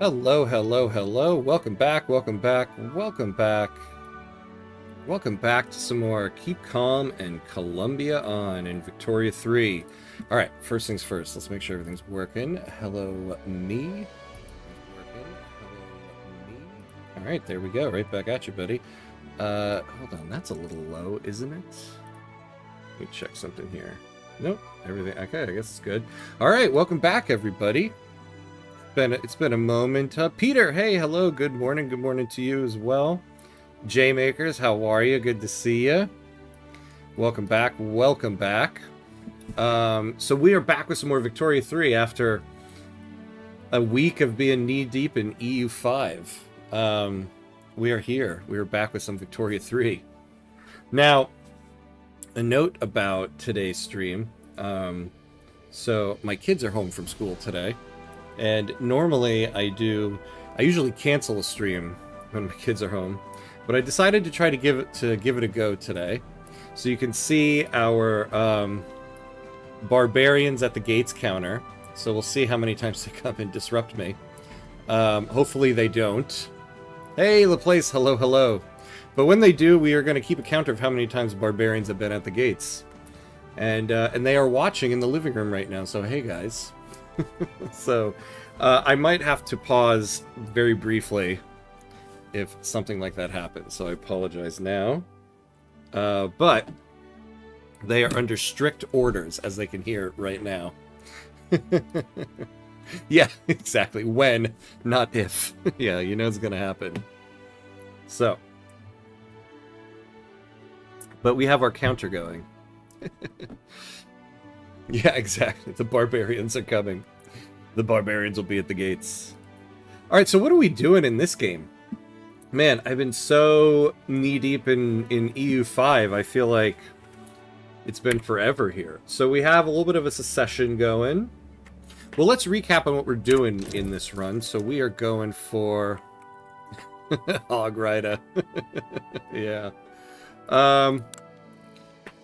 Hello, hello, hello. Welcome back, welcome back, welcome back. Welcome back to some more Keep Calm and Colombia on in Victoria 3. All right, first things first. Let's make sure everything's working. Hello, me. Working. Hello, me. All right, there we go. Right back at you, buddy. Hold on. That's a little low, isn't it? Let me check something here. Nope. Everything. Okay, I guess it's good. All right, welcome back, everybody. It's been a moment. Peter, hey, hello, good morning to you as well. J Makers, how are you? Good to see you. Welcome back, welcome back. So we are back with some more Victoria 3 after a week of being knee-deep in EU5. We are here. We are back with some Victoria 3. Now, a note about today's stream. So my kids are home from school today. And normally I usually cancel a stream when my kids are home, but I decided to try to give it a go today. So you can see our barbarians at the gates counter. So we'll see how many times they come and disrupt me. Hopefully they don't. Hey, LaPlace, hello, hello. But when they do, we are going to keep a counter of how many times barbarians have been at the gates. And they are watching in the living room right now, so hey guys. So, I might have to pause very briefly if something like that happens, so I apologize now. But they are under strict orders, as they can hear right now. Yeah, exactly. When, not if. Yeah, you know it's gonna happen. So. But we have our counter going. Yeah, exactly. The barbarians are coming. The barbarians will be at the gates. Alright, so what are we doing in this game? Man, I've been so knee-deep in EU5, I feel like it's been forever here. So we have a little bit of a secession going. Well, let's recap on what we're doing in this run. So we are going for... Hog Rider. Yeah.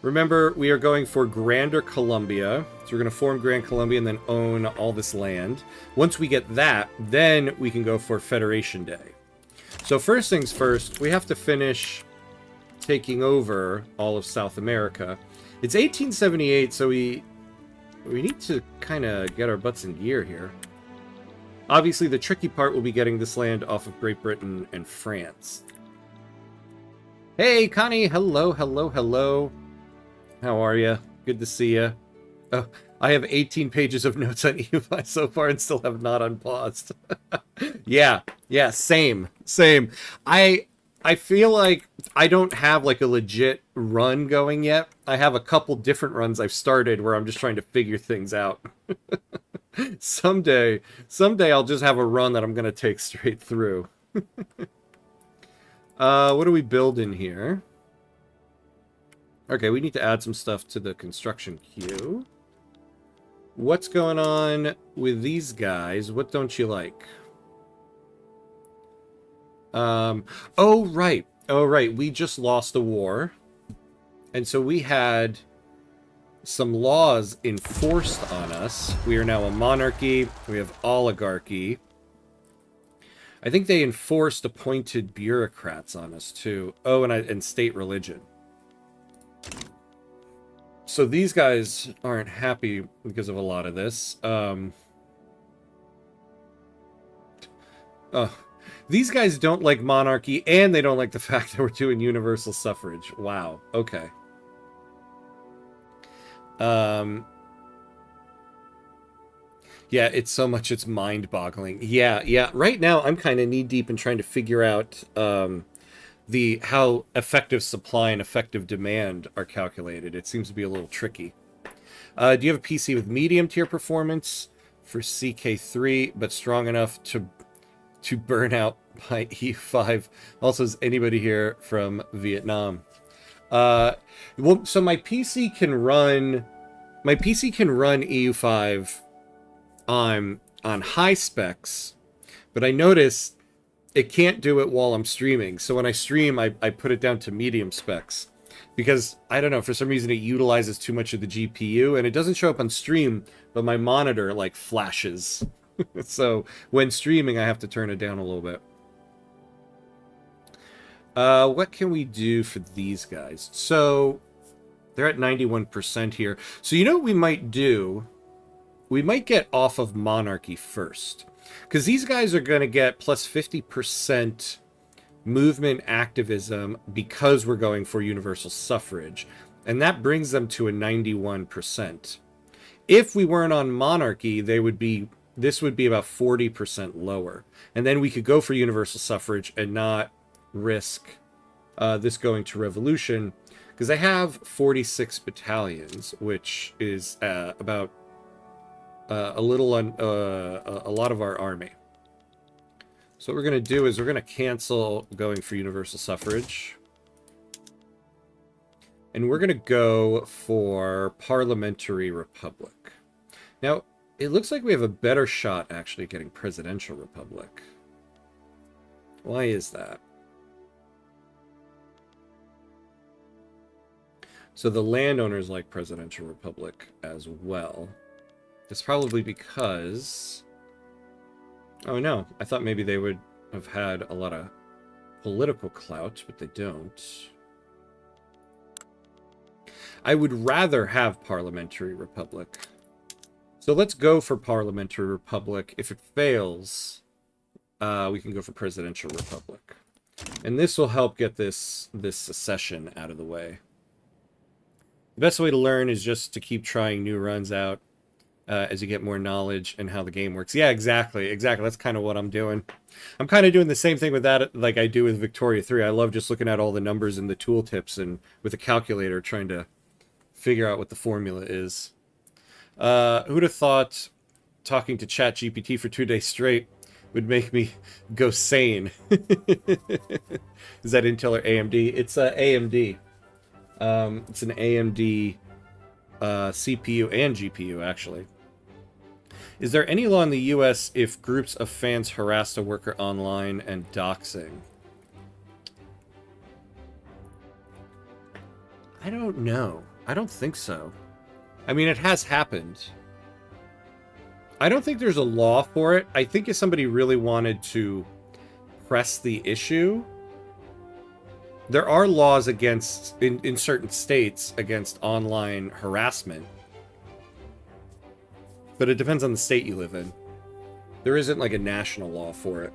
Remember, we are going for Grander Colombia. So we're going to form Grand Colombia and then own all this land. Once we get that, then we can go for Federation Day. So first things first, we have to finish taking over all of South America. It's 1878, so we need to kind of get our butts in gear here. Obviously, the tricky part will be getting this land off of Great Britain and France. Hey, Connie! Hello, hello, hello. How are you? Good to see you. Oh, I have 18 pages of notes on EU5 so far and still have not unpaused. Yeah, same. I feel like I don't have like a legit run going yet. I have a couple different runs I've started where I'm just trying to figure things out. Someday I'll just have a run that I'm going to take straight through. What are we building here? Okay, we need to add some stuff to the construction queue. What's going on with these guys? What don't you like? Oh, right. We just lost a war. And so we had some laws enforced on us. We are now a monarchy. We have oligarchy. I think they enforced appointed bureaucrats on us, too. Oh, and state religion. So these guys aren't happy because of a lot of this. These guys don't like monarchy, and they don't like the fact that we're doing universal suffrage. Wow. Okay. Yeah, it's mind-boggling. Yeah. Right now, I'm kind of knee-deep in trying to figure out how effective supply and effective demand are calculated. It seems to be a little tricky. Do you have a PC with medium tier performance for CK3, but strong enough to burn out by E5? Also, is anybody here from Vietnam? Well, so my PC can run EU5 on high specs, but I noticed it can't do it while I'm streaming. So when I stream, I put it down to medium specs. Because, I don't know, for some reason it utilizes too much of the GPU, and it doesn't show up on stream, but my monitor, like, flashes So when streaming, I have to turn it down a little bit. What can we do for these guys? So they're at 91% here. So you know what we might do? We might get off of monarchy first. Because these guys are going to get plus 50% movement activism because we're going for universal suffrage. And that brings them to a 91%. If we weren't on monarchy, this would be about 40% lower. And then we could go for universal suffrage and not risk this going to revolution, because they have 46 battalions, which is about a lot of our army. So what we're going to do is we're going to cancel going for universal suffrage. And we're going to go for parliamentary republic. Now, it looks like we have a better shot actually getting presidential republic. Why is that? So the landowners like presidential republic as well. It's probably because... Oh no, I thought maybe they would have had a lot of political clout, but they don't. I would rather have parliamentary republic. So let's go for parliamentary republic. If it fails, we can go for presidential republic. And this will help get this secession out of the way. The best way to learn is just to keep trying new runs out as you get more knowledge and how the game works. Yeah, exactly. That's kind of what I'm doing. I'm kind of doing the same thing with that like I do with Victoria 3. I love just looking at all the numbers and the tooltips and with a calculator trying to figure out what the formula is. Who'd have thought talking to ChatGPT for 2 days straight would make me go sane? Is that Intel or AMD? It's AMD. It's an AMD CPU and GPU, actually. Is there any law in the US if groups of fans harassed a worker online and doxing? I don't know. I don't think so. I mean, it has happened. I don't think there's a law for it. I think if somebody really wanted to press the issue, there are laws against, in certain states, against online harassment. But it depends on the state you live in. There isn't like a national law for it.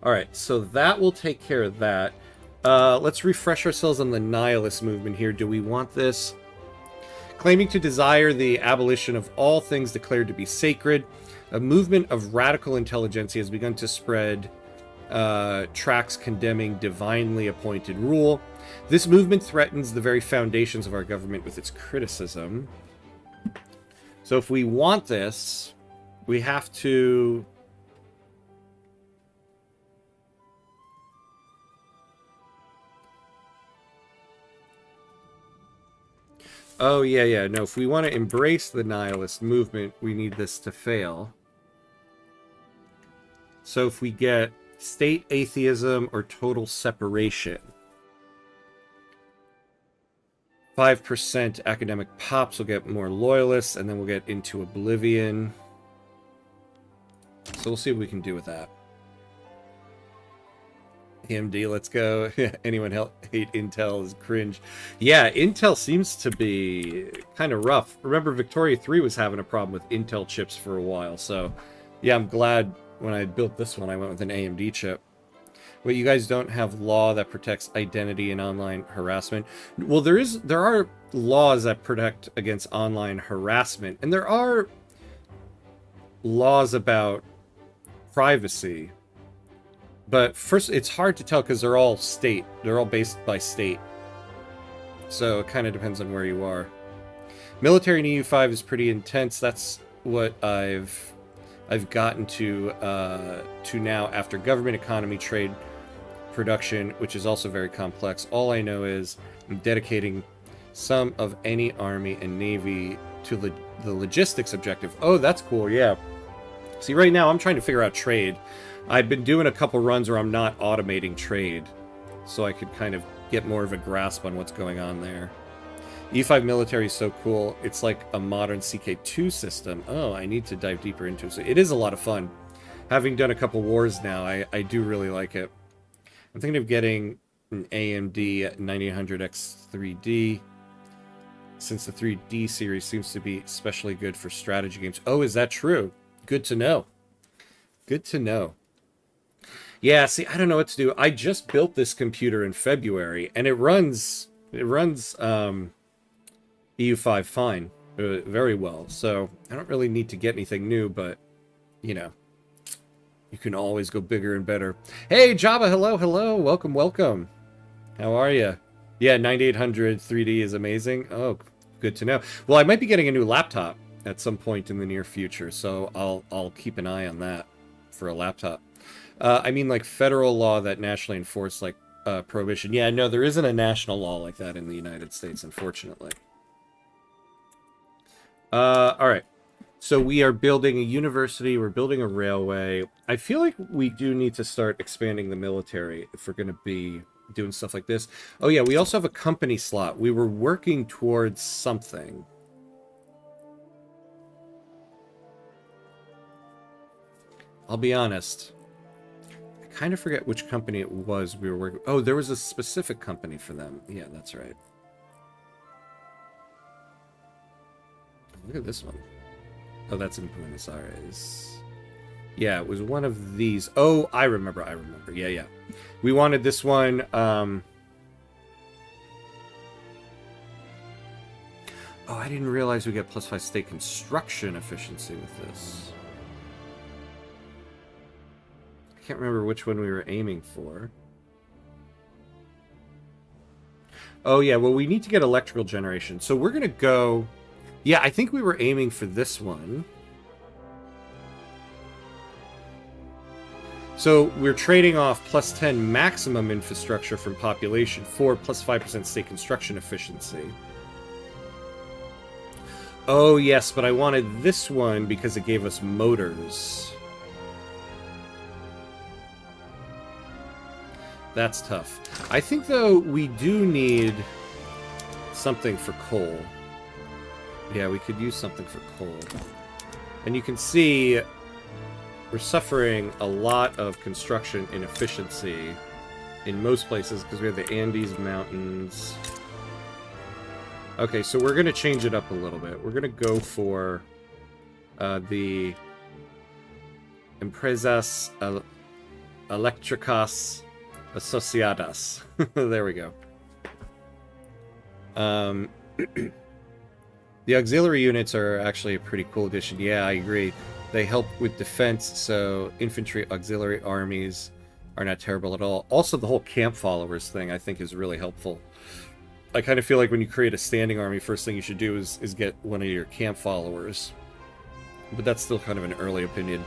Alright, so that will take care of that. Let's refresh ourselves on the nihilist movement here. Do we want this? Claiming to desire the abolition of all things declared to be sacred, a movement of radical intelligentsia has begun to spread tracts condemning divinely appointed rule. This movement threatens the very foundations of our government with its criticism. So if we want this, we have to... Oh, yeah. No, if we want to embrace the nihilist movement, we need this to fail. So if we get state atheism or total separation, 5% academic pops will get more loyalists, and then we'll get into oblivion. So we'll see what we can do with that. AMD, let's go. Anyone hate Intel is cringe. Yeah, Intel seems to be kind of rough. Remember, Victoria 3 was having a problem with Intel chips for a while, so yeah, I'm glad when I built this one I went with an AMD chip. Wait, you guys don't have law that protects identity and online harassment? Well, there are laws that protect against online harassment, and there are laws about privacy. But first, it's hard to tell because they're all state. They're all based by state. So it kind of depends on where you are. Military in EU5 is pretty intense. That's what I've gotten to now after government, economy, trade, production, which is also very complex. All I know is I'm dedicating some of any army and navy to the logistics objective. Oh, that's cool, yeah. See, right now I'm trying to figure out trade. I've been doing a couple runs where I'm not automating trade, so I could kind of get more of a grasp on what's going on there. E5 military is so cool. It's like a modern CK2 system. Oh, I need to dive deeper into it. So it is a lot of fun. Having done a couple wars now, I do really like it. I'm thinking of getting an AMD 9800X3D, since the 3D series seems to be especially good for strategy games. Oh, is that true? Good to know. Good to know. Yeah, see, I don't know what to do. I just built this computer in February, and it runs EU5 fine, very well. So I don't really need to get anything new, but, you know, you can always go bigger and better. Hey, Java, hello, hello. Welcome, welcome. How are you? Yeah, 9800 3D is amazing. Oh, good to know. Well, I might be getting a new laptop at some point in the near future, so I'll keep an eye on that for a laptop. I mean, like, federal law that nationally enforced, like, prohibition. Yeah, no, there isn't a national law like that in the United States, unfortunately. All right. So we are building a university, we're building a railway. I feel like we do need to start expanding the military if we're going to be doing stuff like this. Oh yeah, we also have a company slot. We were working towards something. I'll be honest. I kind of forget which company it was we were working. Oh, there was a specific company for them. Yeah, that's right. Look at this one. Oh, that's in Buenos Aires. Yeah, it was one of these. Oh, I remember. Yeah, yeah. We wanted this one. Oh, I didn't realize we get +5 state construction efficiency with this. I can't remember which one we were aiming for. Oh, yeah, well, we need to get electrical generation. So we're going to go... Yeah, I think we were aiming for this one. So we're trading off +10 maximum infrastructure from population for +5% state construction efficiency. Oh, yes, but I wanted this one because it gave us motors. That's tough. I think, though, we do need something for coal. Yeah, we could use something for coal. And you can see we're suffering a lot of construction inefficiency in most places because we have the Andes Mountains. Okay, so we're going to change it up a little bit. We're going to go for the Empresas Eléctricas Asociadas. There we go. The auxiliary units are actually a pretty cool addition. Yeah, I agree. They help with defense, so infantry auxiliary armies are not terrible at all. Also, the whole camp followers thing, I think, is really helpful. I kind of feel like when you create a standing army, first thing you should do is get one of your camp followers. But that's still kind of an early opinion.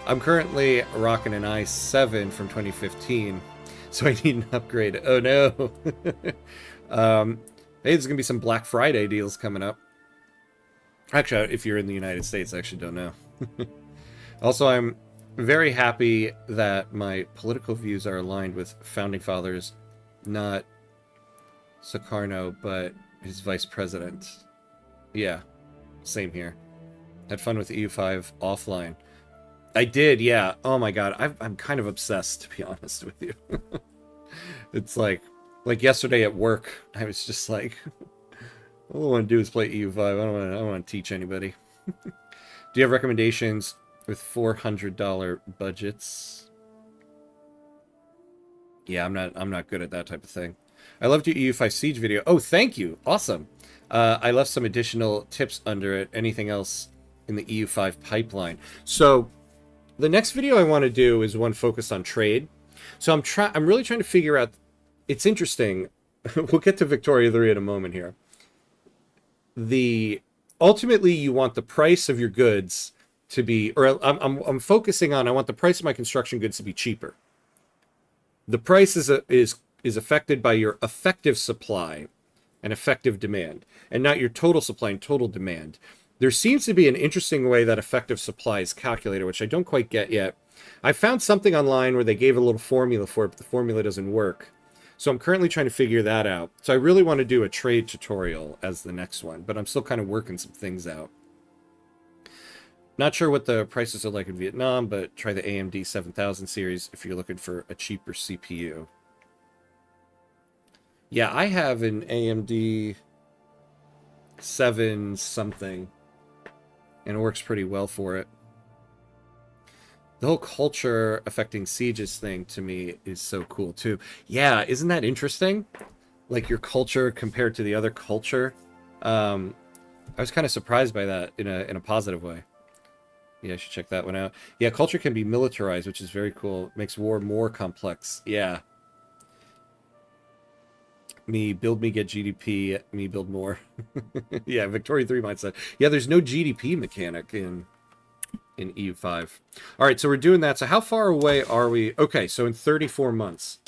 I'm currently rocking an i7 from 2015, so I need an upgrade. Oh, no. Hey, there's going to be some Black Friday deals coming up. Actually, if you're in the United States, I actually don't know. Also, I'm very happy that my political views are aligned with Founding Fathers, not Sukarno, but his vice president. Yeah, same here. Had fun with EU5 offline. I did, yeah. Oh my god, I'm kind of obsessed, to be honest with you. It's like yesterday at work, I was just like... All I want to do is play EU5. I don't want to teach anybody. Do you have recommendations with $400 budgets? Yeah, I'm not good at that type of thing. I loved your EU5 Siege video. Oh, thank you. Awesome. I left some additional tips under it. Anything else in the EU5 pipeline? So the next video I want to do is one focused on trade. So I'm really trying to figure out. It's interesting. We'll get to Victoria 3 in a moment here. Ultimately you want the price of your goods to be, or I'm focusing on, I want the price of my construction goods to be cheaper. The price is affected by your effective supply and effective demand, and not your total supply and total demand. There seems to be an interesting way that effective supply is calculated, which I don't quite get yet. I found something online where they gave a little formula for it, but the formula doesn't work. So I'm currently trying to figure that out. So I really want to do a trade tutorial as the next one, but I'm still kind of working some things out. Not sure what the prices are like in Vietnam, but try the AMD 7000 series if you're looking for a cheaper CPU. Yeah, I have an AMD 7 something, and it works pretty well for it. The whole culture affecting sieges thing to me is so cool too. Yeah, isn't that interesting? Like your culture compared to the other culture. I was kind of surprised by that in a positive way. Yeah, I should check that one out. Yeah, culture can be militarized, which is very cool. It makes war more complex. Yeah. Me build, me get GDP, me build more. Yeah, Victoria 3 mindset. Yeah, there's no GDP mechanic in EU5. All right, so we're doing that. So how far away are we? Okay, so in 34 months.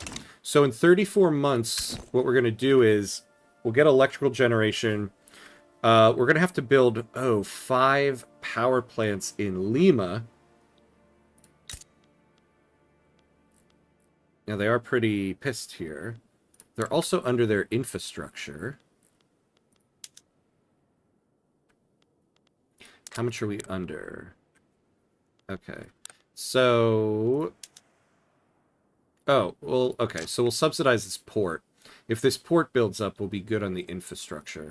So in 34 months, what we're going to do is we'll get electrical generation. We're going to have to build, 5 power plants in Lima. Now, they are pretty pissed here. They're also under their infrastructure. How much are we under? Okay. So... Oh, well, okay. So we'll subsidize this port. If this port builds up, we'll be good on the infrastructure.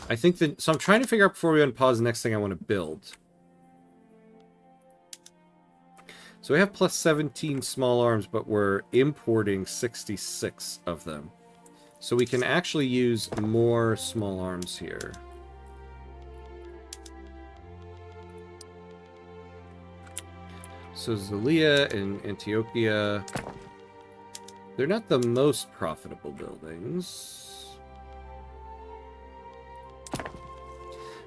I think that... So I'm trying to figure out before we unpause the next thing I want to build. So we have plus 17 small arms, but we're importing 66 of them. So we can actually use more small arms here. So Zulia and Antioquia, they're not the most profitable buildings.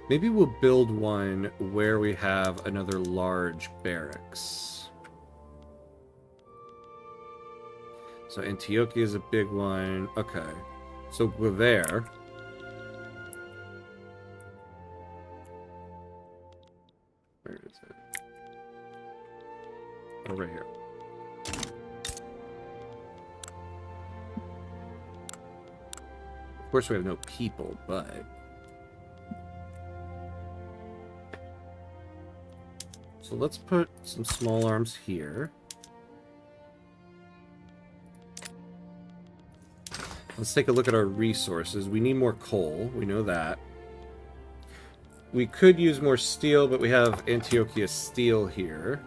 Maybe we'll build one where we have another large barracks. So Antioquia is a big one. Okay. So we're there. Where is it? Oh, right here. Of course, we have no people, but... So let's put some small arms here. Let's take a look at our resources. We need more coal. We know that. We could use more steel, but we have Antioquia steel here.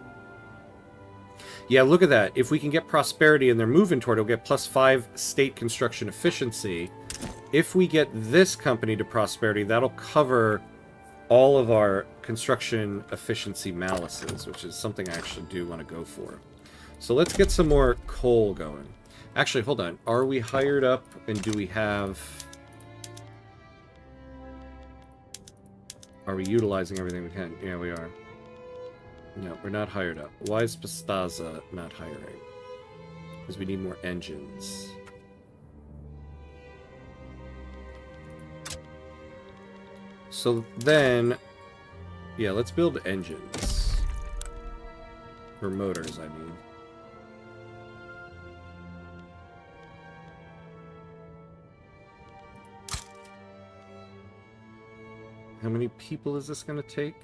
Yeah, look at that. If we can get prosperity and they're moving toward it, we'll get plus 5 state construction efficiency. If we get this company to prosperity, that'll cover all of our construction efficiency malices, which is something I actually do want to go for. So let's get some more coal going. Actually, hold on. Are we hired up and do we have... Are we utilizing everything we can? Yeah, we are. No, we're not hired up. Why is Pastaza not hiring? Because we need more engines. So then... Yeah, let's build engines. Or motors, I mean. How many people is this going to take?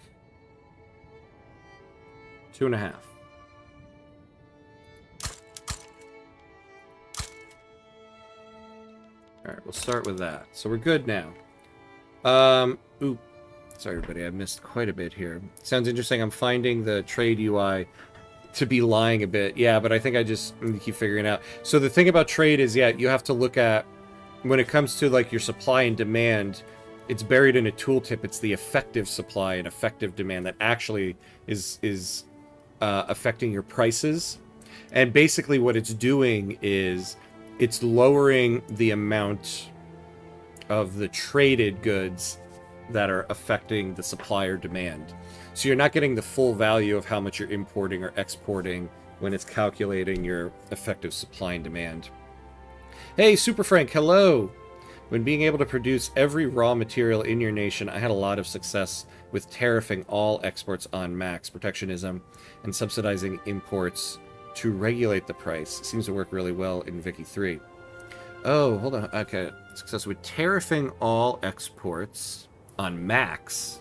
2.5. Alright, we'll start with that. So we're good now. Ooh. Sorry, everybody. I missed quite a bit here. Sounds interesting. I'm finding the trade UI to be lying a bit. Yeah, but I think I just need to keep figuring it out. So the thing about trade is, yeah, you have to look at... When it comes to, like, your supply and demand... It's buried in a tooltip. It's the effective supply and effective demand that actually is affecting your prices. And basically what it's doing is it's lowering the amount of the traded goods that are affecting the supplier demand. So you're not getting the full value of how much you're importing or exporting when it's calculating your effective supply and demand. Hey, Super Frank, hello! When being able to produce every raw material in your nation, I had a lot of success with tariffing all exports on max, protectionism, and subsidizing imports to regulate the price. It seems to work really well in Vicky 3. Oh, hold on. Okay. Success with tariffing all exports on max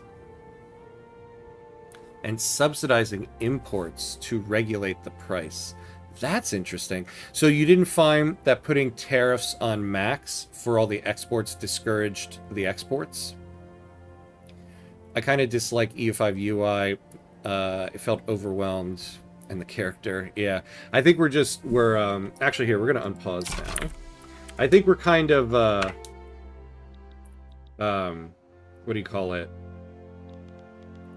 and subsidizing imports to regulate the price. That's interesting. So you didn't find that putting tariffs on max for all the exports discouraged the exports? I kind of dislike EU5 UI. It felt overwhelmed, and the character. Yeah, I think we're actually here. We're gonna unpause now. I think we're kind of what do you call it?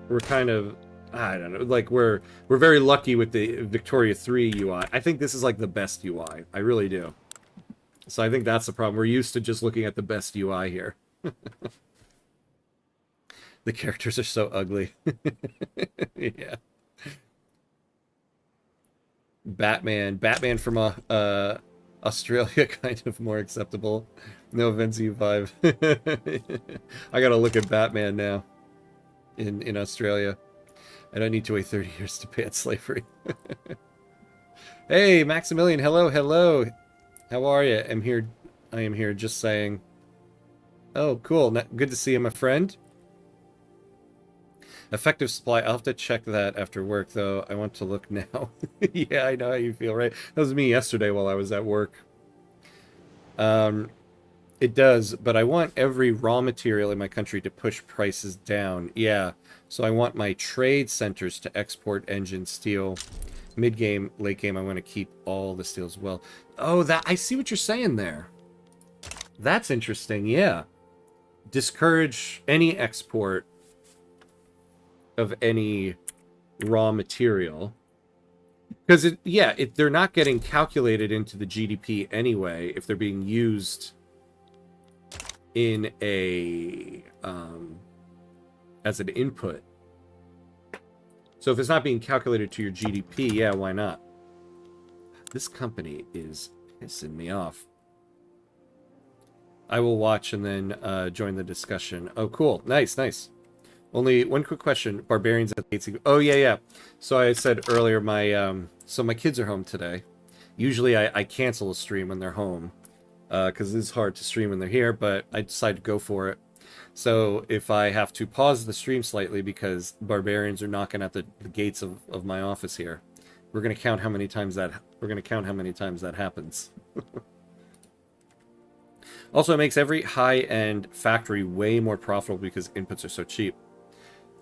We're kind of, I don't know, like we're very lucky with the Victoria 3 UI. I think this is like the best UI. I really do. So I think that's the problem. We're used to just looking at the best UI here. The characters are so ugly. Yeah. Batman from Australia, kind of more acceptable. No offense, U5. I gotta look at Batman now in Australia. I don't need to wait 30 years to ban slavery. Hey, Maximilian, hello. How are you? I am here just saying. Oh, cool. Good to see you, my friend. Effective supply. I'll have to check that after work, though. I want to look now. Yeah, I know how you feel, right? That was me yesterday while I was at work. It does, but I want every raw material in my country to push prices down. Yeah, so I want my trade centers to export engine steel. Mid-game, late game, I want to keep all the steel as well. Oh, I see what you're saying there. That's interesting, yeah. Discourage any export of any raw material. Because, they're not getting calculated into the GDP anyway if they're being used in a as an input. So if it's not being calculated to your GDP, yeah, why not? This company is pissing me off. I will watch and then join the discussion. Oh, cool. Nice. Only one quick question. Barbarians at 8. Oh, yeah. So I said earlier, so my kids are home today. Usually I cancel a stream when they're home. Because it's hard to stream when they're here, but I decided to go for it. So if I have to pause the stream slightly because barbarians are knocking at the gates of my office here, we're gonna count how many times that happens. Also, it makes every high-end factory way more profitable because inputs are so cheap.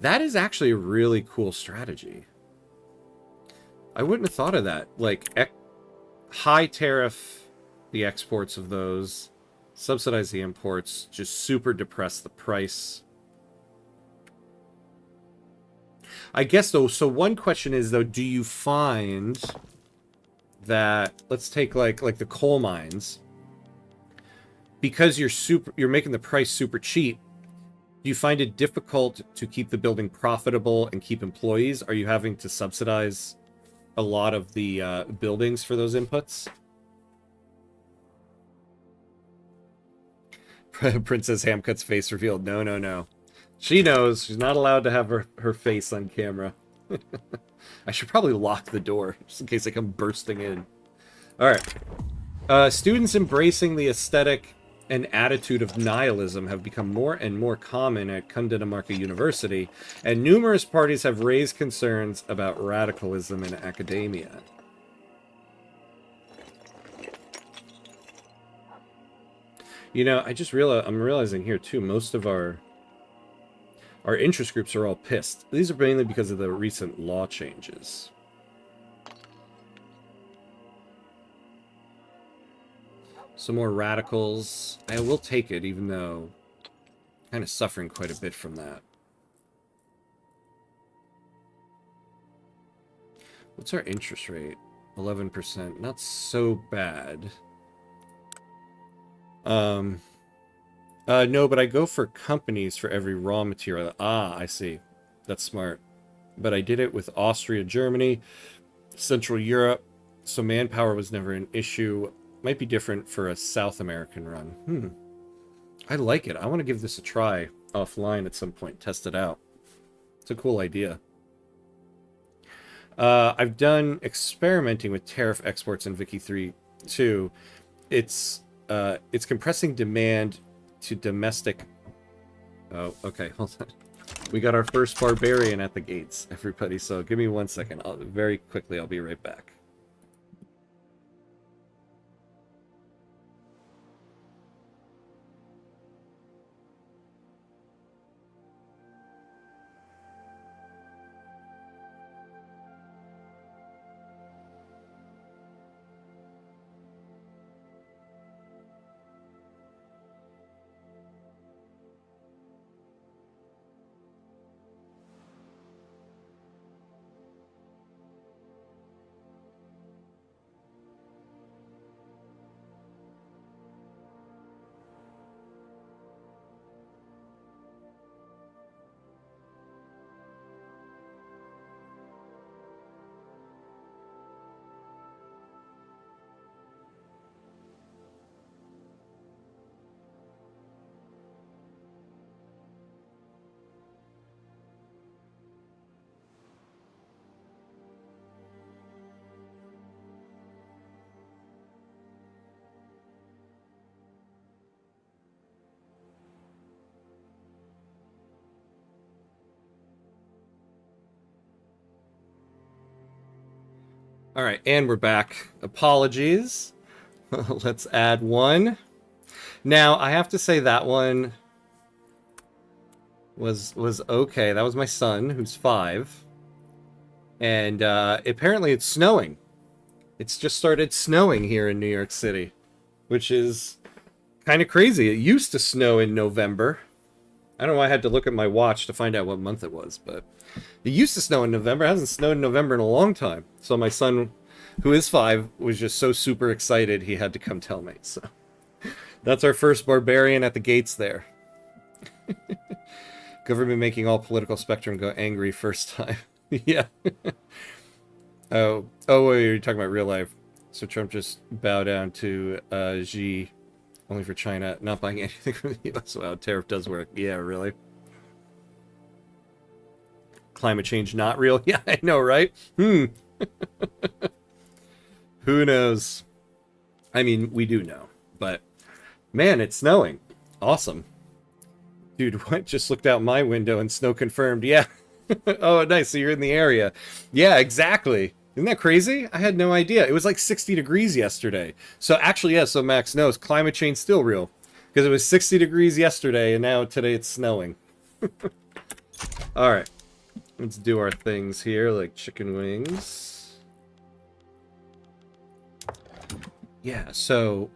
That is actually a really cool strategy. I wouldn't have thought of that. Like, high tariff the exports of those, subsidize the imports, just super depress the price. I guess, though, so one question is, though, do you find that, let's take like the coal mines, because you're making the price super cheap, do you find it difficult to keep the building profitable and keep employees? Are you having to subsidize a lot of the buildings for those inputs? Princess Hamcut's face revealed. No. She knows. She's not allowed to have her face on camera. I should probably lock the door, just in case they come bursting in. Alright. Students embracing the aesthetic and attitude of nihilism have become more and more common at Cundinamarca University, and numerous parties have raised concerns about radicalism in academia. You know, I'm realizing here too, most of our interest groups are all pissed. These are mainly because of the recent law changes. Some more radicals. I will take it, even though I'm kind of suffering quite a bit from that. What's our interest rate? 11%. Not so bad. No, but I go for companies for every raw material. Ah, I see. That's smart. But I did it with Austria, Germany, Central Europe, so manpower was never an issue. Might be different for a South American run. I like it. I want to give this a try offline at some point. Test it out. It's a cool idea. I've done experimenting with tariff exports in Wiki 3 too. It's compressing demand to domestic. Oh, okay, hold on. We got our first barbarian at the gates, everybody. So give me 1 second. Very quickly, I'll be right back. All right, and we're back. Apologies. Let's add one. Now, I have to say that one was okay. That was my son, who's 5. And apparently it's snowing. It's just started snowing here in New York City, which is kind of crazy. It used to snow in November. I don't know why I had to look at my watch to find out what month it was, but it used to snow in November. It hasn't snowed in November in a long time. So my son, who is 5, was just so super excited he had to come tell me. So that's our first barbarian at the gates there. Government making all political spectrum go angry first time. Yeah. Oh, wait, you're talking about real life. So Trump just bow down to Xi, only for China, not buying anything from the U.S. Wow, tariff does work. Yeah, really. Climate change not real? Yeah, I know, right? Who knows? I mean, we do know, but man, it's snowing. Awesome. Dude, what? Just looked out my window and snow confirmed. Yeah. Oh, nice. So you're in the area. Yeah, exactly. Isn't that crazy? I had no idea. It was like 60 degrees yesterday. So actually, yeah, so Max knows climate change still real. Because it was 60 degrees yesterday, and now today it's snowing. All right. Let's do our things here, like chicken wings. Yeah, so...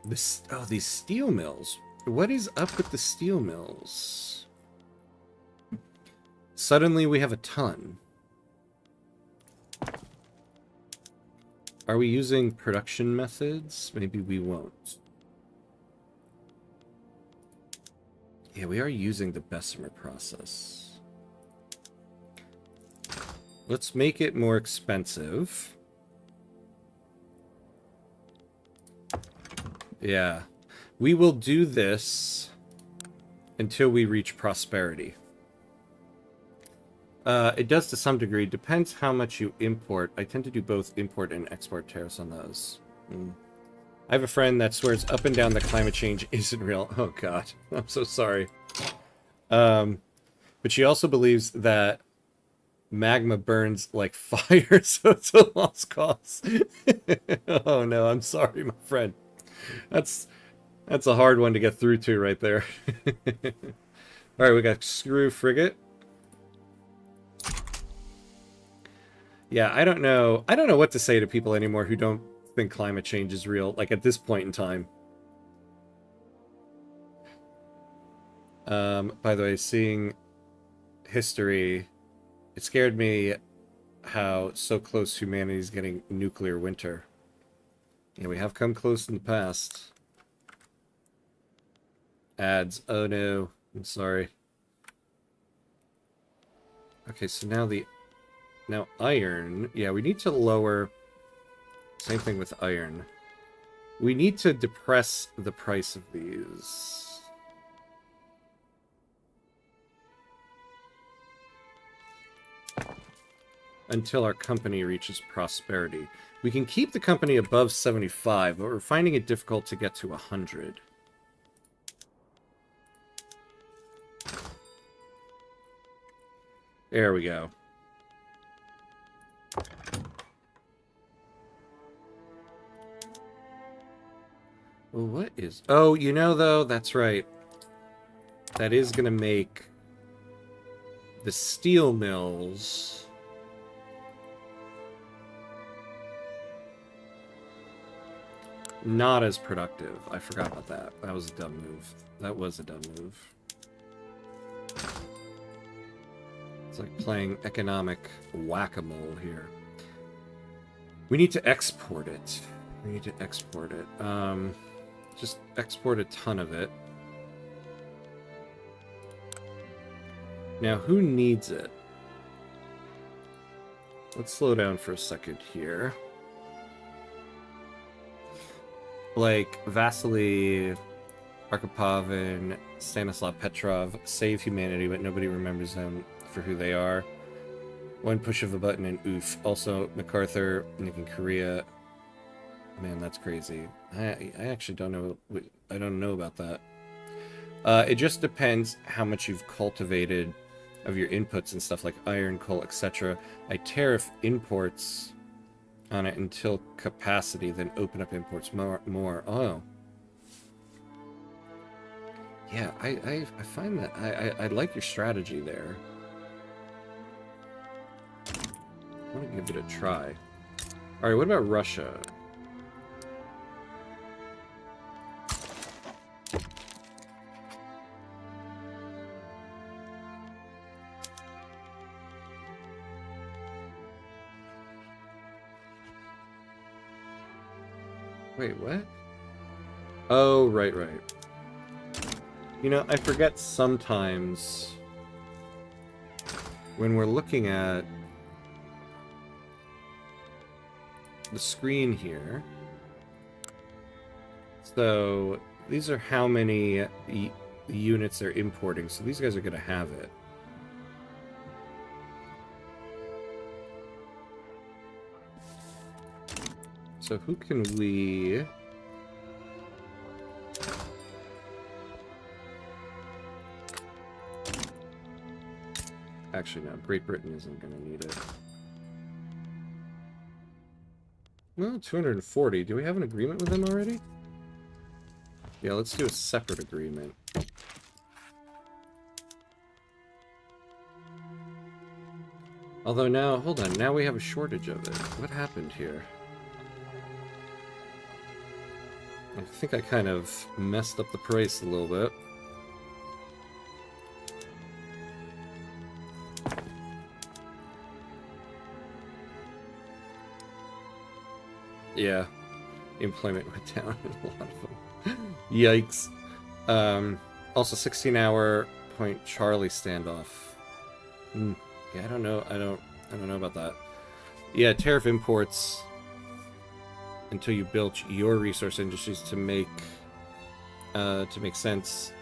these steel mills. What is up with the steel mills? Suddenly we have a ton. Are we using production methods? Maybe we won't. Yeah, we are using the Bessemer process. Let's make it more expensive. Yeah. We will do this until we reach prosperity. It does to some degree. Depends how much you import. I tend to do both import and export tariffs on those. I have a friend that swears up and down that climate change isn't real. Oh, God. I'm so sorry. But she also believes that magma burns like fire, so it's a lost cause. Oh, no. I'm sorry, my friend. That's a hard one to get through to right there. All right, we got Screw Frigate. Yeah, I don't know what to say to people anymore who don't think climate change is real, like at this point in time. By the way, seeing history, it scared me how so close humanity's getting nuclear winter. Yeah, we have come close in the past. Ads. Oh no, I'm sorry. Okay, so now iron. Yeah, we need to lower. Same thing with iron. We need to depress the price of these. until our company reaches prosperity. We can keep the company above 75, but we're finding it difficult to get to 100. There we go. Well, what is... Oh, you know, though, that's right. That is going to make the steel mills... not as productive. I forgot about that. That was a dumb move. That was a dumb move. It's like playing economic whack-a-mole here. We need to export it. We need to export it. Just export a ton of it. Now, who needs it? Let's slow down for a second here. Like, Vasily Arkhipov, Stanislav Petrov save humanity, but nobody remembers them for who they are. One push of a button and oof. Also, MacArthur, Nick in Korea. Man, that's crazy. I actually don't know. I don't know about that. It just depends how much you've cultivated of your inputs and stuff like iron, coal, etc. I tariff imports on it until capacity, then open up imports more. Oh. Yeah, I find that I like your strategy there. I want to give it a try. Alright, what about Russia? Wait, what? Oh, right. You know, I forget sometimes when we're looking at the screen here. So these are how many units they're importing. So these guys are going to have it. So who can we... Actually, no. Great Britain isn't going to need it. Well, 240. Do we have an agreement with them already? Yeah, let's do a separate agreement. Although now, hold on. Now we have a shortage of it. What happened here? I think I kind of messed up the price a little bit. Yeah, employment went down in a lot of them. Yikes. Also, 16-hour Point Charlie standoff. Yeah, I don't know. I don't know about that. Yeah, tariff imports until you build your resource industries to make sense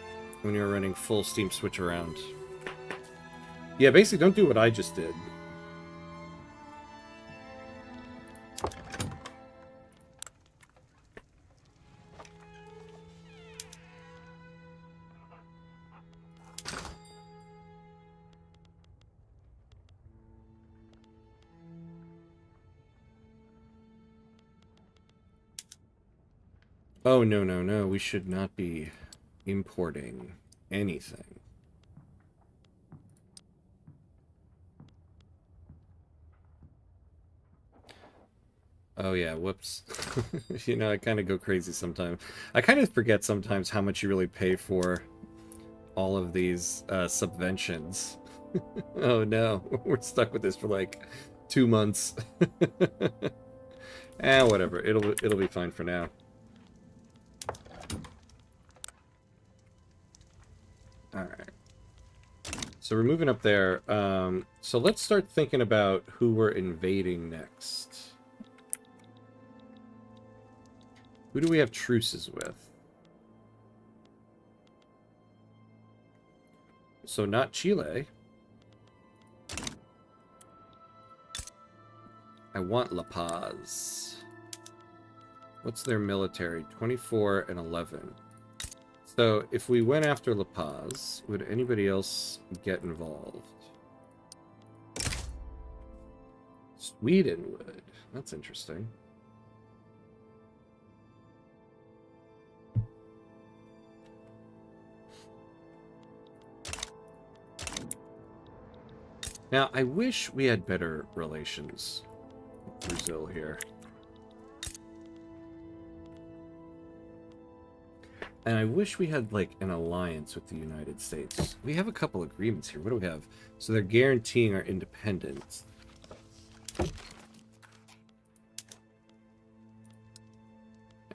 when you're running full steam switch around. Yeah, basically don't do what I just did. Oh, no. We should not be importing anything. Oh, yeah, whoops. You know, I kind of go crazy sometimes. I kind of forget sometimes how much you really pay for all of these subventions. Oh, no. We're stuck with this for, like, 2 months. Whatever. It'll be fine for now. Alright. So we're moving up there. So let's start thinking about who we're invading next. Who do we have truces with? So not Chile. I want La Paz. What's their military? 24 and 11. So if we went after La Paz, would anybody else get involved? Sweden would. That's interesting. Now, I wish we had better relations with Brazil here. And I wish we had, like, an alliance with the United States. We have a couple agreements here. What do we have? So they're guaranteeing our independence.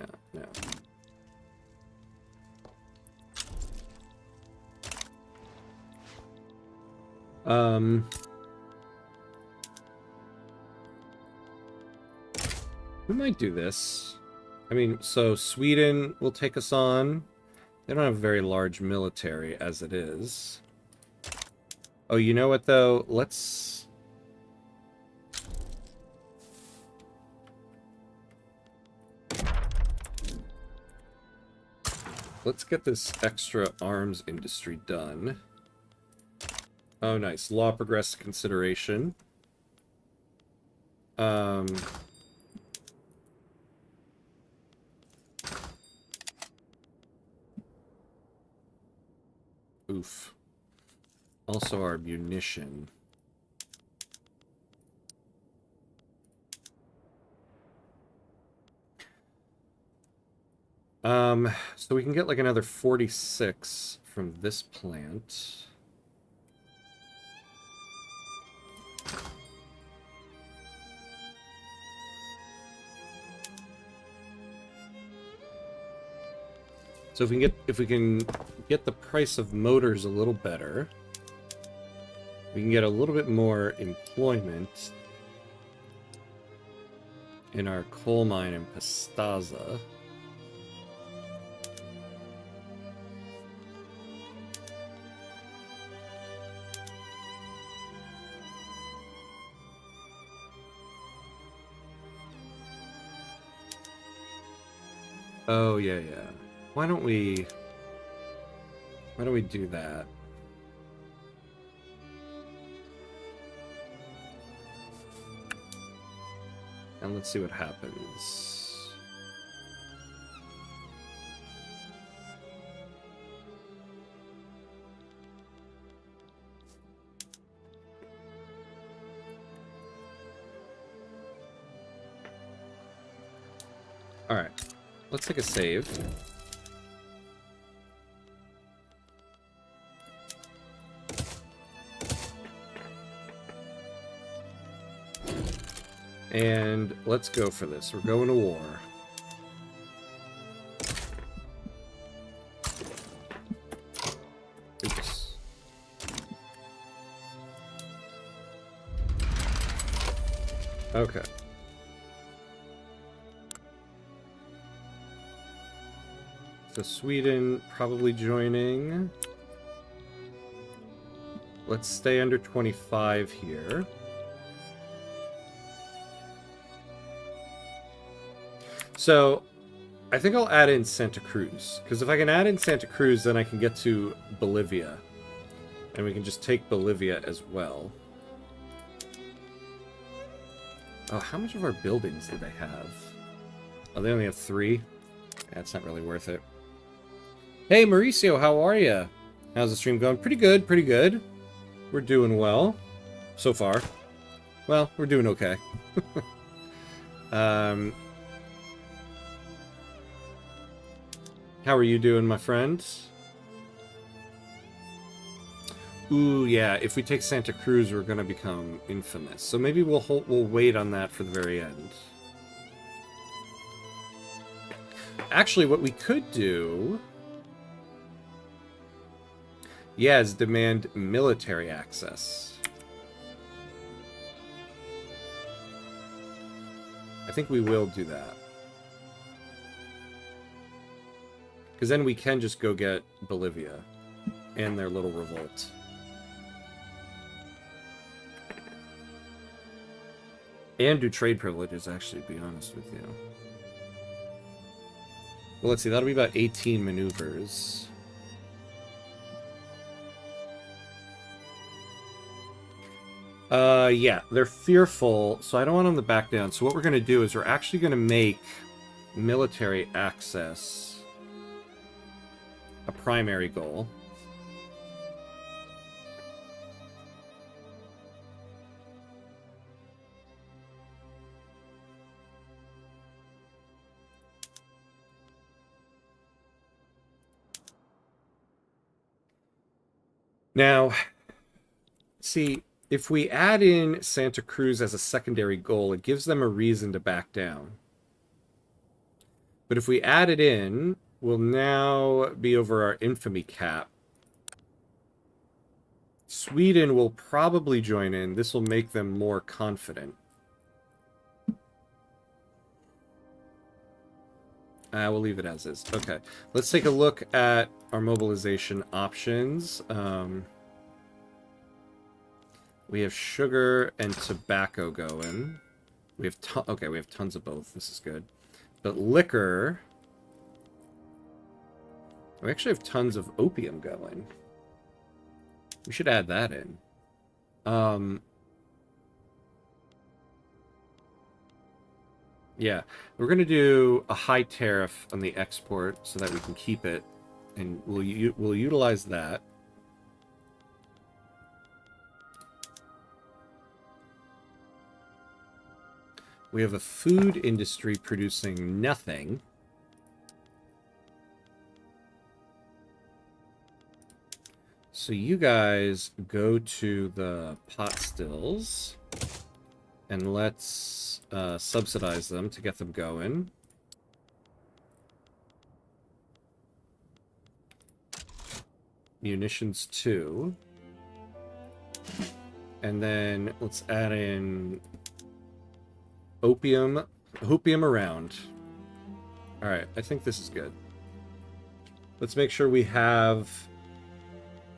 Yeah, no. We might do this. I mean, so Sweden will take us on. They don't have a very large military as it is. Oh, you know what, though? Let's get this extra arms industry done. Oh, nice. Law progress consideration. Oof. Also our munition. So we can get like another 46 from this plant. So if we can get the price of motors a little better, we can get a little bit more employment in our coal mine in Pastaza. Oh, yeah. Why don't we do that? And let's see what happens. All right. Let's take a save. And let's go for this. We're going to war. Oops. Okay. So Sweden probably joining. Let's stay under 25 here. So I think I'll add in Santa Cruz, because if I can add in Santa Cruz, then I can get to Bolivia. And we can just take Bolivia as well. Oh, how much of our buildings do they have? Oh, they only have 3? That's not really worth it. Hey, Mauricio, how are you? How's the stream going? Pretty good, pretty good. We're doing well. So far. Well, we're doing okay. How are you doing, my friends? Ooh, yeah, if we take Santa Cruz, we're going to become infamous. So maybe we'll wait on that for the very end. Actually, what we could do... yeah, is demand military access. I think we will do that. Because then we can just go get Bolivia and their little revolt. And do trade privileges, actually, to be honest with you. Well, let's see. That'll be about 18 maneuvers. Yeah, they're fearful, so I don't want them to back down. So what we're going to do is we're actually going to make military access a primary goal. Now, see, if we add in Santa Cruz as a secondary goal, it gives them a reason to back down. But if we add it in, we'll now be over our infamy cap. Sweden will probably join in. This will make them more confident. We'll leave it as is. Okay, let's take a look at our mobilization options. We have sugar and tobacco going. We have okay, we have tons of both. This is good. But liquor, we actually have tons of opium going. We should add that in. Yeah, we're going to do a high tariff on the export so that we can keep it, and we'll utilize that. We have a food industry producing nothing. So you guys go to the pot stills and let's subsidize them to get them going. Munitions 2. And then let's add in opium around. All right, I think this is good. Let's make sure we have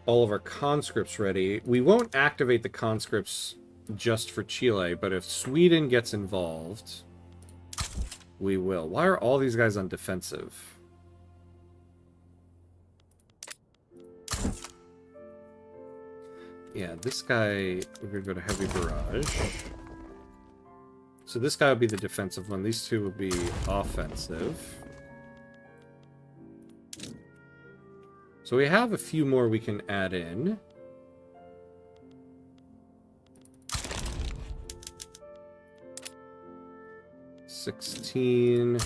all of our conscripts ready. We won't activate the conscripts just for Chile, but if Sweden gets involved, we will. Why are all these guys on defensive? Yeah, this guy, we're going to go to heavy barrage. So this guy will be the defensive one. These two will be offensive. So we have a few more we can add in. $16.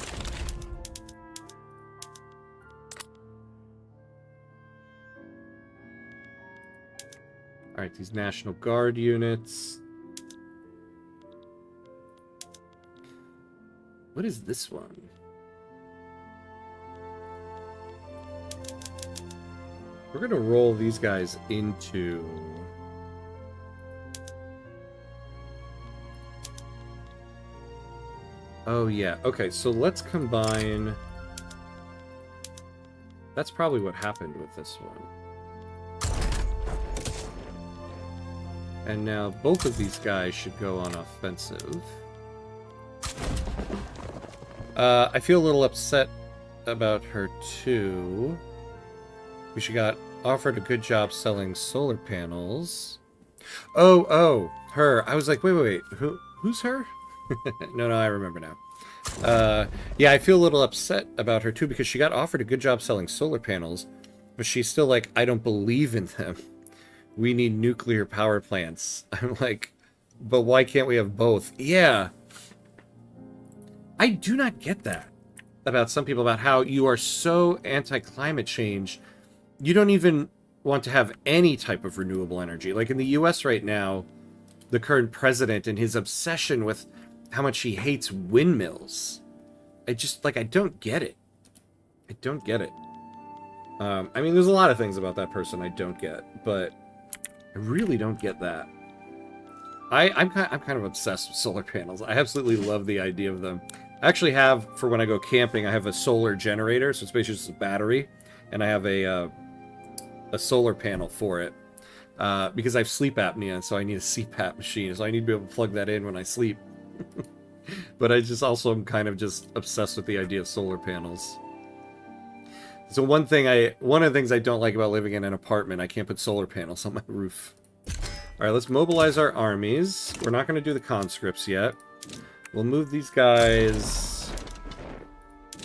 All right, these National Guard units. What is this one? We're going to roll these guys into... Oh, yeah. Okay, so let's combine... That's probably what happened with this one. And now both of these guys should go on offensive. I feel a little upset about her, too. She got offered a good job selling solar panels. Oh, her. I was like, wait. Who's her? No, I remember now. Yeah, I feel a little upset about her, too, because she got offered a good job selling solar panels, but she's still like, I don't believe in them. We need nuclear power plants. I'm like, but why can't we have both? Yeah. I do not get that about some people, about how you are so anti-climate change, you don't even want to have any type of renewable energy. Like in the US right now, the current president and his obsession with how much he hates windmills. I just, like, I don't get it. I don't get it. I mean, there's a lot of things about that person I don't get, but I really don't get that. I'm kind of obsessed with solar panels. I absolutely love the idea of them. I actually have, for when I go camping, I have a solar generator, so it's basically just a battery, and I have a solar panel for it, because I have sleep apnea, so I need a CPAP machine, so I need to be able to plug that in when I sleep, But I just also am kind of just obsessed with the idea of solar panels. So one of the things I don't like about living in an apartment, I can't put solar panels on my roof. All right, let's mobilize our armies. We're not going to do the conscripts yet. We'll move these guys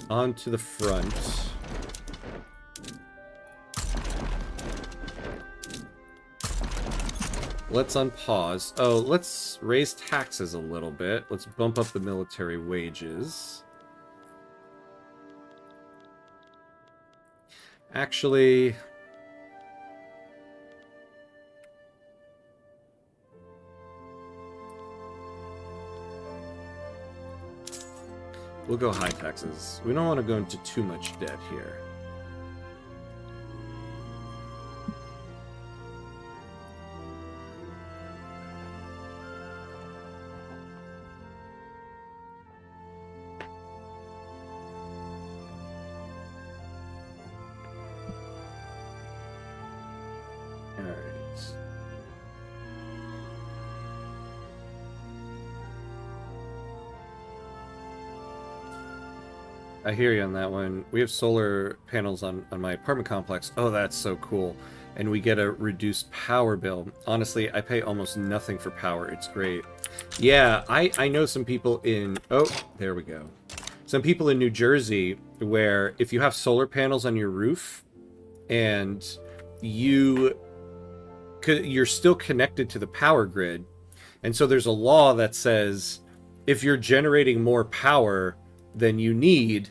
onto the front. Let's unpause. Oh, let's raise taxes a little bit. Let's bump up the military wages. Actually, we'll go high taxes. We don't want to go into too much debt here. I hear you on that one. We have solar panels on my apartment complex. Oh, that's so cool. And we get a reduced power bill. Honestly, I pay almost nothing for power. It's great. Yeah, I know some people in... Oh, there we go. Some people in New Jersey where if you have solar panels on your roof and you're still connected to the power grid, and so there's a law that says if you're generating more power than you need,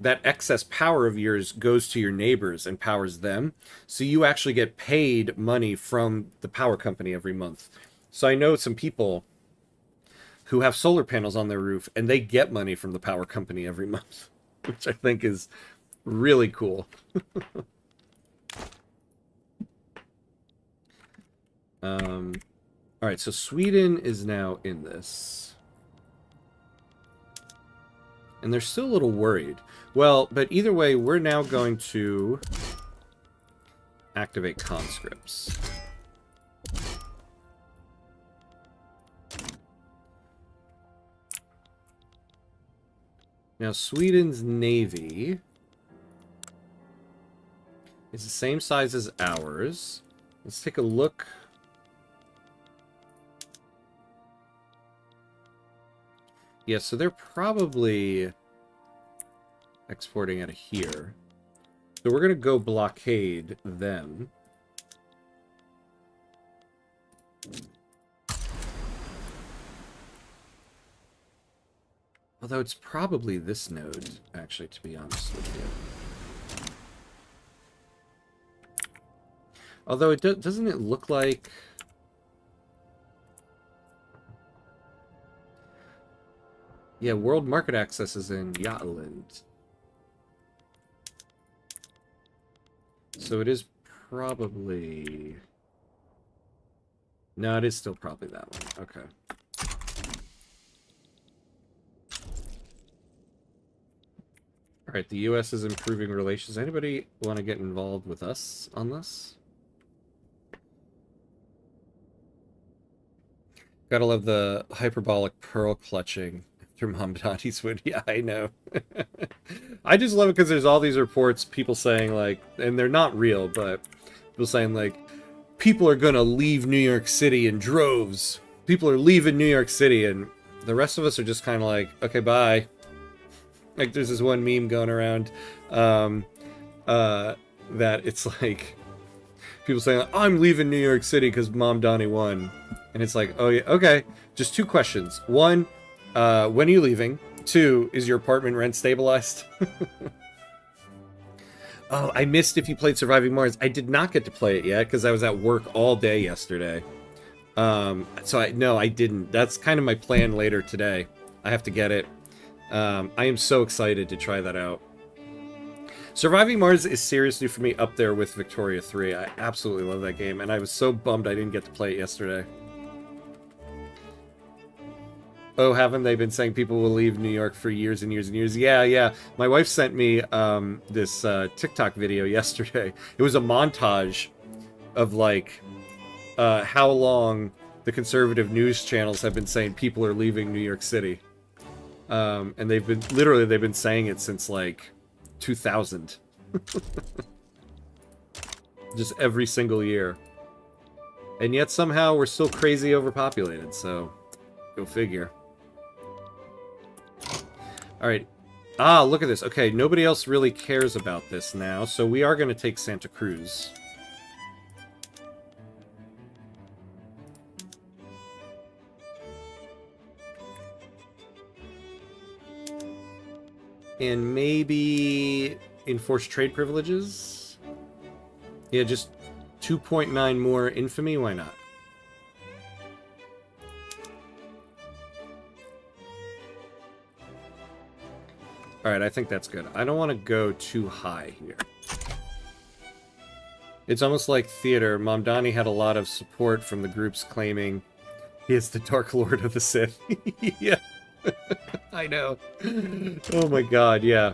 that excess power of yours goes to your neighbors and powers them. So you actually get paid money from the power company every month. So I know some people who have solar panels on their roof and they get money from the power company every month, which I think is really cool. All right, so Sweden is now in this. And they're still a little worried. Well, but either way, we're now going to activate conscripts. Now, Sweden's navy is the same size as ours. Let's take a look. Yeah, so they're probably exporting out of here. So we're going to go blockade them. Although it's probably this node, actually, to be honest with you. Although it doesn't it look like... Yeah, world market access is in Jutland. So it is probably... No, it is still probably that one. Okay. Alright, the US is improving relations. Anybody want to get involved with us on this? Gotta love the hyperbolic pearl clutching through Mamdani's wood. Yeah, I know. I just love it because there's all these reports, people saying, like, and they're not real, but people saying, like, people are gonna leave New York City in droves. People are leaving New York City, and the rest of us are just kind of like, okay, bye. Like, there's this one meme going around that it's like, people saying, like, I'm leaving New York City because Mamdani won. And it's like, oh, yeah, okay. Just two questions. One, when are you leaving? Two, is your apartment rent stabilized? Oh, I missed if you played Surviving Mars. I did not get to play it yet because I was at work all day yesterday. So no, I didn't. That's kind of my plan later today. I have to get it. I am so excited to try that out. Surviving Mars is seriously, for me, up there with Victoria 3. I absolutely love that game, and I was so bummed I didn't get to play it yesterday. Oh, haven't they been saying people will leave New York for years and years and years? Yeah, yeah. My wife sent me this TikTok video yesterday. It was a montage of, like, how long the conservative news channels have been saying people are leaving New York City. And they've been saying it since like 2000. Just every single year. And yet somehow we're still crazy overpopulated, so go figure. Alright. Ah, look at this. Okay, nobody else really cares about this now, so we are going to take Santa Cruz. And maybe enforce trade privileges? Yeah, just 2.9 more infamy, why not? Alright, I think that's good. I don't want to go too high here. It's almost like theater. Mamdani had a lot of support from the groups claiming he is the Dark Lord of the Sith. Yeah. I know. Oh my god, yeah.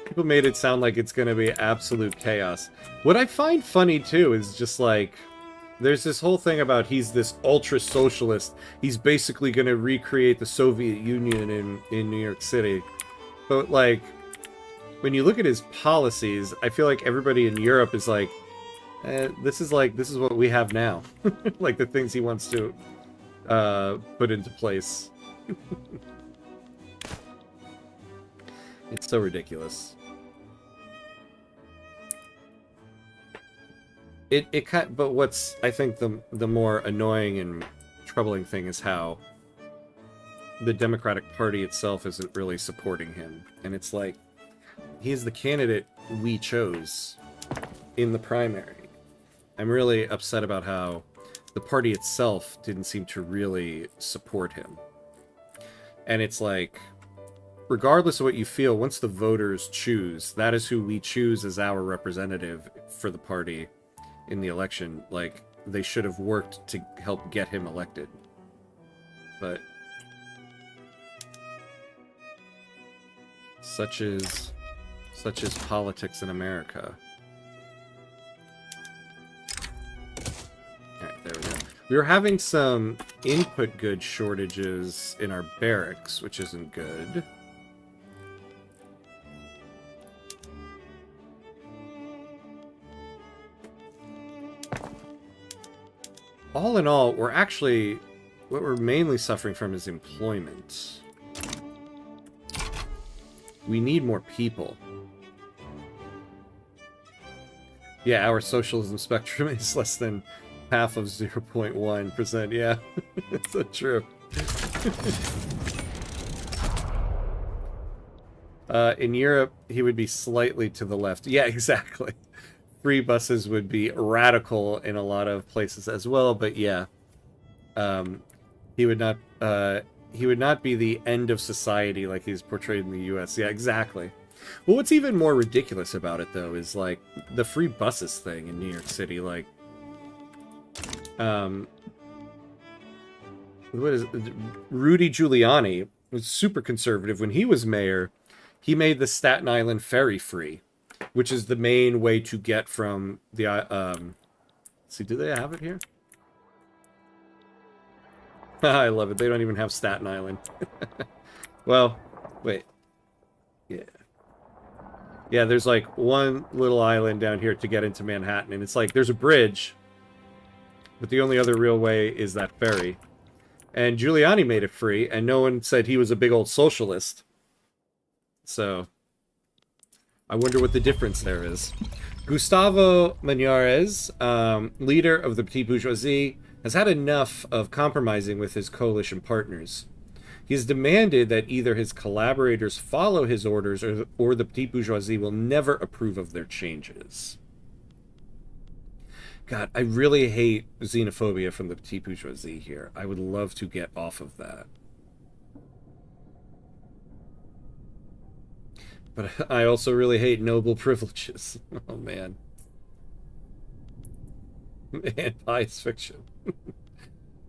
People made it sound like it's gonna be absolute chaos. What I find funny, too, is just like... There's this whole thing about he's this ultra-socialist. He's basically gonna recreate the Soviet Union in New York City. But, like, when you look at his policies, I feel like everybody in Europe is like, this is what we have now. Like, the things he wants to put into place. It's so ridiculous. But what's, I think, the more annoying and troubling thing is how the Democratic Party itself isn't really supporting him. And it's like, he's the candidate we chose in the primary. I'm really upset about how the party itself didn't seem to really support him. And it's like, regardless of what you feel, once the voters choose, that is who we choose as our representative for the party in the election. Like, they should have worked to help get him elected. But such is politics in America. Alright, there we go. We were having some input goods shortages in our barracks, which isn't good. All in all, what we're mainly suffering from is employment. We need more people. Yeah, our socialism spectrum is less than half of 0.1%. Yeah, it's so true. In Europe, he would be slightly to the left. Yeah, exactly. Free buses would be radical in a lot of places as well, but yeah. He would not be the end of society like he's portrayed in the US. Yeah, exactly. Well, what's even more ridiculous about it, though, is, like, the free buses thing in New York City. Like, what is it? Rudy Giuliani was super conservative. When he was mayor, he made the Staten Island ferry free, which is the main way to get from the, let's see, do they have it here? I love it. They don't even have Staten Island. Well, wait. Yeah. Yeah, there's like one little island down here to get into Manhattan, and it's like there's a bridge, but the only other real way is that ferry. And Giuliani made it free, and no one said he was a big old socialist. So, I wonder what the difference there is. Gustavo Mañares, leader of the Petit Bourgeoisie, has had enough of compromising with his coalition partners. He has demanded that either his collaborators follow his orders or the Petit Bourgeoisie will never approve of their changes. God, I really hate xenophobia from the Petit Bourgeoisie here. I would love to get off of that. But I also really hate noble privileges. Oh, man. And bias fiction.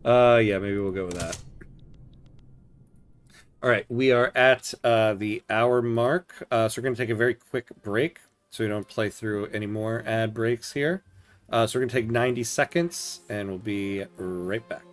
Yeah, maybe we'll go with that. Alright, we are at the hour mark, so we're going to take a very quick break so we don't play through any more ad breaks here. So we're going to take 90 seconds, and we'll be right back.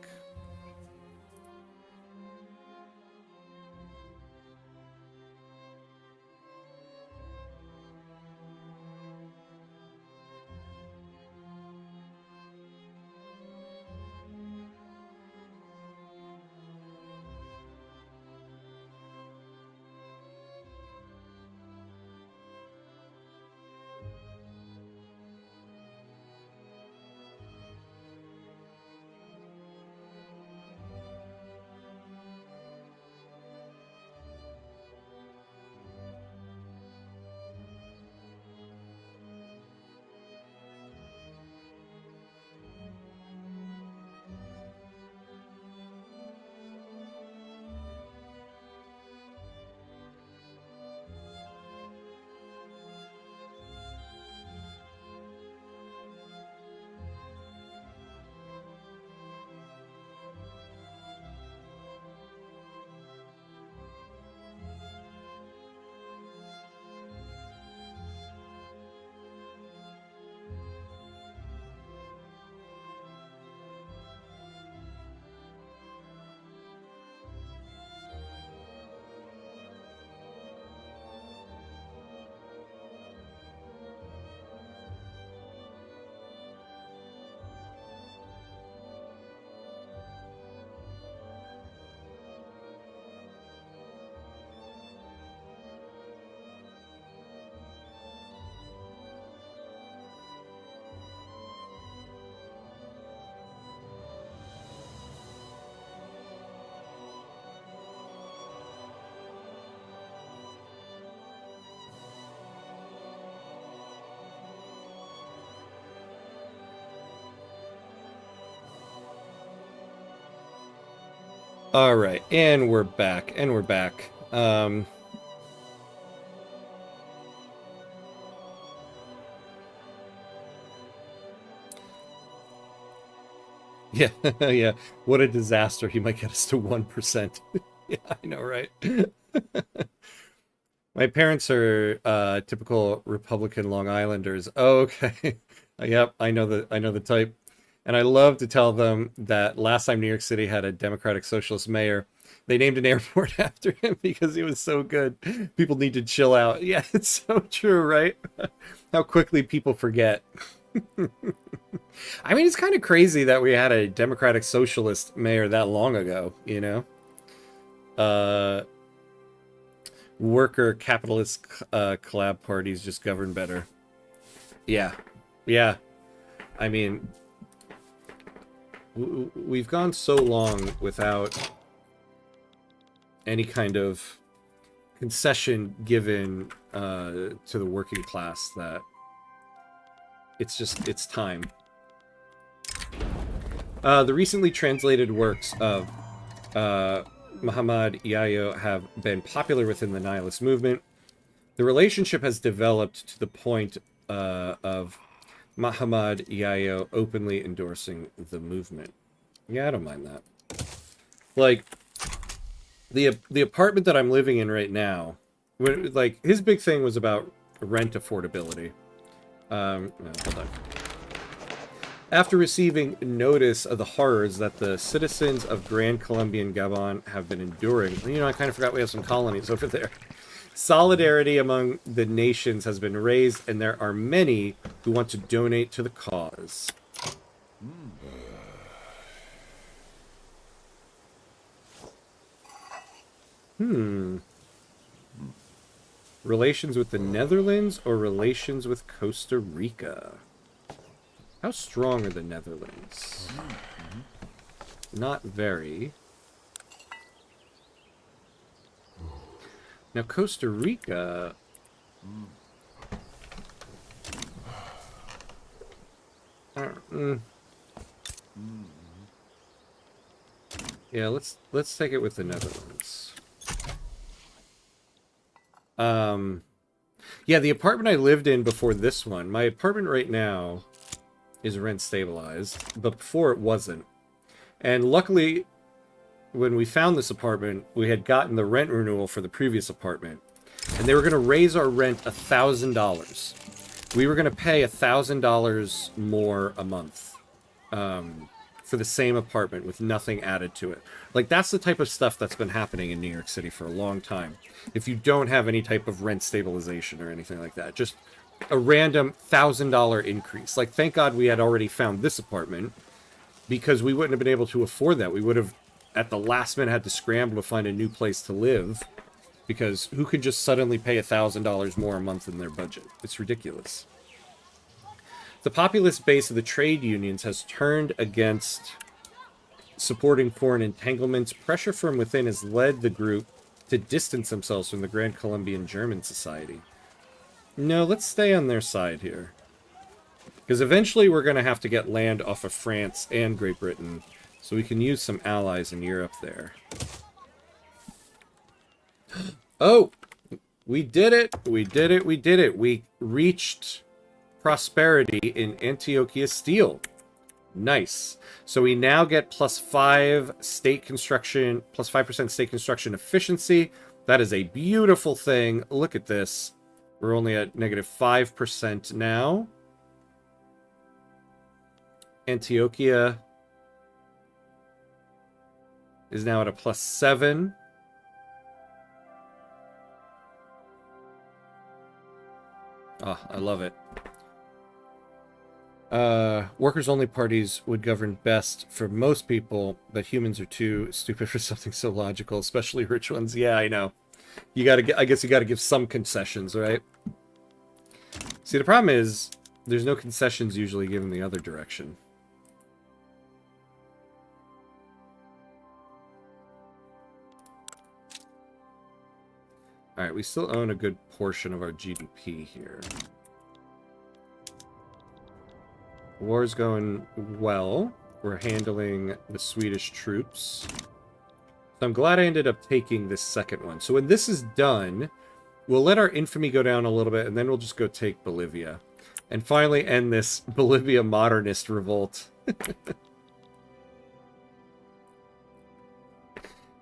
All right, and we're back, and we're back. Yeah, yeah. What a disaster. He might get us to 1%. Yeah, I know, right? My parents are typical Republican Long Islanders. Oh, okay. Yep, I know the type. And I love to tell them that last time New York City had a Democratic Socialist mayor, they named an airport after him because he was so good. People need to chill out. Yeah, it's so true, right? How quickly people forget. I mean, it's kind of crazy that we had a Democratic Socialist mayor that long ago, you know? Uh, Worker capitalist collab parties just govern better. Yeah. Yeah. I mean, we've gone so long without any kind of concession given to the working class that it's time. The recently translated works of Muhammad Yayo have been popular within the nihilist movement. The relationship has developed to the point of Muhammad Yayo openly endorsing the movement. Yeah, I don't mind that. Like, the apartment that I'm living in right now, like, his big thing was about rent affordability. No, hold on. After receiving notice of the horrors that the citizens of Grander Colombia and Gabon have been enduring, you know, I kind of forgot we have some colonies over there. Solidarity among the nations has been raised, and there are many who want to donate to the cause. Relations with the Netherlands or relations with Costa Rica? How strong are the Netherlands? Not very. Now, Costa Rica... Yeah, let's take it with the Netherlands. Yeah, the apartment I lived in before this one, my apartment right now is rent stabilized, but before it wasn't. And luckily, when we found this apartment, we had gotten the rent renewal for the previous apartment, and they were going to raise our rent $1,000. We were going to pay $1,000 more a month for the same apartment with nothing added to it. Like, that's the type of stuff that's been happening in New York City for a long time. If you don't have any type of rent stabilization or anything like that, just a random $1,000 increase. Like, thank God we had already found this apartment, because we wouldn't have been able to afford that. We would have, at the last minute, had to scramble to find a new place to live, because who could just suddenly pay $1,000 more a month in their budget? It's ridiculous. The populist base of the trade unions has turned against supporting foreign entanglements. Pressure from within has led the group to distance themselves from the Grand Colombian German Society. No, let's stay on their side here. Because eventually we're going to have to get land off of France and Great Britain, so we can use some allies in Europe there. Oh! We did it! We did it! We did it! We reached prosperity in Antioquia Steel. Nice. So we now get +5 state construction, +5% state construction efficiency. That is a beautiful thing. Look at this. We're only at -5% now. Antioquia is now at a +7. Oh, I love it. Workers-only parties would govern best for most people, but humans are too stupid for something so logical, especially rich ones. Yeah, I know. You gotta, I guess you gotta give some concessions, right? See, the problem is, there's no concessions usually given the other direction. Alright, we still own a good portion of our GDP here. War's going well. We're handling the Swedish troops. So I'm glad I ended up taking this second one. So when this is done, we'll let our infamy go down a little bit, and then we'll just go take Bolivia. And finally end this Bolivia modernist revolt.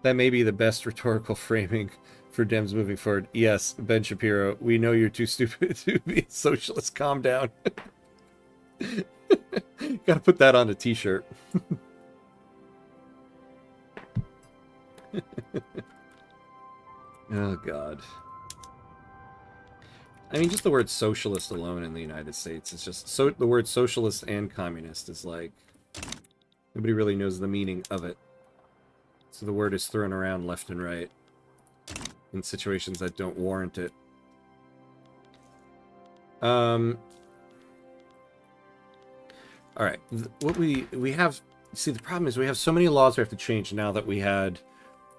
That may be the best rhetorical framing for Dems moving forward. Yes, Ben Shapiro, we know you're too stupid to be a socialist. Calm down. Gotta put that on a t-shirt. Oh, God. I mean, just the word socialist alone in the United States is just... so the word socialist and communist is like... nobody really knows the meaning of it. So the word is thrown around left and right in situations that don't warrant it. All right. What we have... see, the problem is we have so many laws we have to change now that we had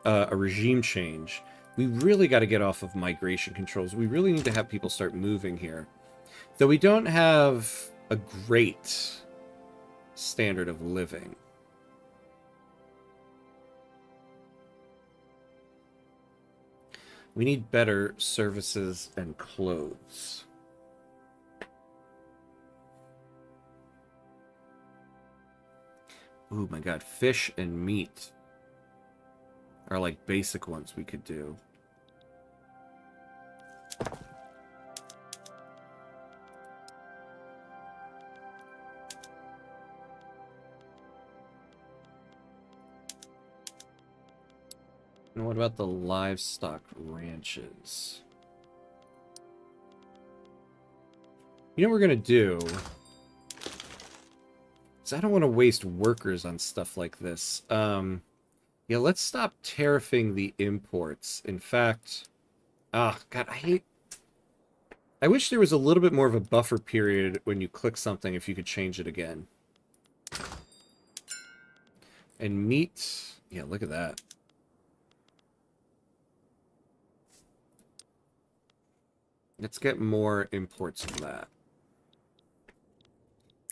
a regime change. We really got to get off of migration controls. We really need to have people start moving here. Though we don't have a great standard of living. We need better services and clothes. Oh my God, fish and meat are like basic ones we could do. And what about the livestock ranches? You know what we're gonna do? Is I don't want to waste workers on stuff like this. Yeah, let's stop tariffing the imports. In fact, God, I wish there was a little bit more of a buffer period when you click something if you could change it again. And meat, yeah, look at that. Let's get more imports of that.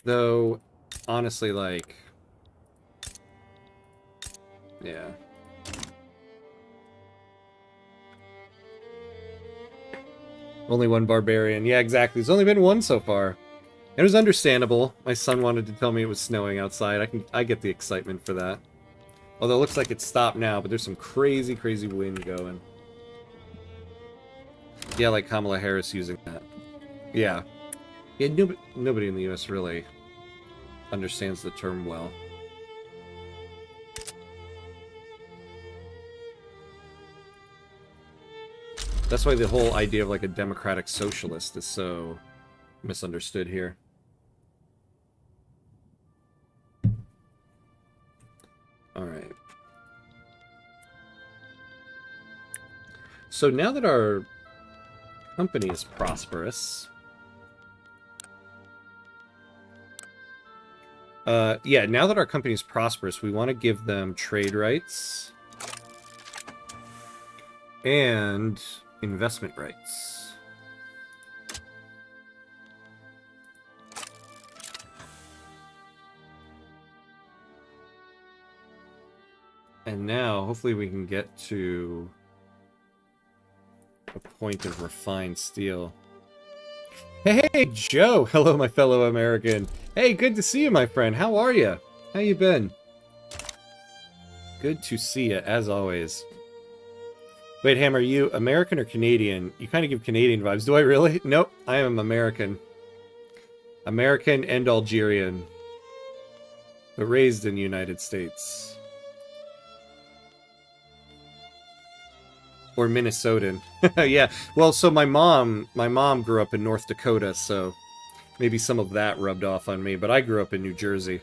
Though, honestly, like... yeah. Only one barbarian. Yeah, exactly. There's only been one so far. It was understandable. My son wanted to tell me it was snowing outside. I get the excitement for that. Although it looks like it's stopped now, but there's some crazy, crazy wind going. Yeah, like Kamala Harris using that. Yeah. Yeah, nobody in the US really understands the term well. That's why the whole idea of like a democratic socialist is so misunderstood here. All right. So now that our company is prosperous, yeah, now that our company is prosperous, we want to give them trade rights and investment rights. And now, hopefully we can get to a point of refined steel. Hey, Joe! Hello, my fellow American. Hey, good to see you, my friend. How are you? How you been? Good to see you, as always. Wait, Ham, are you American or Canadian? You kind of give Canadian vibes. Do I really? Nope, I am American. American and Algerian. But raised in the United States. Or Minnesotan. Yeah, well, so my mom grew up in North Dakota, so maybe some of that rubbed off on me, but I grew up in New Jersey.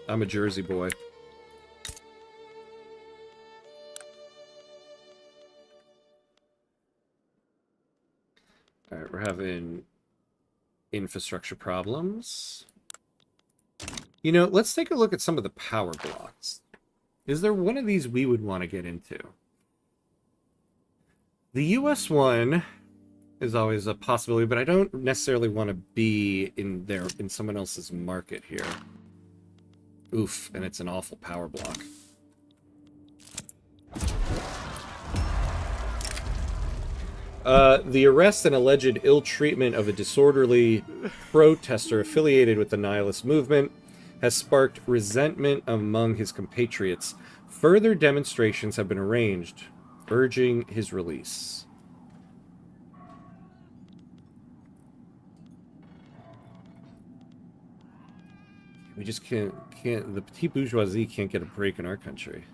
I'm a Jersey boy. Alright, we're having infrastructure problems. You know, let's take a look at some of the power blocks. Is there one of these we would want to get into? The US one is always a possibility, but I don't necessarily want to be in someone else's market here. Oof, and it's an awful power block. The arrest and alleged ill treatment of a disorderly protester affiliated with the nihilist movement has sparked resentment among his compatriots. Further demonstrations have been arranged, urging his release. We just can't, the petite bourgeoisie can't get a break in our country.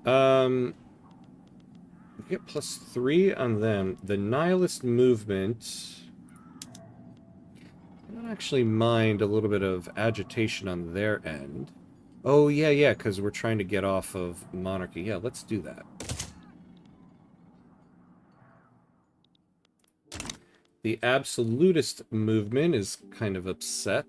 We get +3 on them. The nihilist movement, I don't actually mind a little bit of agitation on their end. Oh, yeah, because we're trying to get off of monarchy. Yeah, let's do that. The absolutist movement is kind of upset.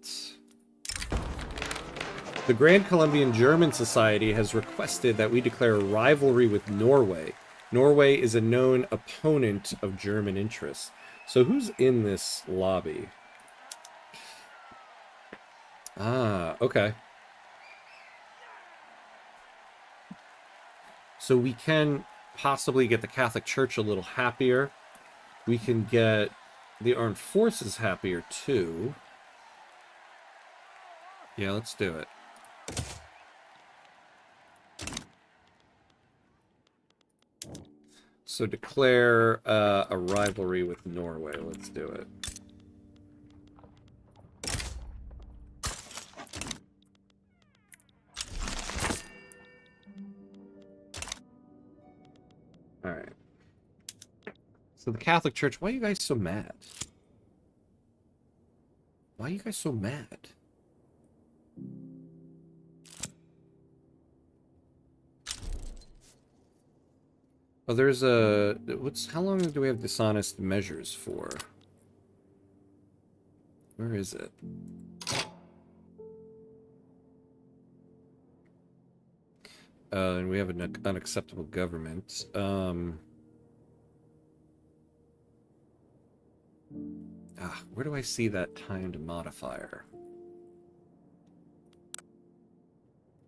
The Grand Colombian German Society has requested that we declare a rivalry with Norway. Norway is a known opponent of German interests. So who's in this lobby? Ah, okay. So we can possibly get the Catholic Church a little happier. We can get the armed forces happier too. Yeah, let's do it. So declare a rivalry with Norway. Let's do it. All right. So the Catholic Church, why are you guys so mad? Why are you guys so mad? Oh, there's a... how long do we have dishonest measures for? Where is it? And we have an unacceptable government. Where do I see that timed modifier?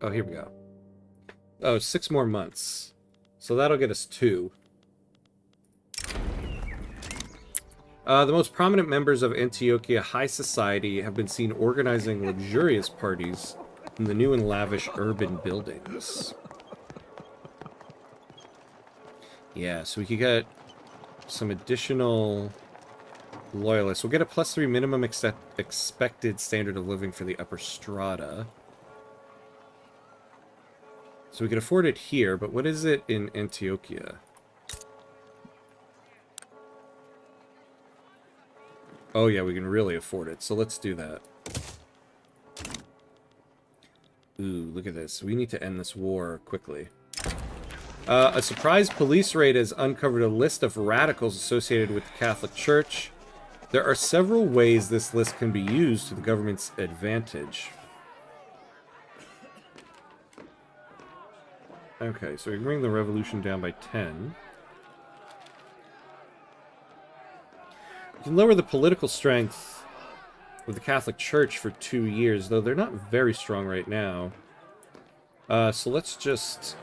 Oh, here we go. Oh, 6 more months. So that'll get us 2. The most prominent members of Antioquia high society have been seen organizing luxurious parties in the new and lavish urban buildings. Yeah, so we could get some additional loyalists. We'll get a +3 minimum expected standard of living for the upper strata. So we can afford it here, but what is it in Antioquia? Oh yeah, we can really afford it, so let's do that. Ooh, look at this. We need to end this war quickly. A surprise police raid has uncovered a list of radicals associated with the Catholic Church. There are several ways this list can be used to the government's advantage. Okay, so we can bring the revolution down by 10. We can lower the political strength of the Catholic Church for 2 years, though they're not very strong right now. So let's just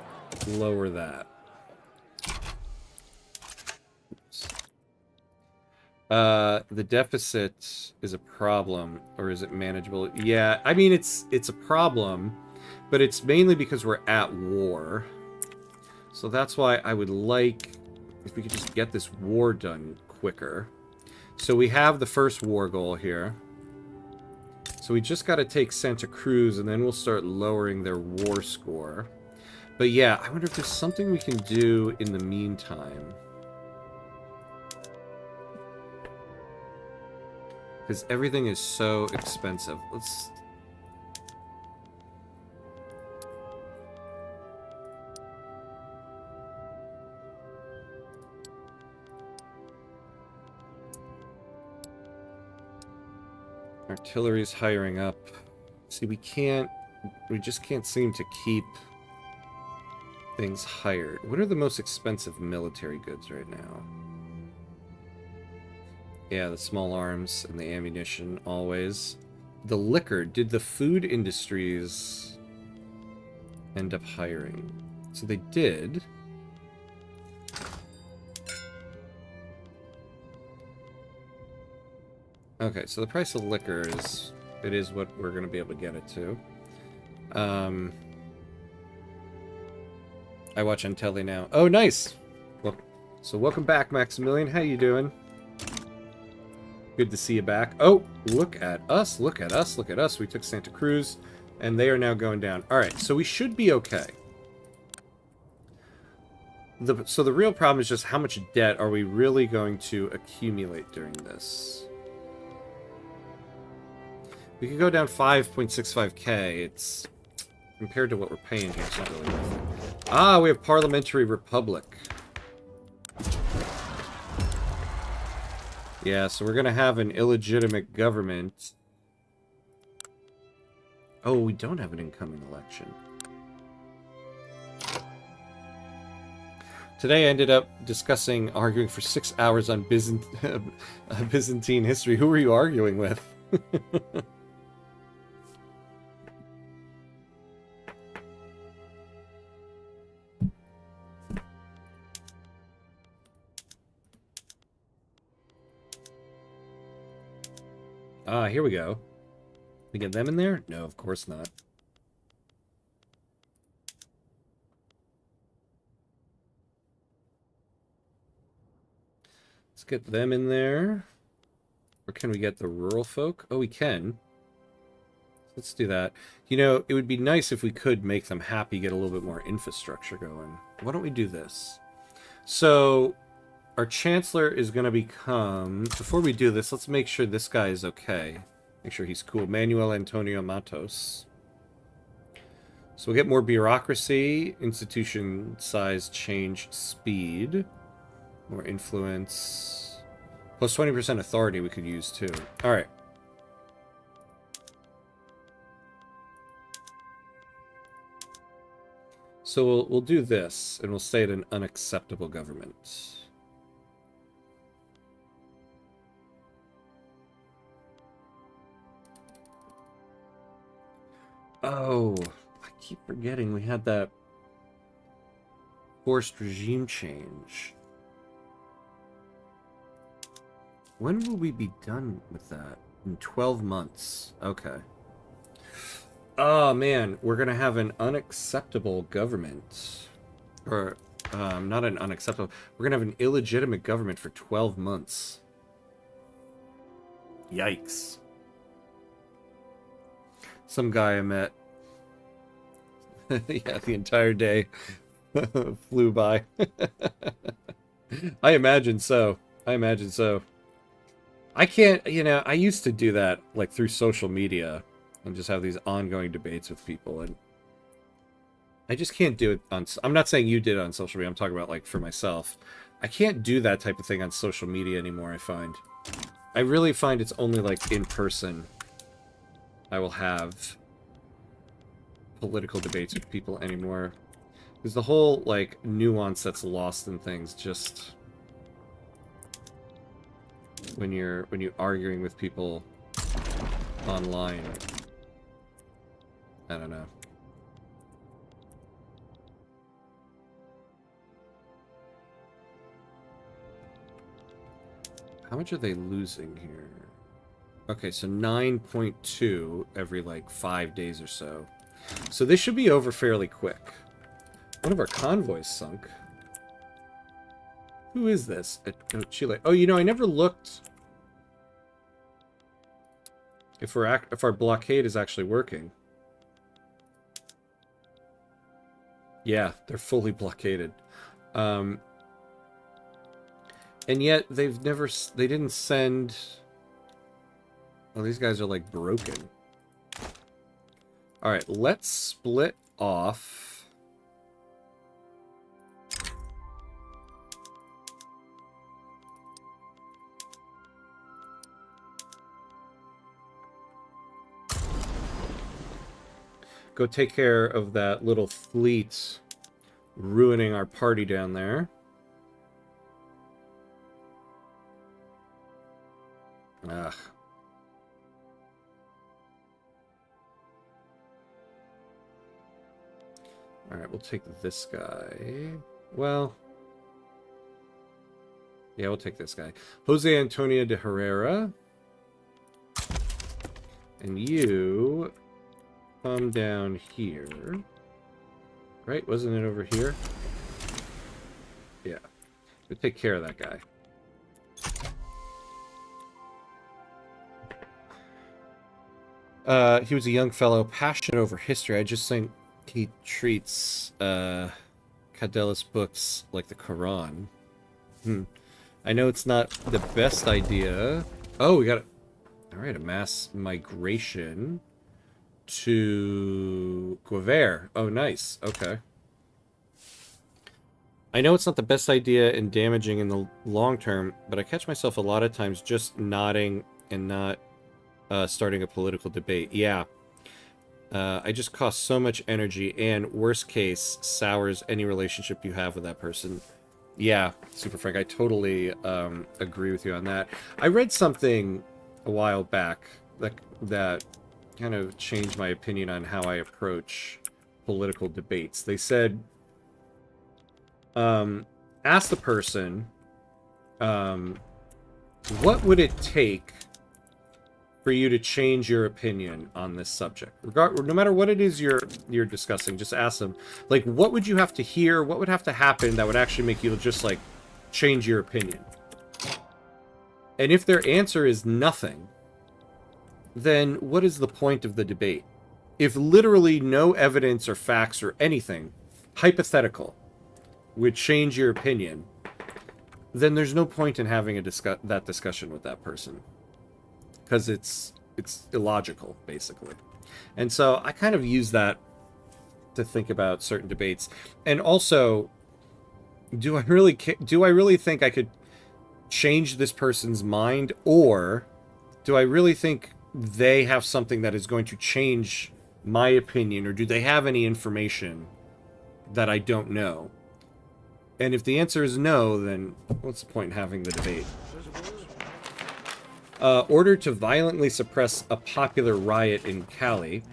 lower that. The deficit is a problem, or is it manageable? Yeah, I mean, it's a problem, but it's mainly because we're at war. So that's why I would like if we could just get this war done quicker. So we have the first war goal here. So we just got to take Santa Cruz, and then we'll start lowering their war score. But yeah, I wonder if there's something we can do in the meantime. Because everything is so expensive. Let's... Artillery's hiring up. See, we just can't seem to keep things hired. What are the most expensive military goods right now? Yeah, the small arms and the ammunition, always. the liquor. Did the food industries end up hiring? So they did. Okay, so the price of liquor is... It is what we're going to be able to get it to. I watch on telly now. Oh, nice! Well, so welcome back, Maximilian. How you doing? Good to see you back. Oh, look at us, look at us, look at us. We took Santa Cruz, and they are now going down. Alright, so we should be okay. So the real problem is just how much debt are we really going to accumulate during this? We could go down 5.65k. It's... Compared to what we're paying here, it's not really worth it. Ah, we have Parliamentary Republic. Yeah, so we're going to have an illegitimate government. Oh, we don't have an incoming election. Today I ended up arguing for 6 hours on Byzantine history. Who were you arguing with? Ah, here we go. We get them in there? No, of course not. Let's get them in there. Or can we get the rural folk? Oh, we can. Let's do that. You know, it would be nice if we could make them happy, get a little bit more infrastructure going. Why don't we do this? So, our Chancellor is going to become... Before we do this, let's make sure this guy is okay. Make sure he's cool. Manuel Antonio Matos. So we'll get more bureaucracy, institution size change speed, more influence, plus 20% authority we could use too. All right. So we'll do this, and we'll say it an unacceptable government. Oh, I keep forgetting we had that forced regime change. When will we be done with that? In 12 months. Okay. Oh, man. We're going to have an unacceptable government. Or, not an unacceptable. We're going to have an illegitimate government for 12 months. Yikes. Some guy I met. Yeah, the entire day flew by. I imagine so. I imagine so. I can't, you know, I used to do that, like, through social media, and just have these ongoing debates with people, and I just can't do it on... I'm not saying you did it on social media, I'm talking about, like, for myself. I can't do that type of thing on social media anymore, I find. I really find it's only, like, in person I will have political debates with people anymore. Because the whole, like, nuance that's lost in things just... when you're arguing with people online. I don't know. How much are they losing here? Okay, so 9.2 every, like, 5 days or so. So this should be over fairly quick. One of our convoys sunk. Who is this? Chile. Oh, you know, I never looked if our blockade is actually working. Yeah, they're fully blockaded. And yet they didn't send... Oh, these guys are, like, broken. Alright, let's split off... Go take care of that little fleet ruining our party down there. Ugh. Alright, we'll take this guy. Well... yeah, we'll take this guy. Jose Antonio de Herrera. And you... come down here. Right? Wasn't it over here? Yeah. We'll take care of that guy. He was a young fellow, passionate over history. I just think he treats Cadelis books like the Quran. I know it's not the best idea. Oh, we got it. All right, a mass migration to Guevere. Oh, nice. Okay. I know it's not the best idea and damaging in the long term, but I catch myself a lot of times just nodding and not starting a political debate. Yeah. I just cost so much energy and, worst case, sours any relationship you have with that person. Yeah, Super Frank, I totally agree with you on that. I read something a while back that kind of changed my opinion on how I approach political debates. They said, ask the person, what would it take for you to change your opinion on this subject? No matter what it is you're discussing, just ask them, like, what would you have to hear? What would have to happen that would actually make you just, like, change your opinion? And if their answer is nothing, then what is the point of the debate? If literally no evidence or facts or anything, hypothetical, would change your opinion, then there's no point in having that discussion with that person. Because it's illogical, basically. And so I kind of use that to think about certain debates. And also, do I really think I could change this person's mind, or do I really think they have something that is going to change my opinion, or do they have any information that I don't know? And if the answer is no, then what's the point in having the debate? Ordered to violently suppress a popular riot in Cali.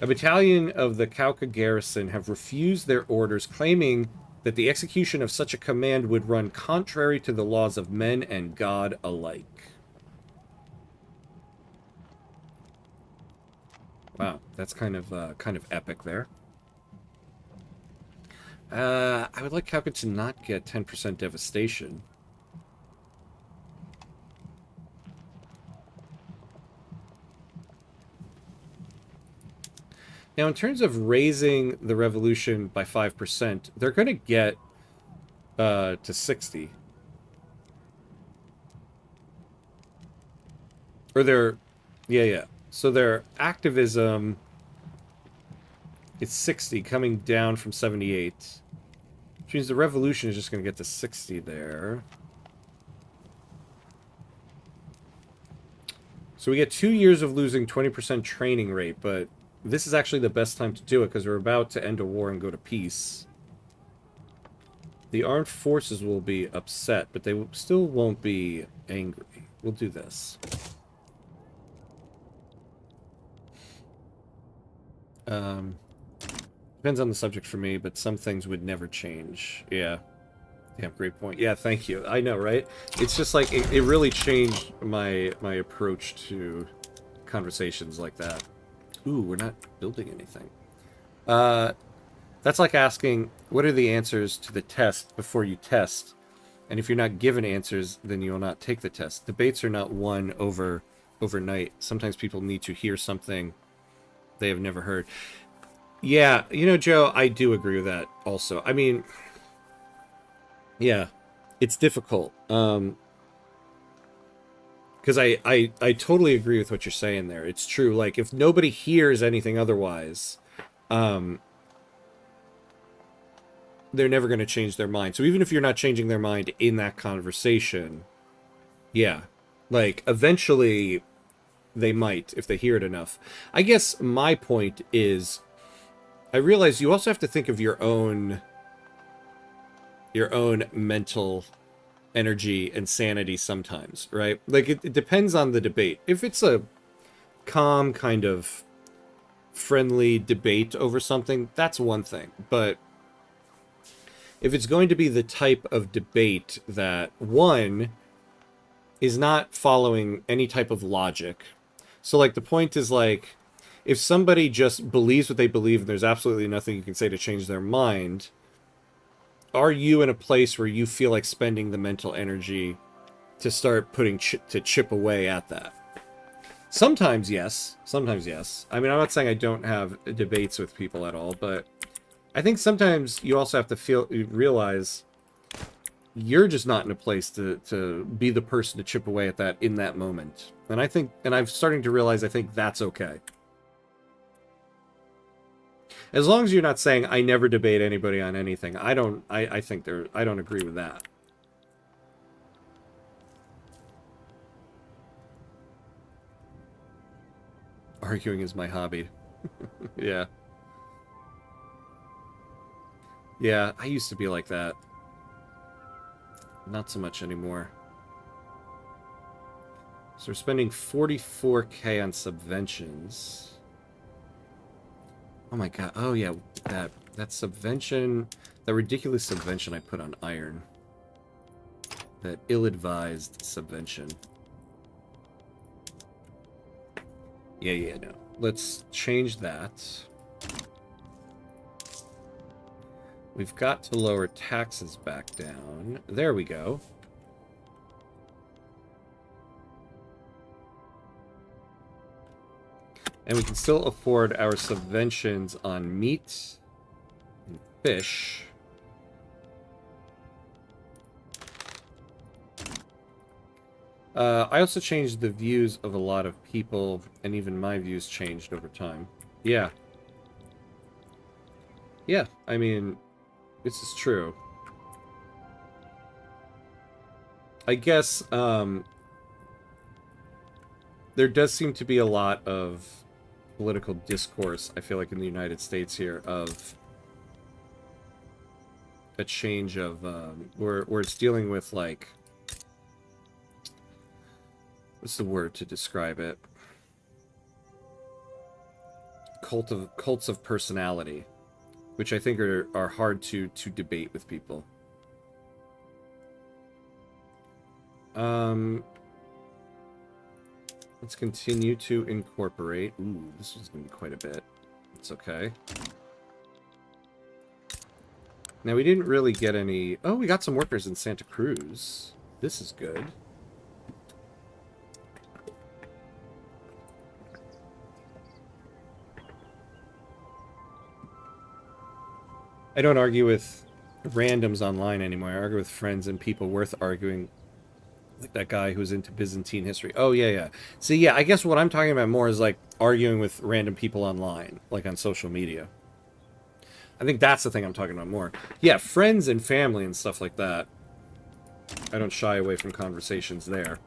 A battalion of the Cauca garrison have refused their orders, claiming that the execution of such a command would run contrary to the laws of men and God alike. Wow, that's kind of epic there. I would like Cauca to not get 10% devastation. Now, in terms of raising the revolution by 5%, they're going to get to 60. Or their... yeah. So their activism is 60, coming down from 78. Which means the revolution is just going to get to 60 there. So we get 2 years of losing 20% training rate, but this is actually the best time to do it because we're about to end a war and go to peace. The armed forces will be upset, but they still won't be angry. We'll do this. Depends on the subject for me, but some things would never change. Yeah. Damn, great point. Yeah, thank you. I know, right? It's just like, it really changed my approach to conversations like that. Ooh, we're not building anything. That's like asking, what are the answers to the test before you test? And if you're not given answers, then you will not take the test. Debates are not won overnight. Sometimes people need to hear something they have never heard. Yeah, you know, Joe, I do agree with that also. I mean, yeah, it's difficult. Because I totally agree with what you're saying there. It's true. Like, if nobody hears anything otherwise, they're never going to change their mind. So even if you're not changing their mind in that conversation, yeah, like, eventually they might if they hear it enough. I guess my point is, I realize you also have to think of your own mental energy and sanity sometimes, right? Like, it depends on the debate. If it's a calm kind of friendly debate over something, that's one thing. But if it's going to be the type of debate that, one, is not following any type of logic. So, like, the point is, like, if somebody just believes what they believe and there's absolutely nothing you can say to change their mind, are you in a place where you feel like spending the mental energy to start putting to chip away at that? Sometimes yes. Sometimes yes. I mean, I'm not saying I don't have debates with people at all, but I think sometimes you also have to realize you're just not in a place to be the person to chip away at that in that moment. And I think, and I'm starting to realize I think that's okay. As long as you're not saying I never debate anybody on anything. I don't agree with that. Arguing is my hobby. Yeah. Yeah, I used to be like that. Not so much anymore. So we're spending 44k on subventions. Oh my god. Oh yeah, that subvention, that ridiculous subvention I put on iron. That ill-advised subvention. Yeah, no. Let's change that. We've got to lower taxes back down. There we go. And we can still afford our subventions on meat and fish. I also changed the views of a lot of people, and even my views changed over time. Yeah. Yeah, I mean, this is true. I guess, there does seem to be a lot of political discourse, I feel like, in the United States here, of a change of, where it's dealing with, like, what's the word to describe it? Cults of personality, which I think are hard to debate with people. Let's continue to incorporate. Ooh, this is going to be quite a bit. It's okay. Now, we didn't really get any... Oh, we got some workers in Santa Cruz. This is good. I don't argue with randoms online anymore. I argue with friends and people worth arguing. Like that guy who's into Byzantine history. Oh, yeah. See, yeah, I guess what I'm talking about more is, like, arguing with random people online, like on social media. I think that's the thing I'm talking about more. Yeah, friends and family and stuff like that. I don't shy away from conversations there.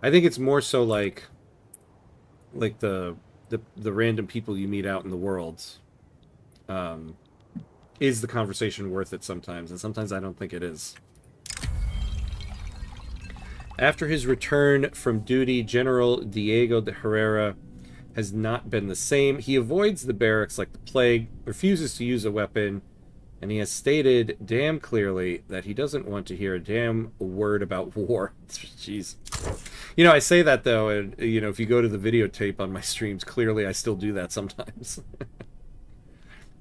I think it's more so like the random people you meet out in the world. Is the conversation worth it sometimes? And sometimes I don't think it is. After his return from duty, General Diego de Herrera has not been the same. He avoids the barracks like the plague, refuses to use a weapon, and he has stated damn clearly that he doesn't want to hear a damn word about war. Jeez. You know, I say that, though, and, you know, if you go to the videotape on my streams, clearly I still do that sometimes.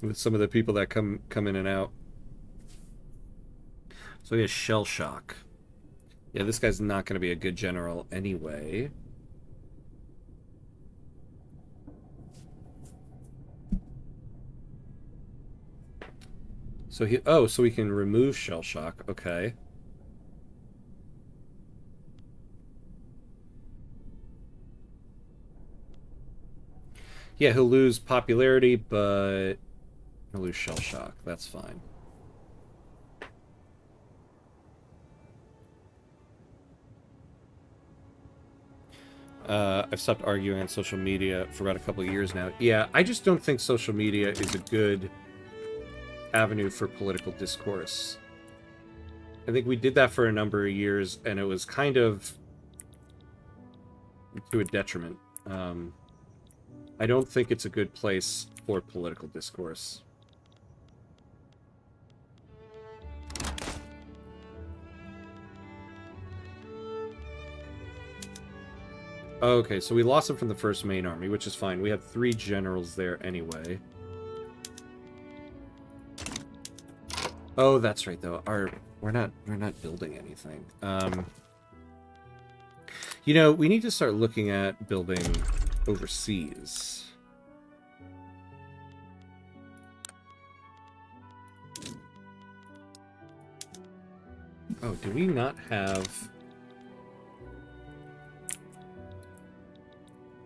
With some of the people that come in and out. So he has shell shock. Yeah, this guy's not going to be a good general anyway. So so we can remove shell shock. Okay. Yeah, he'll lose popularity, but he'll lose shell shock. That's fine. I've stopped arguing on social media for about a couple of years now. Yeah, I just don't think social media is a good avenue for political discourse. I think we did that for a number of years, and it was kind of to a detriment. I don't think it's a good place for political discourse. Okay, so we lost him from the first main army, which is fine. We have 3 generals there anyway. Oh, that's right though. We're not building anything. You know, we need to start looking at building overseas. Oh, do we not have...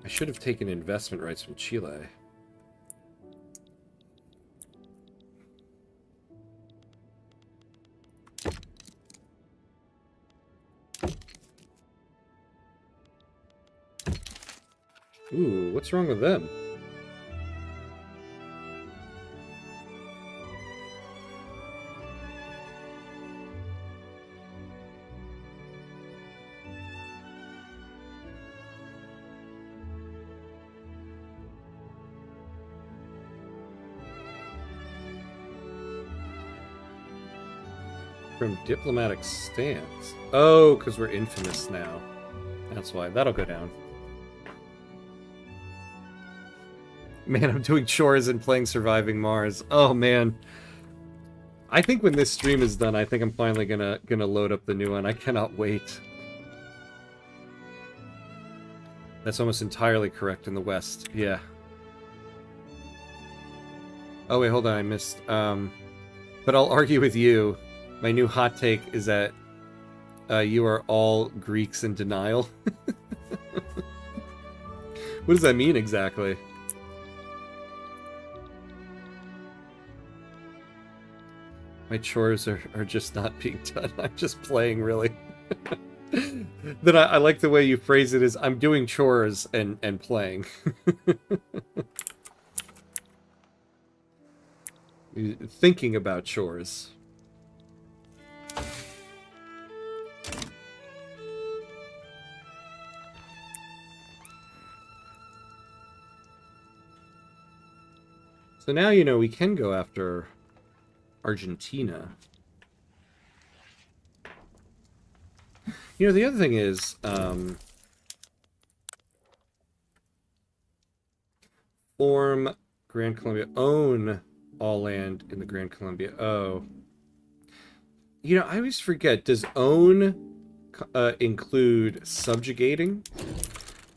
I should have taken investment rights from Chile. Ooh, what's wrong with them? From diplomatic stance. Oh, because we're infamous now. That's why. That'll go down. Man, I'm doing chores and playing Surviving Mars. Oh, man. I think when this stream is done, I think I'm finally gonna load up the new one. I cannot wait. That's almost entirely correct in the West. Yeah. Oh, wait, hold on. I missed. But I'll argue with you. My new hot take is that you are all Greeks in denial. What does that mean exactly? My chores are just not being done. I'm just playing, really. Then I like the way you phrase it as I'm doing chores and playing. Thinking about chores. So now, you know, we can go after Argentina. You know, the other thing is, form Grand Colombia, own all land in the Grand Colombia. Oh. You know, I always forget, does own include subjugating?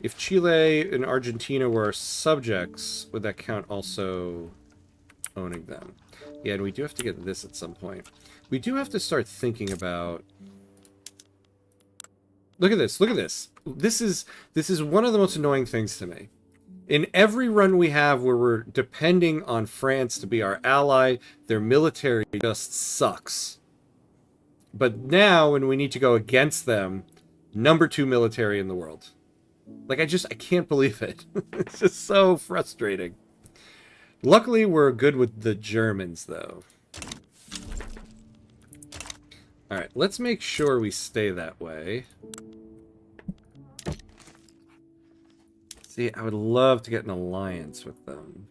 If Chile and Argentina were subjects, would that count also owning them? Yeah, and we do have to get this at some point. We do have to start thinking about... Look at this, look at this. This is one of the most annoying things to me. In every run we have where we're depending on France to be our ally, their military just sucks. But now, when we need to go against them, #2 military in the world. Like, I can't believe it. It's just so frustrating. Luckily, we're good with the Germans, though. Alright, let's make sure we stay that way. See, I would love to get an alliance with them.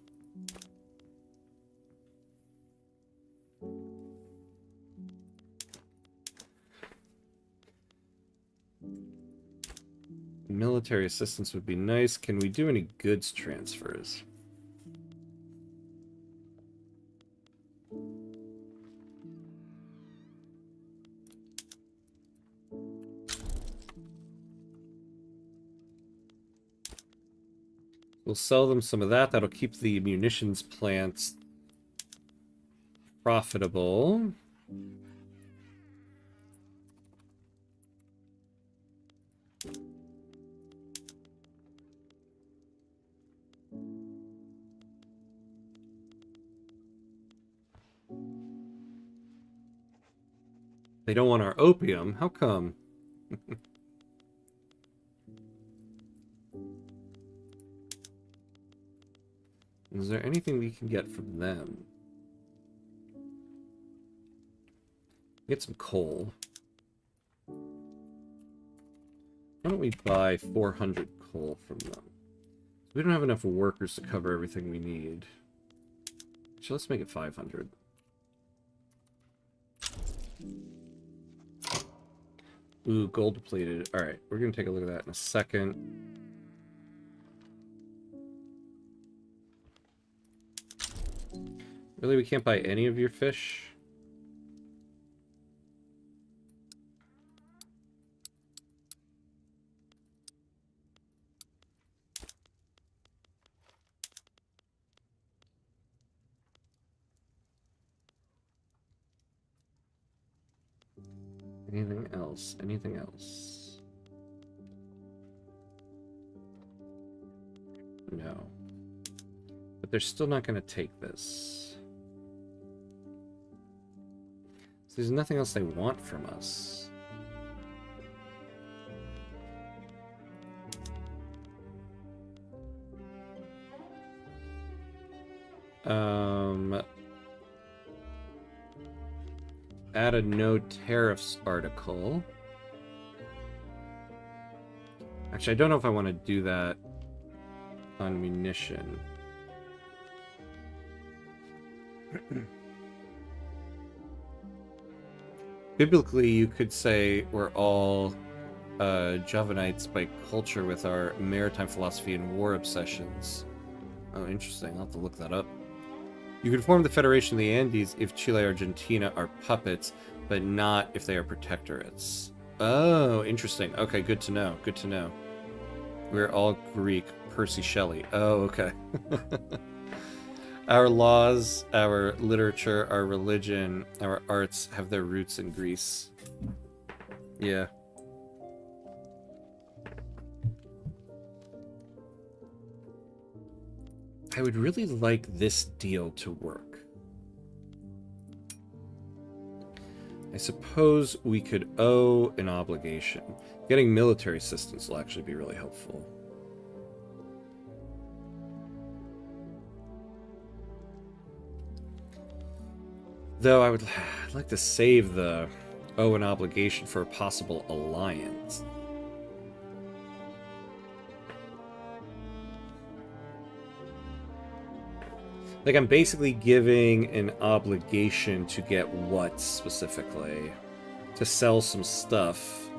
Military assistance would be nice. Can we do any goods transfers? We'll sell them some of that. That'll keep the munitions plants profitable. They don't want our opium. How come? Is there anything we can get from them? Get some coal. Why don't we buy 400 coal from them? We don't have enough workers to cover everything we need. So let's make it 500. Ooh, gold depleted. Alright, we're going to take a look at that in a second. Really, we can't buy any of your fish? Anything else? Anything else? No. But they're still not going to take this. So there's nothing else they want from us. Add a no tariffs article. Actually, I don't know if I want to do that on munition. Biblically, you could say we're all Javanites by culture with our maritime philosophy and war obsessions. Oh, interesting. I'll have to look that up. You could form the Federation of the Andes if Chile and Argentina are puppets, but not if they are protectorates. Oh, interesting. Okay, good to know. Good to know. We're all Greek. Percy Shelley. Oh, okay. Our laws, our literature, our religion, our arts have their roots in Greece. Yeah. I would really like this deal to work. I suppose we could owe an obligation. Getting military assistance will actually be really helpful. Though I'd like to save the owe an obligation for a possible alliance. Like, I'm basically giving an obligation to get what specifically? To sell some stuff.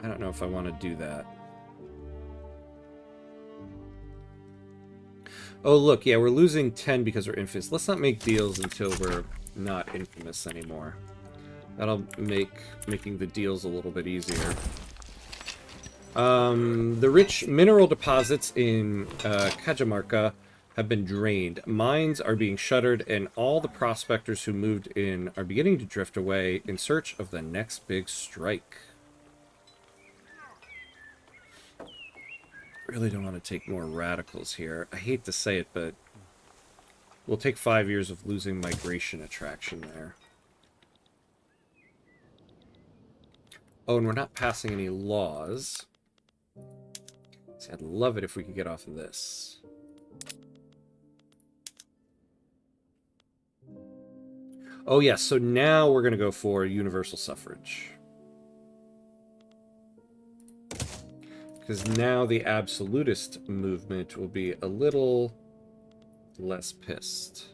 I don't know if I want to do that. Oh, look, yeah, we're losing 10 because we're infamous. Let's not make deals until we're not infamous anymore. That'll make making the deals a little bit easier. The rich mineral deposits in Cajamarca have been drained. Mines are being shuttered, and all the prospectors who moved in are beginning to drift away in search of the next big strike. Really don't want to take more radicals here. I hate to say it, but we'll take 5 years of losing migration attraction there. Oh, and we're not passing any laws. See, I'd love it if we could get off of this. Oh, yeah, so now we're going to go for universal suffrage. Because now the absolutist movement will be a little less pissed.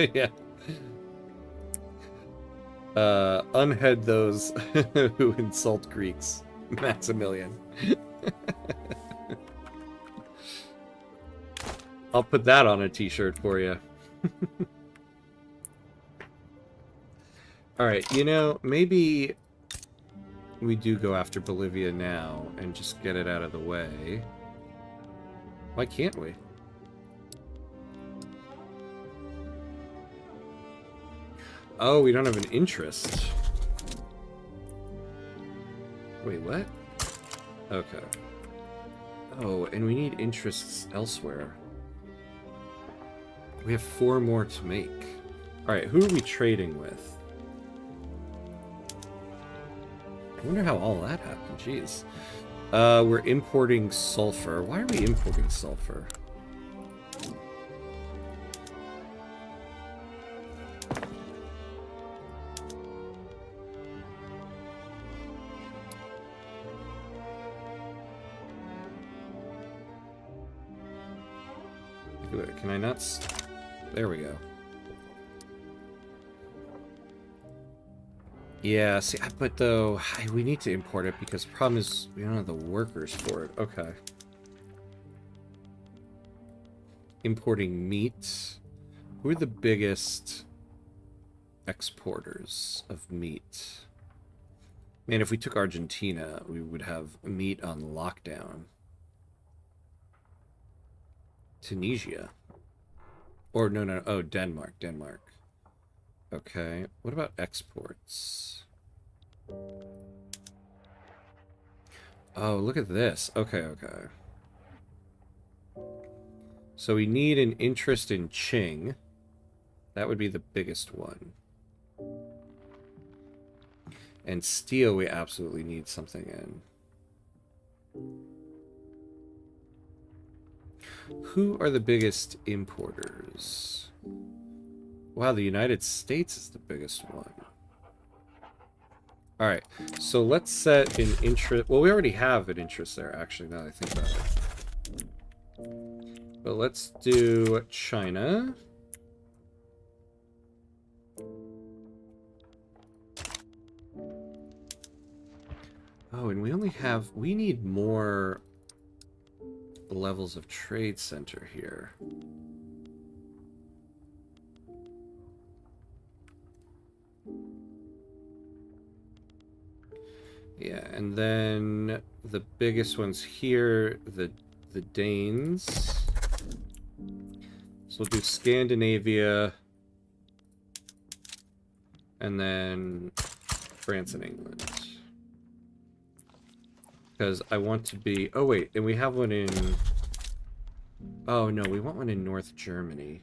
Yeah. Unhead those who insult Greeks. Maximilian. I'll put that on a t-shirt for you. Alright, you know, maybe we do go after Bolivia now and just get it out of the way. Why can't we? Oh, we don't have an interest. Wait, what? Okay. Oh, and we need interests elsewhere. We have 4 more to make. Alright, who are we trading with? I wonder how all that happened. Jeez. We're importing sulfur. Why are we importing sulfur? Can I not... There we go. Yeah, see, but though, we need to import it because the problem is we don't have the workers for it. Okay. Importing meat. Who are the biggest exporters of meat? Man, if we took Argentina, we would have meat on lockdown. Tunisia. Or, no. Oh, Denmark. Okay. What about exports? Oh, look at this. Okay. So we need an interest in Qing. That would be the biggest one. And steel we absolutely need something in. Who are the biggest importers? Wow, the United States is the biggest one. Alright, so let's set an interest... Well, we already have an interest there, actually, now that I think about it. But let's do China. Oh, and we only have... We need more levels of trade center here. Yeah, and then the biggest ones here, the Danes. So we'll do Scandinavia, and then France and England. Because I want to be... Oh, wait, and we have one in... Oh, no, we want one in North Germany.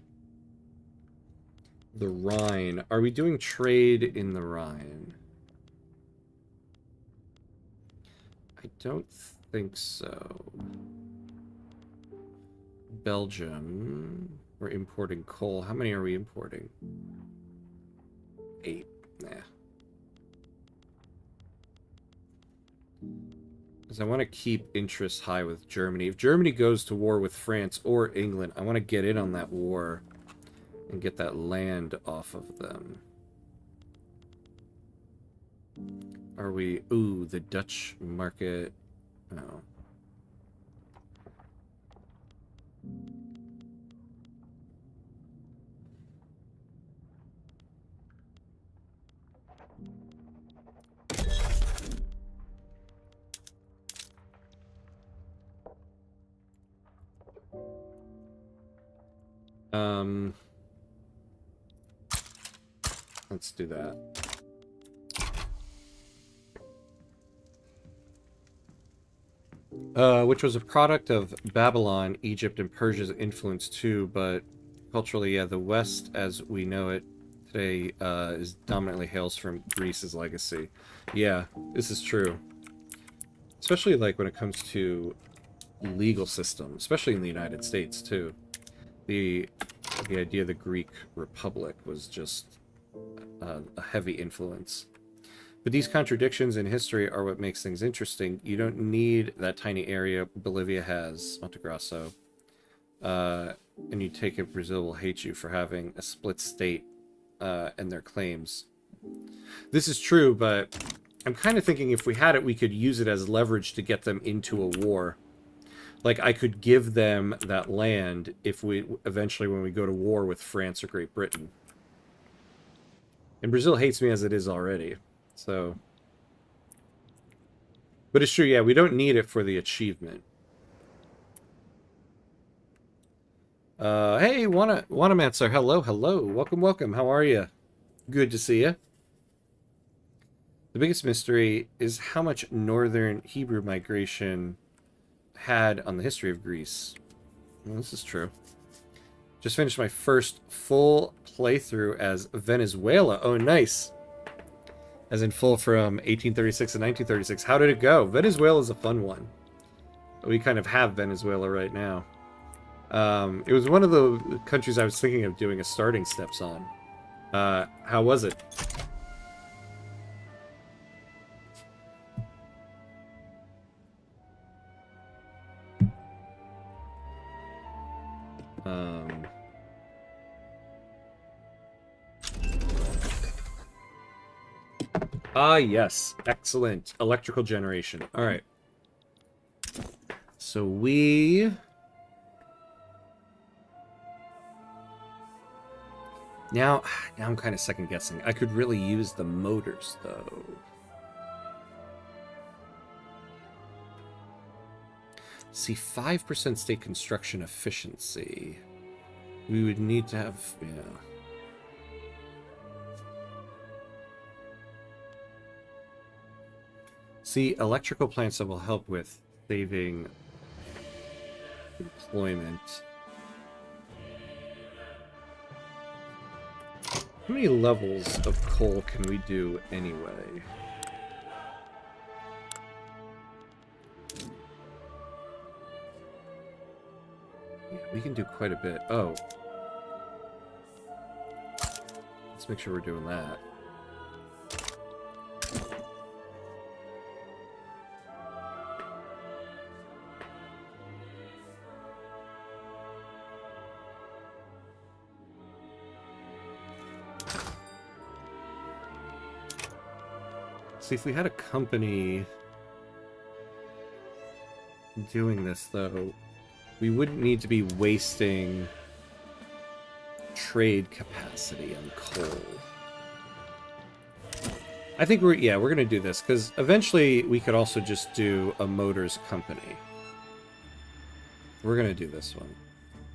The Rhine. Are we doing trade in the Rhine? I don't think so. Belgium. We're importing coal. How many are we importing? 8. Nah. Because I want to keep interest high with Germany. If Germany goes to war with France or England, I want to get in on that war and get that land off of them. Are we... Ooh, the Dutch market. Oh. Let's do that. Which was a product of Babylon, Egypt, and Persia's influence too, but culturally, yeah, the West, as we know it today, is dominantly hails from Greece's legacy. Yeah, this is true. Especially, like, when it comes to legal system, especially in the United States, too. The idea of the Greek Republic was just a heavy influence. But these contradictions in history are what makes things interesting. You don't need that tiny area Bolivia has, Monte Grasso. And you take it, Brazil will hate you for having a split state and their claims. This is true, but I'm kind of thinking if we had it, we could use it as leverage to get them into a war. Like, I could give them that land if we eventually, when we go to war with France or Great Britain. And Brazil hates me as it is already. So, but it's true, yeah, we don't need it for the achievement. Hey, Wanamancer, hello, welcome, how are you? Good to see you. The biggest mystery is how much northern Hebrew migration had on the history of Greece. Well, this is true. Just finished my first full playthrough as Venezuela. Oh, nice. As in full from 1836 to 1936. How did it go? Venezuela is a fun one. We kind of have Venezuela right now. It was one of the countries I was thinking of doing a starting steps on. How was it? Ah, yes. Excellent. Electrical generation. All right. So we... Now I'm kind of second guessing. I could really use the motors, though. See, 5% state construction efficiency. We would need to have... Yeah. See, electrical plants that will help with saving employment. How many levels of coal can we do anyway? Yeah, we can do quite a bit. Oh. Let's make sure we're doing that. See, if we had a company doing this, though, we wouldn't need to be wasting trade capacity on coal. I think we're gonna do this, because eventually we could also just do a motors company. We're gonna do this one.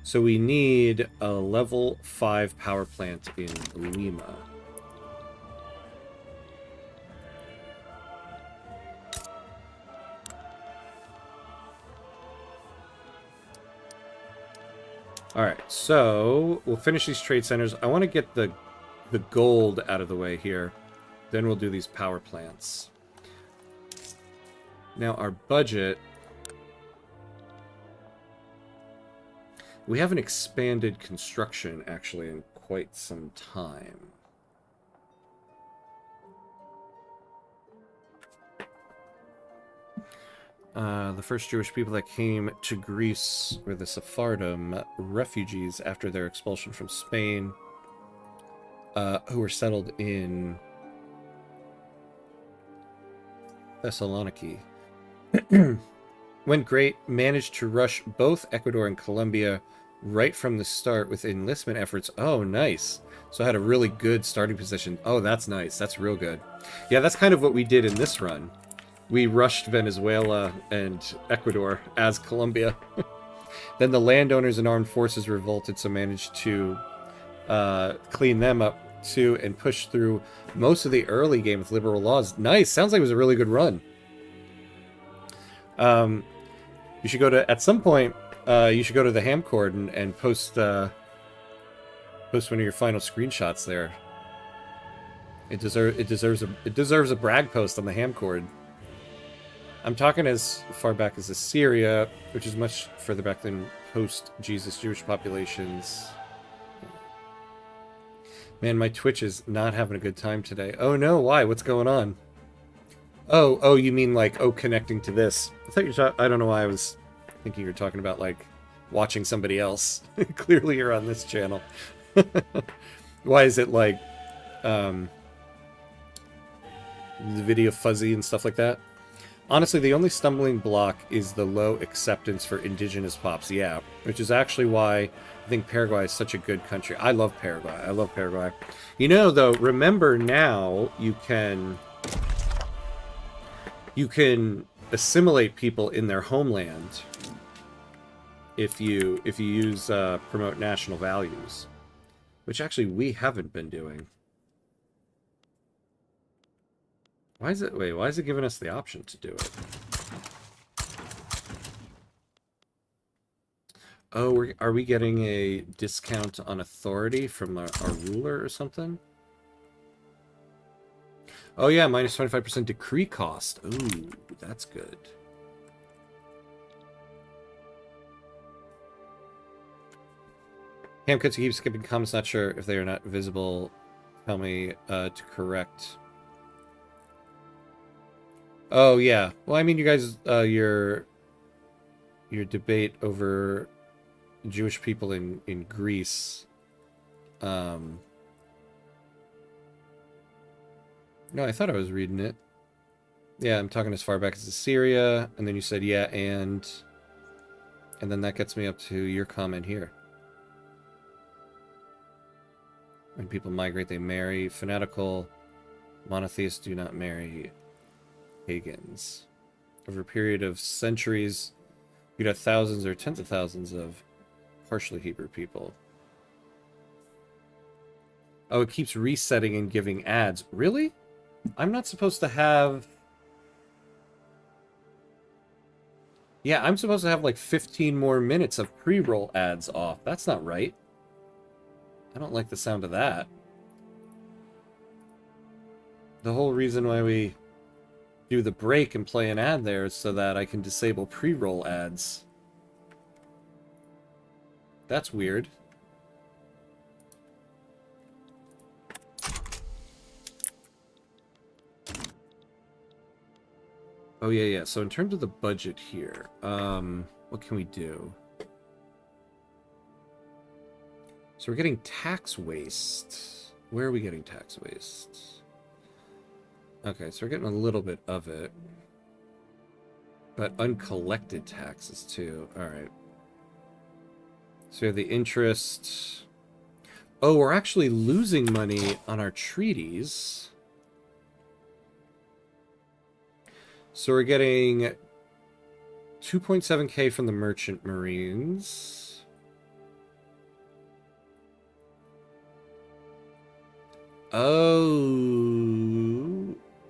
So we need a level 5 power plant in Lima. Alright, so we'll finish these trade centers. I want to get the gold out of the way here. Then we'll do these power plants. Now our budget... We haven't expanded construction, actually, in quite some time. The first Jewish people that came to Greece were the Sephardim, refugees after their expulsion from Spain, who were settled in Thessaloniki. Went great, managed to rush both Ecuador and Colombia right from the start with enlistment efforts. Oh, nice. So I had a really good starting position. Oh, that's nice. That's real good. Yeah, that's kind of what we did in this run. We rushed Venezuela and Ecuador as Colombia. Then the landowners and armed forces revolted, so managed to clean them up too and push through most of the early game with liberal laws. Nice. Sounds like it was a really good run. You should go to, at some point, you should go to the Hamcord and post one of your final screenshots there. It deserves a brag post on the Hamcord. I'm talking as far back as Assyria, which is much further back than post-Jesus Jewish populations. Man, my Twitch is not having a good time today. Oh no, why? What's going on? Oh, you mean like, connecting to this. I thought you were I don't know why I was thinking you're talking about, like, watching somebody else. Clearly you're on this channel. Why is it, like, the video fuzzy and stuff like that? Honestly, the only stumbling block is the low acceptance for indigenous pops, yeah. Which is actually why I think Paraguay is such a good country. I love Paraguay. I love Paraguay. You know, though, remember now you can assimilate people in their homeland if you use promote national values, which actually we haven't been doing. Why is it giving us the option to do it? Oh, are we getting a discount on authority from our ruler or something? Oh yeah, minus 25% decree cost. Ooh, that's good. Hamcuts keep skipping comments, not sure if they are not visible. Tell me to correct. Oh yeah. Well, I mean, you guys, your debate over Jewish people in Greece. No, I thought I was reading it. Yeah, I'm talking as far back as Assyria, and then you said, yeah, and then that gets me up to your comment here. When people migrate, they marry. Fanatical monotheists do not marry pagans. Over a period of centuries, you'd have thousands or tens of thousands of partially Hebrew people. Oh, it keeps resetting and giving ads. Really? I'm not supposed to have... Yeah, I'm supposed to have like 15 more minutes of pre-roll ads off. That's not right. I don't like the sound of that. The whole reason why we do the break and play an ad there is so that I can disable pre-roll ads. That's weird. Oh, yeah. So in terms of the budget here, what can we do? So we're getting tax waste. Where are we getting tax waste? Okay, so we're getting a little bit of it. But uncollected taxes, too. All right. So we have the interest. Oh, we're actually losing money on our treaties. So we're getting 2.7k from the merchant marines. Oh,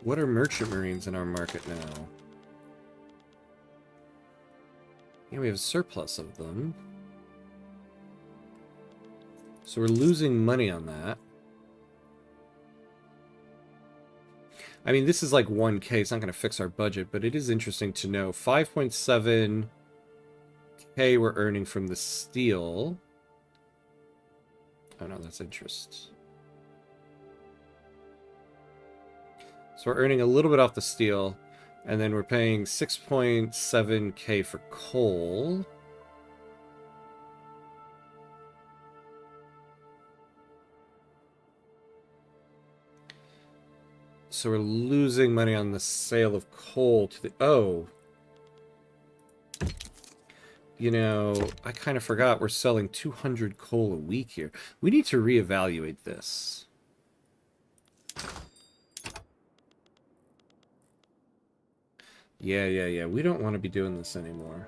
what are merchant marines in our market now? Yeah, we have a surplus of them. So we're losing money on that. I mean, this is like 1k. It's not going to fix our budget, but it is interesting to know. 5.7k we're earning from the steel. Oh, no, that's interest. So we're earning a little bit off the steel, and then we're paying 6.7k for coal. So we're losing money on the sale of coal to the... Oh. You know, I kind of forgot we're selling 200 coal a week here. We need to reevaluate this. Yeah. We don't want to be doing this anymore.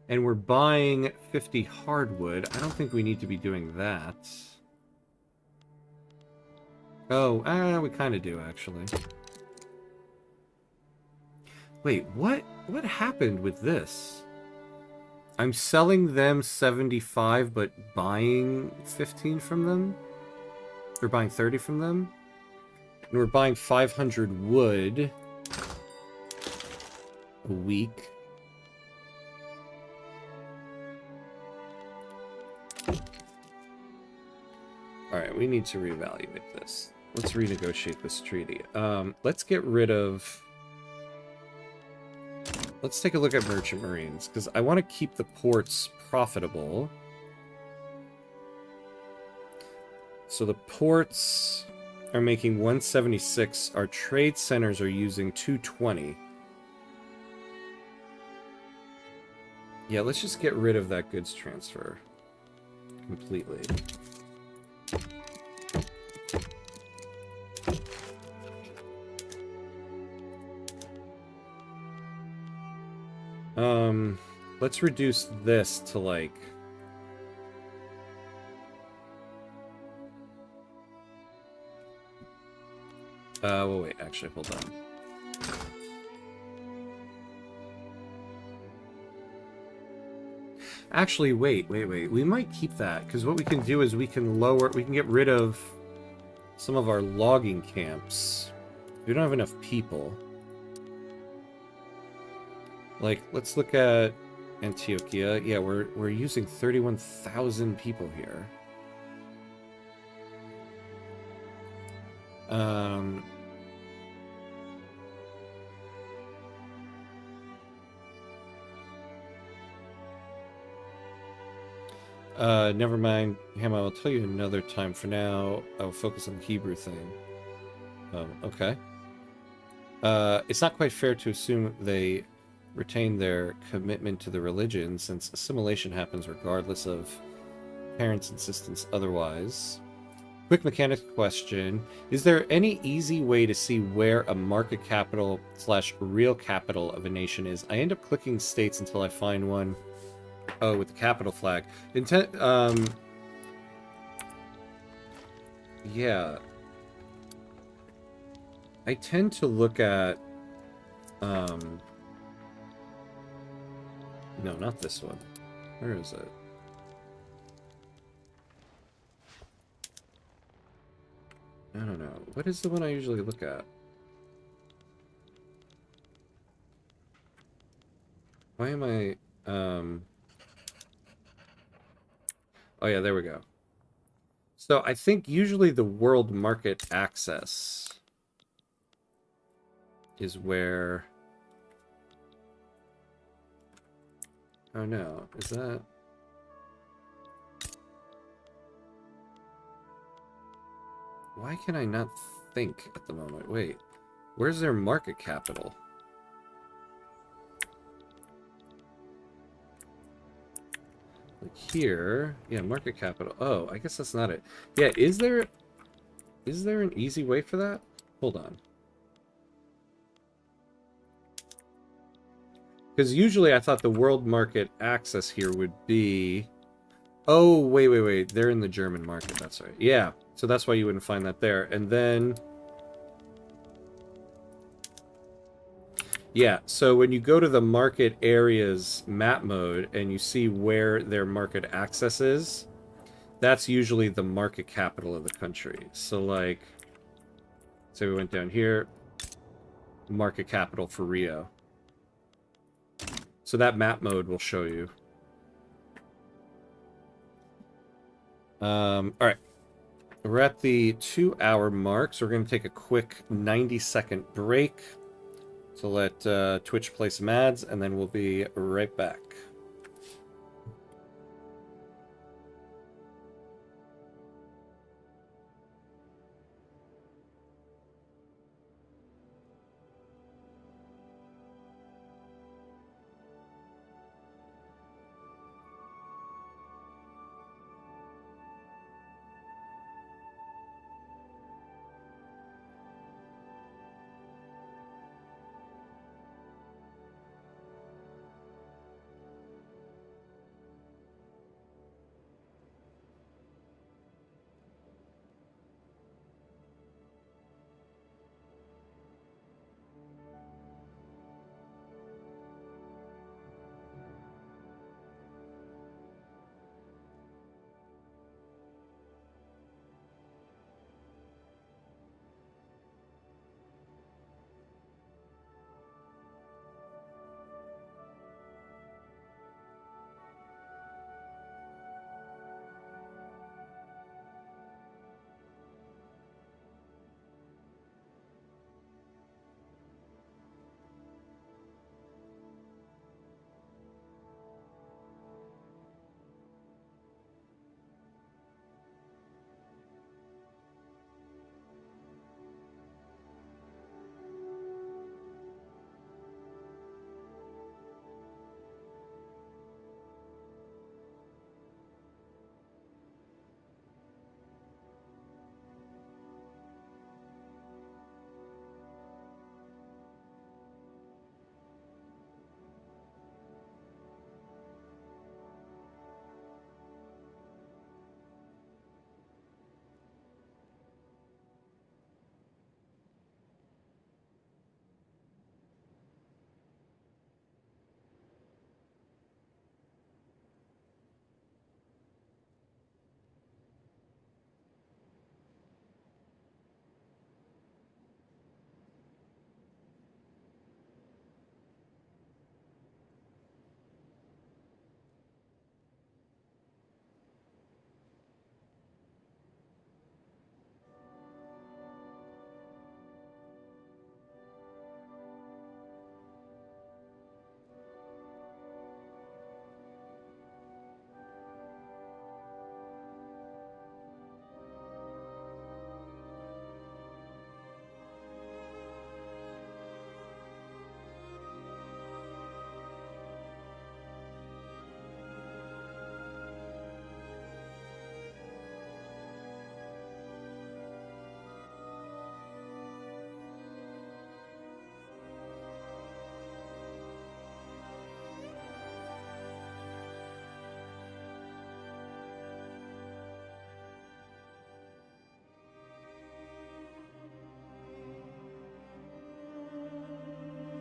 And we're buying 50 hardwood. I don't think we need to be doing that. Oh, we kind of do, actually. Wait, what happened with this? I'm selling them 75, but buying 15 from them? Or buying 30 from them? And we're buying 500 wood a week. Alright, we need to reevaluate this. Let's renegotiate this treaty. Let's get rid of... Let's take a look at merchant marines, because I want to keep the ports profitable. So the ports are making 176. Our trade centers are using 220. Yeah, let's just get rid of that goods transfer completely. Let's reduce this to like... well, wait, actually, hold on. Actually, wait. We might keep that, because what we can do is we can get rid of some of our logging camps. We don't have enough people. Like, let's look at Antioquia. Yeah, we're using 31,000 people here. Never mind, Hama, I'll tell you another time. For now, I'll focus on the Hebrew thing. Okay. It's not quite fair to assume they retain their commitment to the religion, since assimilation happens regardless of parents' insistence otherwise. Quick mechanics question. Is there any easy way to see where a market capital / real capital of a nation is? I end up clicking states until I find one. Oh, with the capital flag. Yeah. I tend to look at, no, not this one. Where is it? I don't know. What is the one I usually look at? Why am I, oh yeah, there we go. So I think usually the world market access is where... Oh no, is that... Why can I not think at the moment? Wait, where's their market capital? Like here, yeah, market capital. Oh, I guess that's not it. Yeah, is there an easy way for that? Hold on. Because usually I thought the world market access here would be... Oh, wait. They're in the German market, that's right. Yeah, so that's why you wouldn't find that there. And then... Yeah, so when you go to the market areas map mode and you see where their market access is, that's usually the market capital of the country. So like, say we went down here, market capital for Rio. So that map mode will show you. All right. We're at the 2-hour mark, so we're going to take a quick 90-second break to let Twitch play some ads, and then we'll be right back.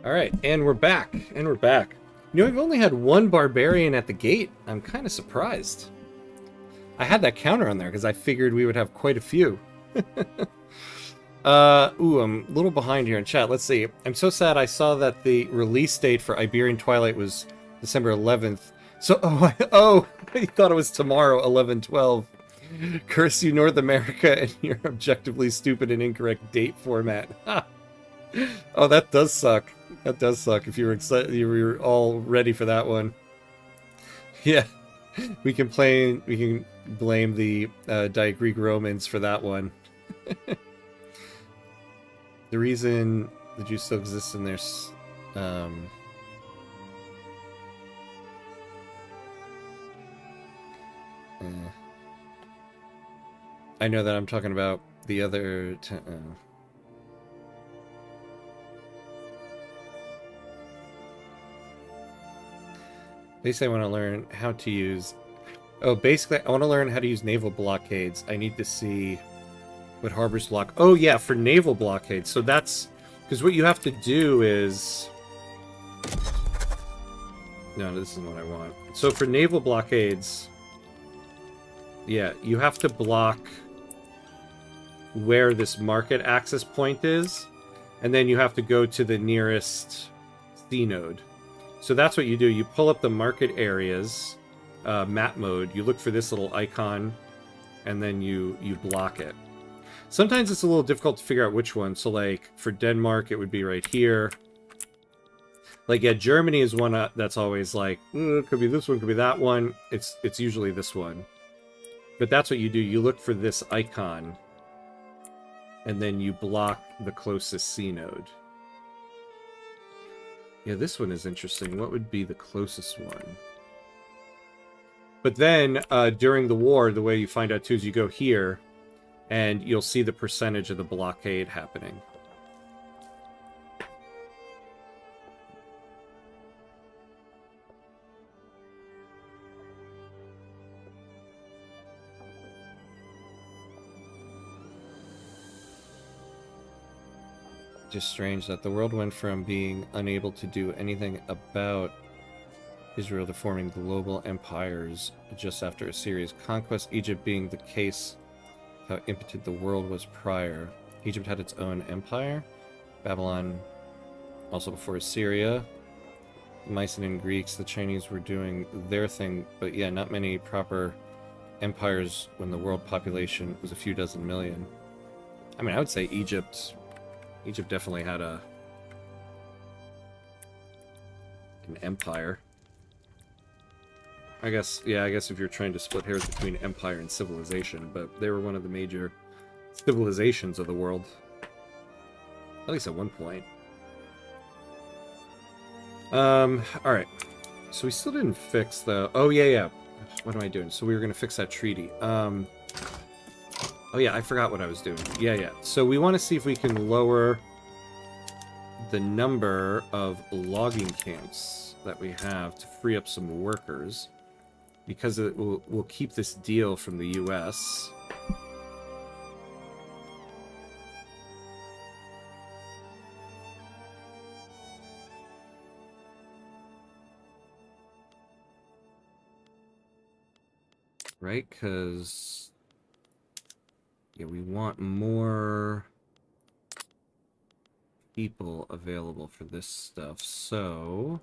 All right, and we're back. And we're back. You know, we've only had one barbarian at the gate. I'm kind of surprised. I had that counter on there because I figured we would have quite a few. Ooh, I'm a little behind here in chat. Let's see. I'm so sad I saw that the release date for Iberian Twilight was December 11th. So, I thought it was tomorrow, 11/12. Curse you, North America, and your objectively stupid and incorrect date format. Oh, that does suck. That does suck. If you were excited, you were all ready for that one. Yeah, we can blame the Greek Romans for that one. The reason the Jews still exist in their I know that I'm talking about the other. They say I want to learn how to use. Oh, basically, I want to learn how to use naval blockades. I need to see what harbors block. Oh, yeah, for naval blockades. So that's because what you have to do is. No, this isn't what I want. So for naval blockades, yeah, you have to block where this market access point is, and then you have to go to the nearest sea node. So that's what you do. You pull up the market areas, map mode, you look for this little icon, and then you block it. Sometimes it's a little difficult to figure out which one. So like for Denmark, it would be right here. Like, yeah, Germany is one that's always like, could be this one, could be that one. It's usually this one. But that's what you do. You look for this icon, and then you block the closest sea node. Yeah, this one is interesting. What would be the closest one? But then, during the war, the way you find out, too, is you go here, and you'll see the percentage of the blockade happening. Just strange that the world went from being unable to do anything about Israel to forming global empires just after a series of conquests, Egypt being the case how impotent the world was prior. Egypt had its own empire, Babylon also before Assyria, the Mycenaean Greeks, the Chinese were doing their thing, but yeah, not many proper empires when the world population was a few dozen million. I mean, I would say Egypt definitely had an empire. I guess if you're trying to split hairs between empire and civilization, but they were one of the major civilizations of the world. At least at one point. Alright. So we still didn't fix the... Oh, yeah. What am I doing? So we were going to fix that treaty. Oh yeah, I forgot what I was doing. Yeah. So we want to see if we can lower the number of logging camps that we have to free up some workers, because it will keep this deal from the US. Right? Because... yeah, we want more people available for this stuff, so...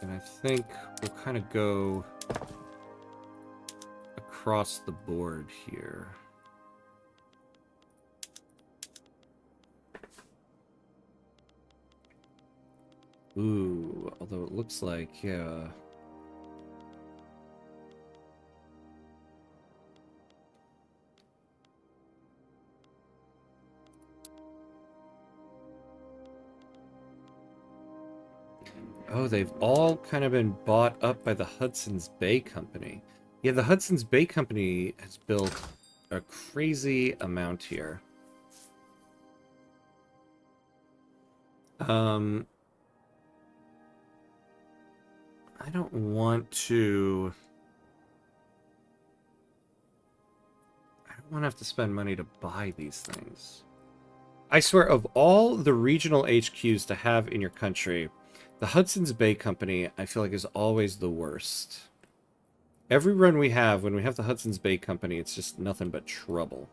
and I think we'll kind of go across the board here. Ooh, although it looks like, yeah... oh, they've all kind of been bought up by the Hudson's Bay Company. Yeah, the Hudson's Bay Company has built a crazy amount here. I don't want to... want to have to spend money to buy these things. I swear, of all the regional HQs to have in your country, the Hudson's Bay Company, I feel like, is always the worst. Every run we have, when we have the Hudson's Bay Company, it's just nothing but trouble.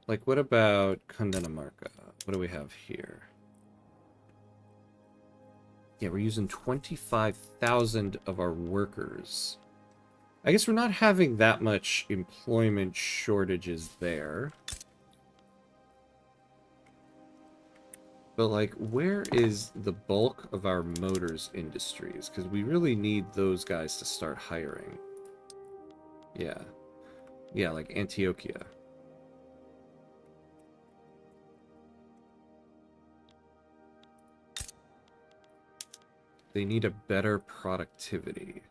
Like, what about Cundinamarca? What do we have here? Yeah, we're using 25,000 of our workers. I guess we're not having that much employment shortages there. But, like, where is the bulk of our motors industries? Because we really need those guys to start hiring. Yeah. Yeah, like Antioquia. They need a better productivity.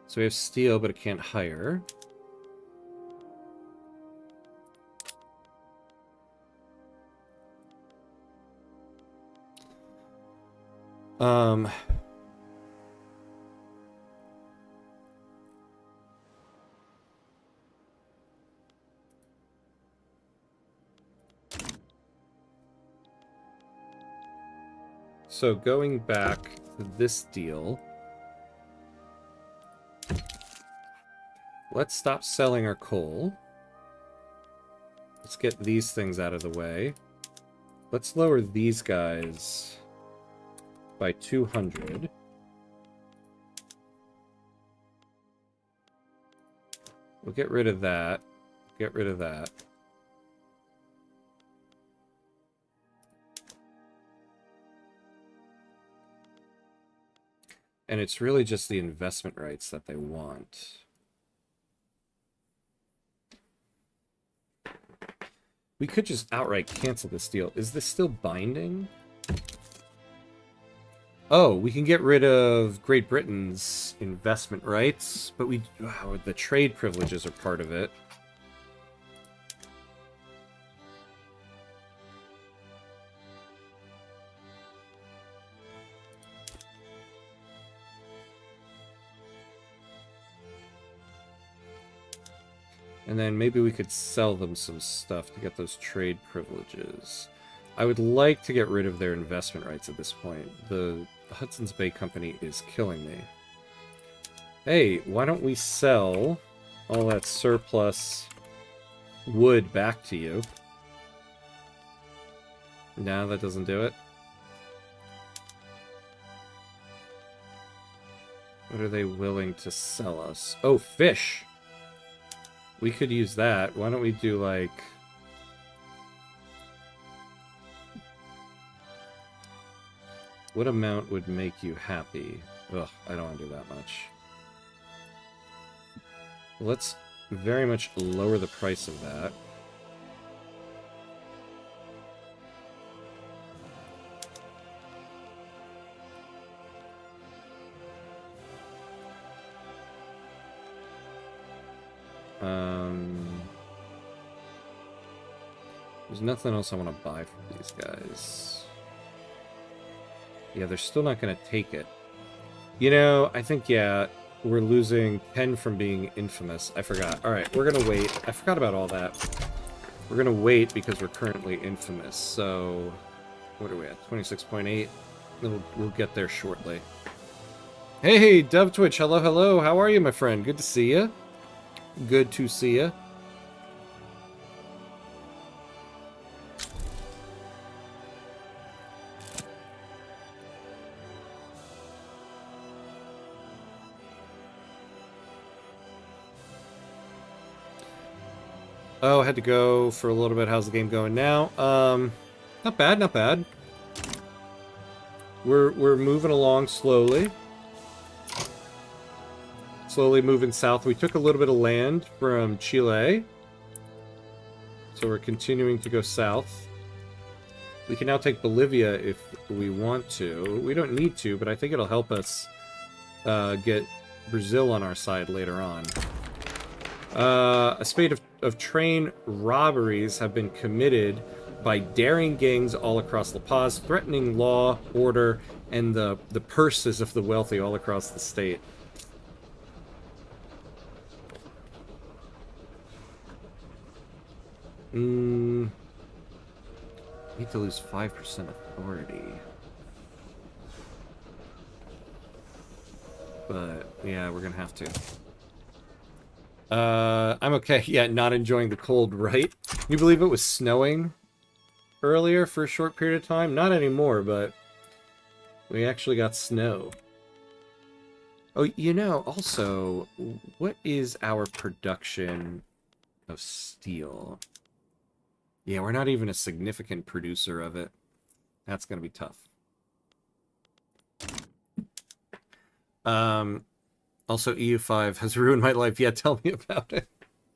So we have steel, but it can't hire. So going back to this deal, let's stop selling our coal. Let's get these things out of the way. Let's lower these guys by 200. We'll get rid of that. Get rid of that. And it's really just the investment rights that they want. We could just outright cancel this deal. Is this still binding? Oh, we can get rid of Great Britain's investment rights, but the trade privileges are part of it. And then maybe we could sell them some stuff to get those trade privileges. I would like to get rid of their investment rights at this point. The Hudson's Bay Company is killing me. Hey, why don't we sell all that surplus wood back to you? No, that doesn't do it. What are they willing to sell us? Oh, fish! We could use that. Why don't we do, like... What amount would make you happy? Ugh, I don't want to do that much. Let's very much lower the price of that. There's nothing else I want to buy from these guys. Yeah, they're still not going to take it. You know, I think, yeah, we're losing Penn from being infamous. I forgot. Alright, we're going to wait. I forgot about all that. We're going to wait because we're currently infamous. So, what are we at? 26.8? We'll get there shortly. Hey, Dove Twitch. Hello, hello. How are you, my friend? Good to see you. Good to see you. Oh, I had to go for a little bit. How's the game going now? Not bad, not bad. We're moving along slowly. Slowly moving south. We took a little bit of land from Chile. So we're continuing to go south. We can now take Bolivia if we want to. We don't need to, but I think it'll help us get Brazil on our side later on. A spate of train robberies have been committed by daring gangs all across La Paz, threatening law, order, and the purses of the wealthy all across the state. Need to lose 5% authority. But, yeah, we're gonna have to. I'm okay. Yeah, not enjoying the cold, right? Can you believe it was snowing earlier for a short period of time? Not anymore, but we actually got snow. Oh, you know, also, what is our production of steel? Yeah, we're not even a significant producer of it. That's gonna be tough. Also, EU5 has ruined my life. Yeah, tell me about it.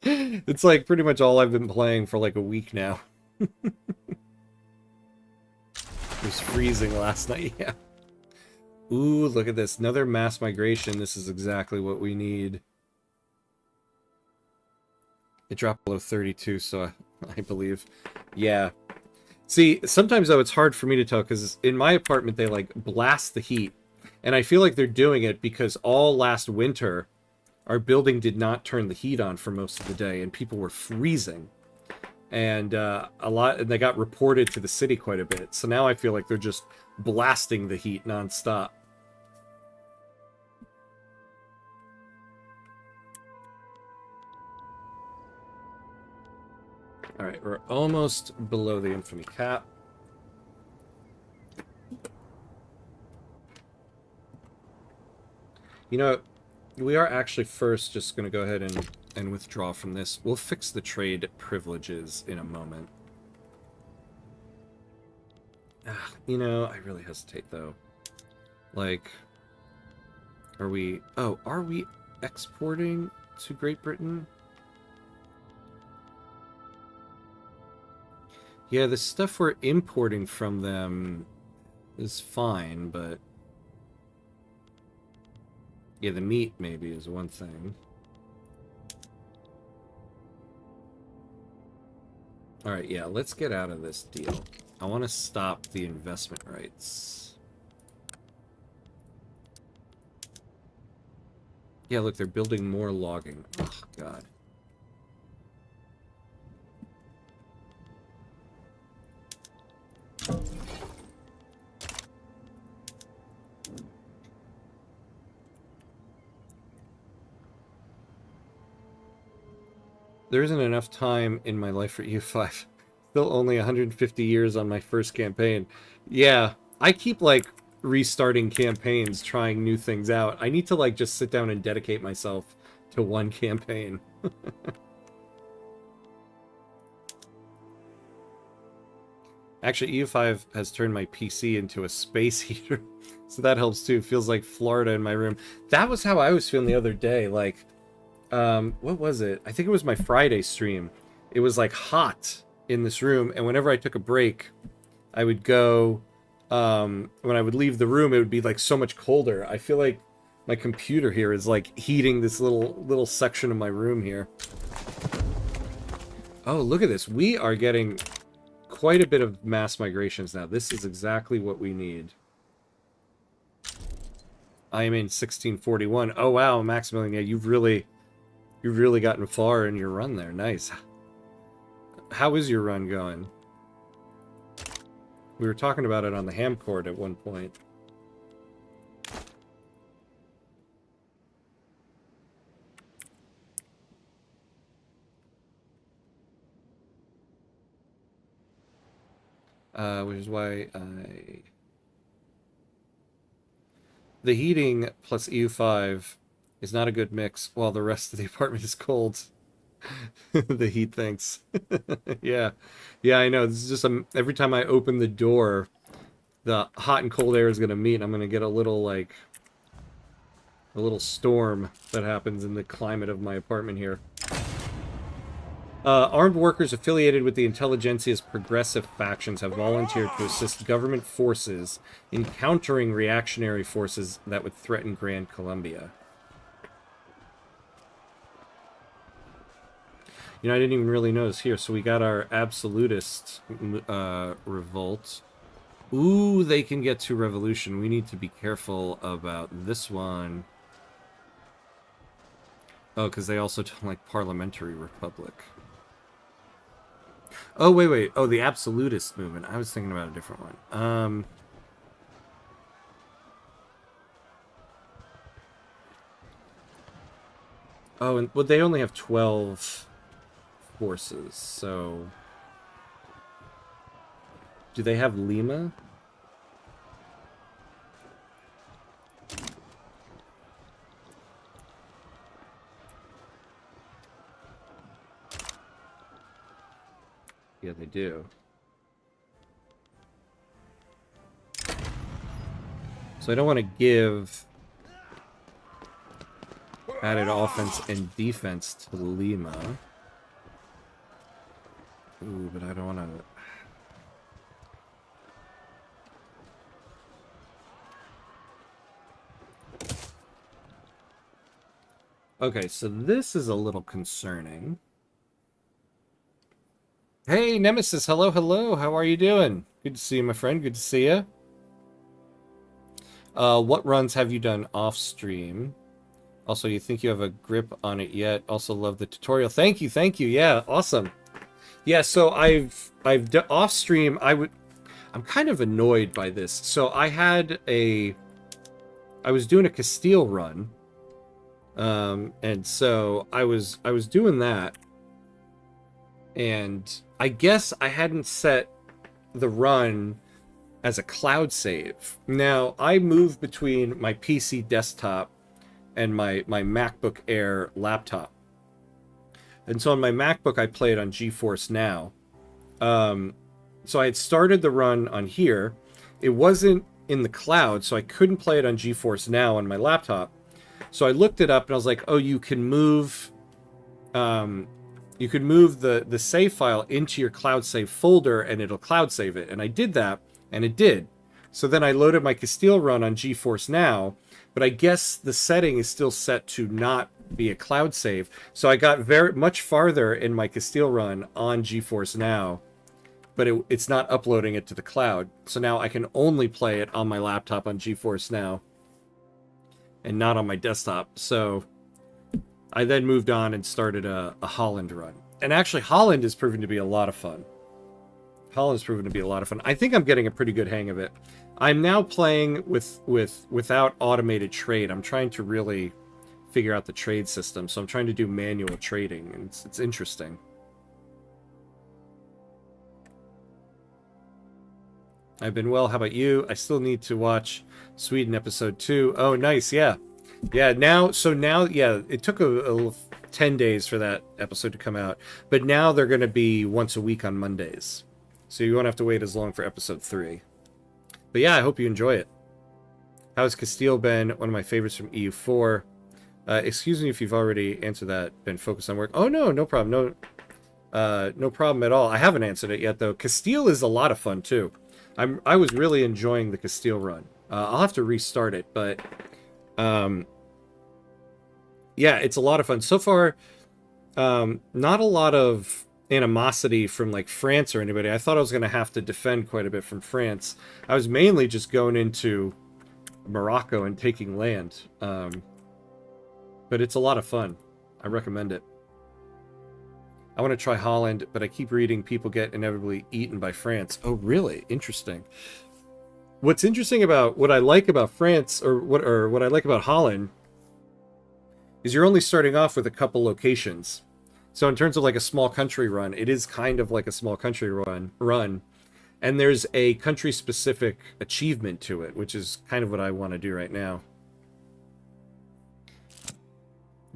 It's like pretty much all I've been playing for like a week now. It was freezing last night, yeah. Ooh, look at this. Another mass migration. This is exactly what we need. It dropped below 32, so I believe. Yeah. See, sometimes, though, it's hard for me to tell, because in my apartment, they, like, blast the heat. And I feel like they're doing it because all last winter, our building did not turn the heat on for most of the day, and people were freezing. And and they got reported to the city quite a bit. So now I feel like they're just blasting the heat nonstop. All right, we're almost below the infamy cap. You know, we are actually first just going to go ahead and withdraw from this. We'll fix the trade privileges in a moment. You know, I really hesitate, though. Like, are we exporting to Great Britain? Yeah, the stuff we're importing from them is fine, but... yeah, the meat maybe is one thing. Alright, yeah, let's get out of this deal. I want to stop the investment rights. Yeah, look, they're building more logging. Oh, God. There isn't enough time in my life for EU5. Still only 150 years on my first campaign. Yeah, I keep, like, restarting campaigns, trying new things out. I need to, like, just sit down and dedicate myself to one campaign. Actually, EU5 has turned my PC into a space heater, so that helps too. It feels like Florida in my room. That was how I was feeling the other day, like... what was it? I think it was my Friday stream. It was like hot in this room, and whenever I took a break, I would go, when I would leave the room, it would be like so much colder. I feel like my computer here is like heating this little section of my room here. Oh, look at this. We are getting quite a bit of mass migrations now. This is exactly what we need. I am in 1641. Oh, wow, Maximilian, yeah, you've really gotten far in your run there. Nice. How is your run going? We were talking about it on the ham court at one point. Which is why the heating plus EU5 is not a good mix while the rest of the apartment is cold. The heat thinks. Yeah. Yeah, I know. This is just every time I open the door, the hot and cold air is going to meet. I'm going to get a little, like, a little storm that happens in the climate of my apartment here. Armed workers affiliated with the intelligentsia's progressive factions have volunteered to assist government forces in countering reactionary forces that would threaten Grander Colombia. You know, I didn't even really notice here. So we got our absolutist revolt. Ooh, they can get to revolution. We need to be careful about this one. Oh, because they also don't like parliamentary republic. Oh, wait. Oh, the absolutist movement. I was thinking about a different one. Oh, and well, they only have 12 forces, so... Do they have Lima? Yeah, they do. So I don't want to give added offense and defense to Lima. Ooh, but I don't want to... Okay, so this is a little concerning. Hey, Nemesis, hello. How are you doing? Good to see you, my friend. Good to see you. What runs have you done off stream? Also, you think you have a grip on it yet? Also, love the tutorial. Thank you. Yeah, awesome. Yeah, so I've done off stream. I'm kind of annoyed by this. So I was doing a Castile run, and so I was doing that, and I guess I hadn't set the run as a cloud save. Now, I move between my PC desktop and my MacBook Air laptop. And so on my MacBook, I play it on GeForce Now. So I had started the run on here. It wasn't in the cloud, so I couldn't play it on GeForce Now on my laptop. So I looked it up, and I was like, oh, you can move... you could move the save file into your cloud save folder, and it'll cloud save it. And I did that, and it did. So then I loaded my Castile run on GeForce Now, but I guess the setting is still set to not be a cloud save. So I got very much farther in my Castile run on GeForce Now, but it's not uploading it to the cloud. So now I can only play it on my laptop on GeForce Now and not on my desktop. So I then moved on and started a Holland run. And actually, Holland is proven to be a lot of fun. Holland's proven to be a lot of fun. I think I'm getting a pretty good hang of it. I'm now playing without automated trade. I'm trying to really figure out the trade system. So I'm trying to do manual trading, and it's interesting. I've been well. How about you? I still need to watch Sweden episode 2. Oh, nice. Yeah. Yeah, yeah, it took a 10 days for that episode to come out. But now they're going to be once a week on Mondays. So you won't have to wait as long for episode 3. But yeah, I hope you enjoy it. How's Castile been? One of my favorites from EU4. Excuse me if you've already answered that. Been focused on work. Oh, no problem. No problem at all. I haven't answered it yet, though. Castile is a lot of fun, too. I was really enjoying the Castile run. I'll have to restart it, but... yeah, it's a lot of fun. So far, not a lot of animosity from like France or anybody. I thought I was going to have to defend quite a bit from France. I was mainly just going into Morocco and taking land. But it's a lot of fun. I recommend it. I want to try Holland, but I keep reading people get inevitably eaten by France. Oh, really? Interesting. What's interesting about what I like about France, or what I like about Holland, is you're only starting off with a couple locations. So in terms of like a small country run, it is kind of like a small country run, and there's a country-specific achievement to it, which is kind of what I want to do right now.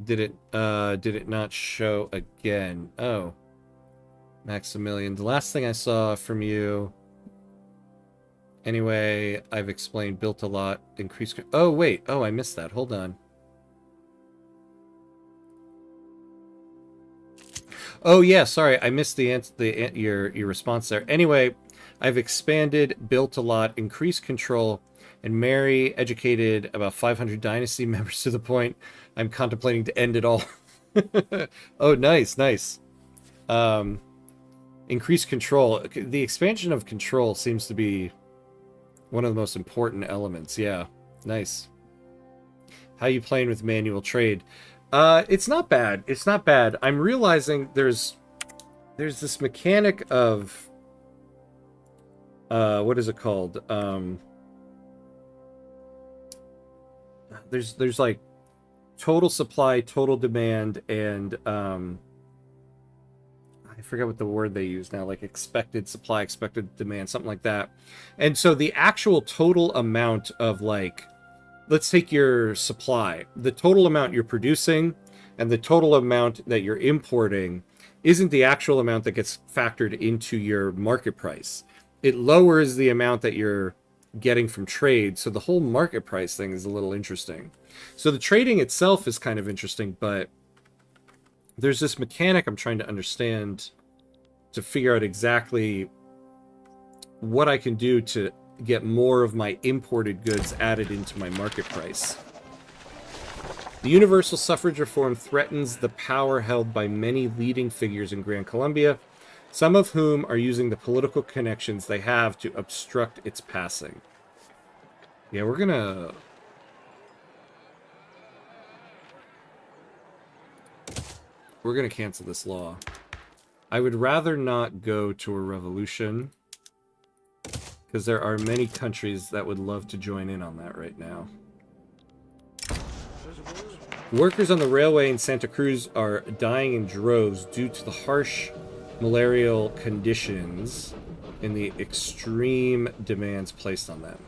Did it not show again? Oh, Maximilian, the last thing I saw from you. Anyway, I've explained, built a lot, increased... Oh, wait. Oh, I missed that. Hold on. Oh, yeah, sorry. I missed your response there. Anyway, I've expanded, built a lot, increased control, and educated about 500 dynasty members to the point I'm contemplating to end it all. Oh, nice. Increase control. The expansion of control seems to be one of the most important elements. Yeah, nice. How you playing with manual trade? It's not bad. It's not bad. I'm realizing there's this mechanic of what is it called? There's like total supply, total demand, and I forget what the word they use now, like expected supply, expected demand, something like that. And so the actual total amount of, like, let's take your supply, the total amount you're producing and the total amount that you're importing isn't the actual amount that gets factored into your market price. It lowers the amount that you're getting from trade. So the whole market price thing is a little interesting. So the trading itself is kind of interesting, but there's this mechanic I'm trying to understand to figure out exactly what I can do to get more of my imported goods added into my market price. The universal suffrage reform threatens the power held by many leading figures in Gran Colombia, some of whom are using the political connections they have to obstruct its passing. Yeah, we're gonna cancel this law. I would rather not go to a revolution, because there are many countries that would love to join in on that right now. Workers on the railway in Santa Cruz are dying in droves due to the harsh malarial conditions and the extreme demands placed on them.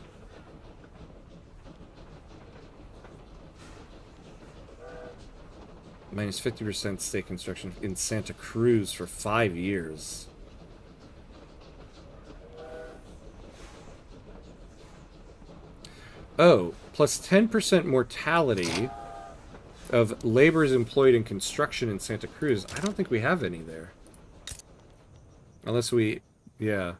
Minus 50% state construction in Santa Cruz for 5 years. Oh, plus 10% mortality of laborers employed in construction in Santa Cruz. I don't think we have any there. Unless we, yeah.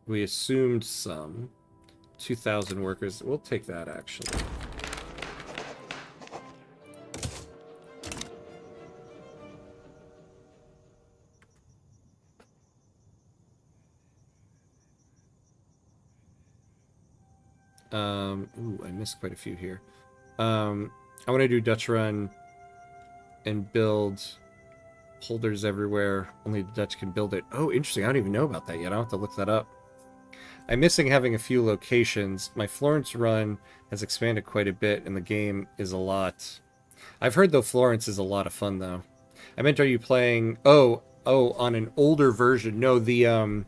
We assumed some. 2,000 workers. We'll take that, actually. Ooh, I missed quite a few here. I want to do Dutch run and build holders everywhere. Only the Dutch can build it. Oh, interesting. I don't even know about that yet. I'll have to look that up. I'm missing having a few locations. My Florence run has expanded quite a bit, and the game is a lot. I've heard, though, Florence is a lot of fun, though. I meant, are you playing... Oh, on an older version. No, the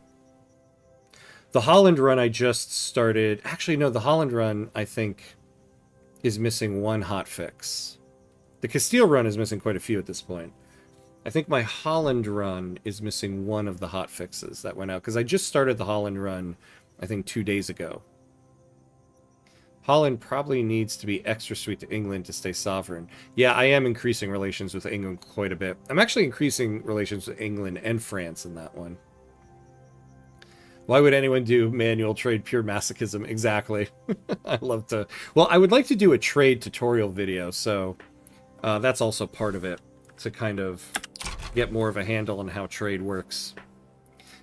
Holland run I just started... Actually, no, the Holland run, I think, is missing one hotfix. The Castile run is missing quite a few at this point. I think my Holland run is missing one of the hotfixes that went out, because I just started the Holland run, I think, 2 days ago. Holland probably needs to be extra sweet to England to stay sovereign. Yeah, I am increasing relations with England quite a bit. I'm actually increasing relations with England and France in that one. Why would anyone do manual trade? Pure masochism. Exactly. I love to... Well, I would like to do a trade tutorial video, so that's also part of it, to kind of get more of a handle on how trade works.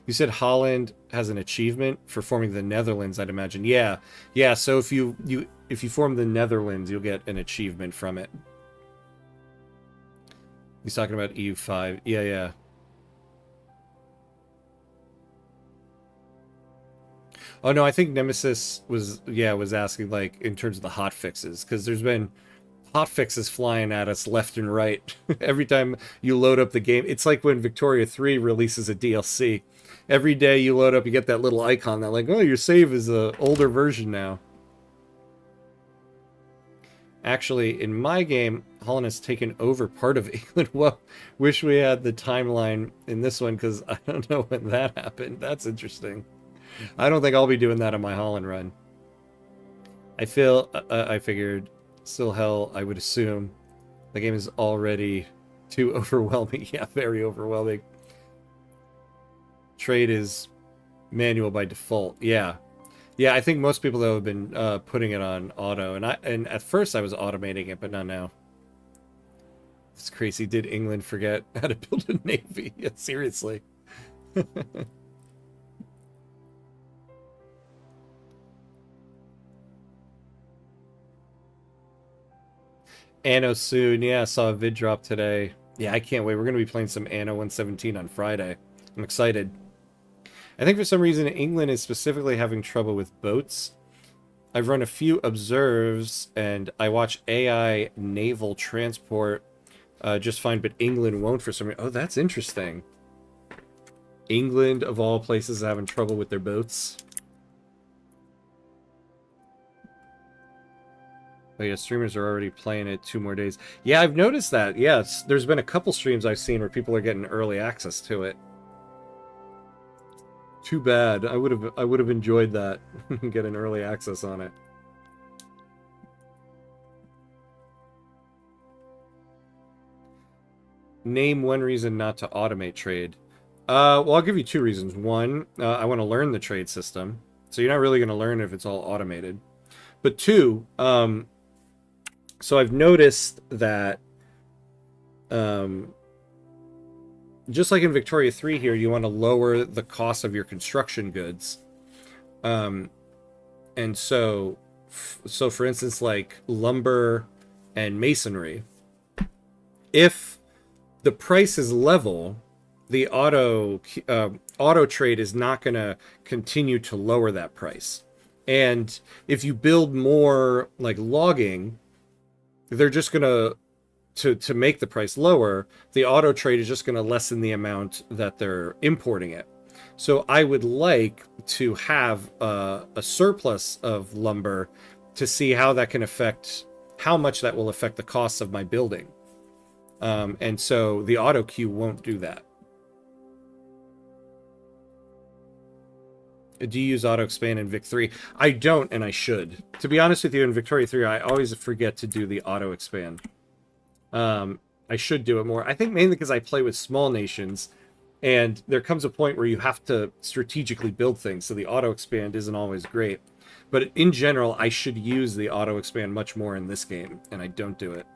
You said Holland has an achievement for forming the Netherlands, I'd imagine. Yeah, so if you form the Netherlands, you'll get an achievement from it. He's talking about EU5. Yeah. Oh no, I think Nemesis was asking, like, in terms of the hotfixes, because there's been hotfixes flying at us left and right every time you load up the game. It's like when Victoria 3 releases a DLC. Every day you load up, you get that little icon that, like, oh, your save is an older version now. Actually, in my game, Holland has taken over part of England. Well, wish we had the timeline in this one, because I don't know when that happened. That's interesting. I don't think I'll be doing that on my Holland run. I figured, still hell, I would assume. The game is already too overwhelming. Yeah, very overwhelming. Trade is manual by default. Yeah, I think most people, though, have been putting it on auto, and at first I was automating it, but not now. It's crazy. Did England forget how to build a navy? Yeah, seriously. Anno soon. Yeah, I saw a vid drop today. Yeah, I can't wait. We're going to be playing some Anno 117 on Friday. I'm excited. I think for some reason England is specifically having trouble with boats. I've run a few observes, and I watch AI naval transport just fine, but England won't for some reason. Oh, that's interesting. England, of all places, is having trouble with their boats. Oh yeah, streamers are already playing it 2 more days. Yeah, I've noticed that. Yes, there's been a couple streams I've seen where people are getting early access to it. Too bad. I would have enjoyed that. Get an early access on it. Name one reason not to automate trade. Well, I'll give you 2 reasons. One, I want to learn the trade system. So you're not really going to learn if it's all automated. But 2, so I've noticed that just like in Victoria 3 here, you want to lower the cost of your construction goods. And so for instance, like lumber and masonry, if the price is level, the auto trade is not going to continue to lower that price. And if you build more like logging, they're just going to make the price lower. The auto trade is just going to lessen the amount that they're importing it. So I would like to have a surplus of lumber to see how that can affect, how much that will affect the costs of my building. And so the auto queue won't do that. Do you use auto expand in Vic 3? I don't, and I should. To be honest with you, in Victoria 3, I always forget to do the auto expand. I should do it more. I think mainly because I play with small nations, and there comes a point where you have to strategically build things, so the auto expand isn't always great. But in general, I should use the auto expand much more in this game, and I don't do it.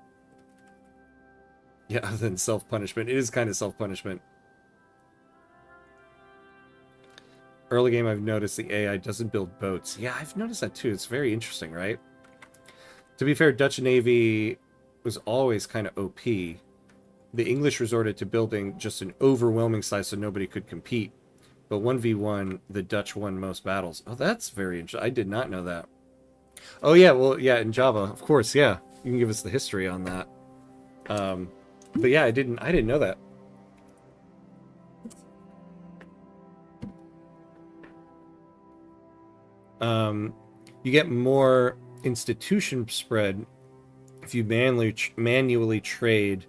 Yeah, other than self-punishment. It is kind of self-punishment. Early game, I've noticed the AI doesn't build boats. Yeah, I've noticed that too. It's very interesting, right? To be fair, Dutch Navy was always kind of OP. The English resorted to building just an overwhelming size so nobody could compete. But 1v1, the Dutch won most battles. Oh, that's very interesting. I did not know that. Oh, yeah, well, yeah, in Java, of course, yeah. You can give us the history on that. But yeah, I didn't know that. You get more institution spread if you manually trade.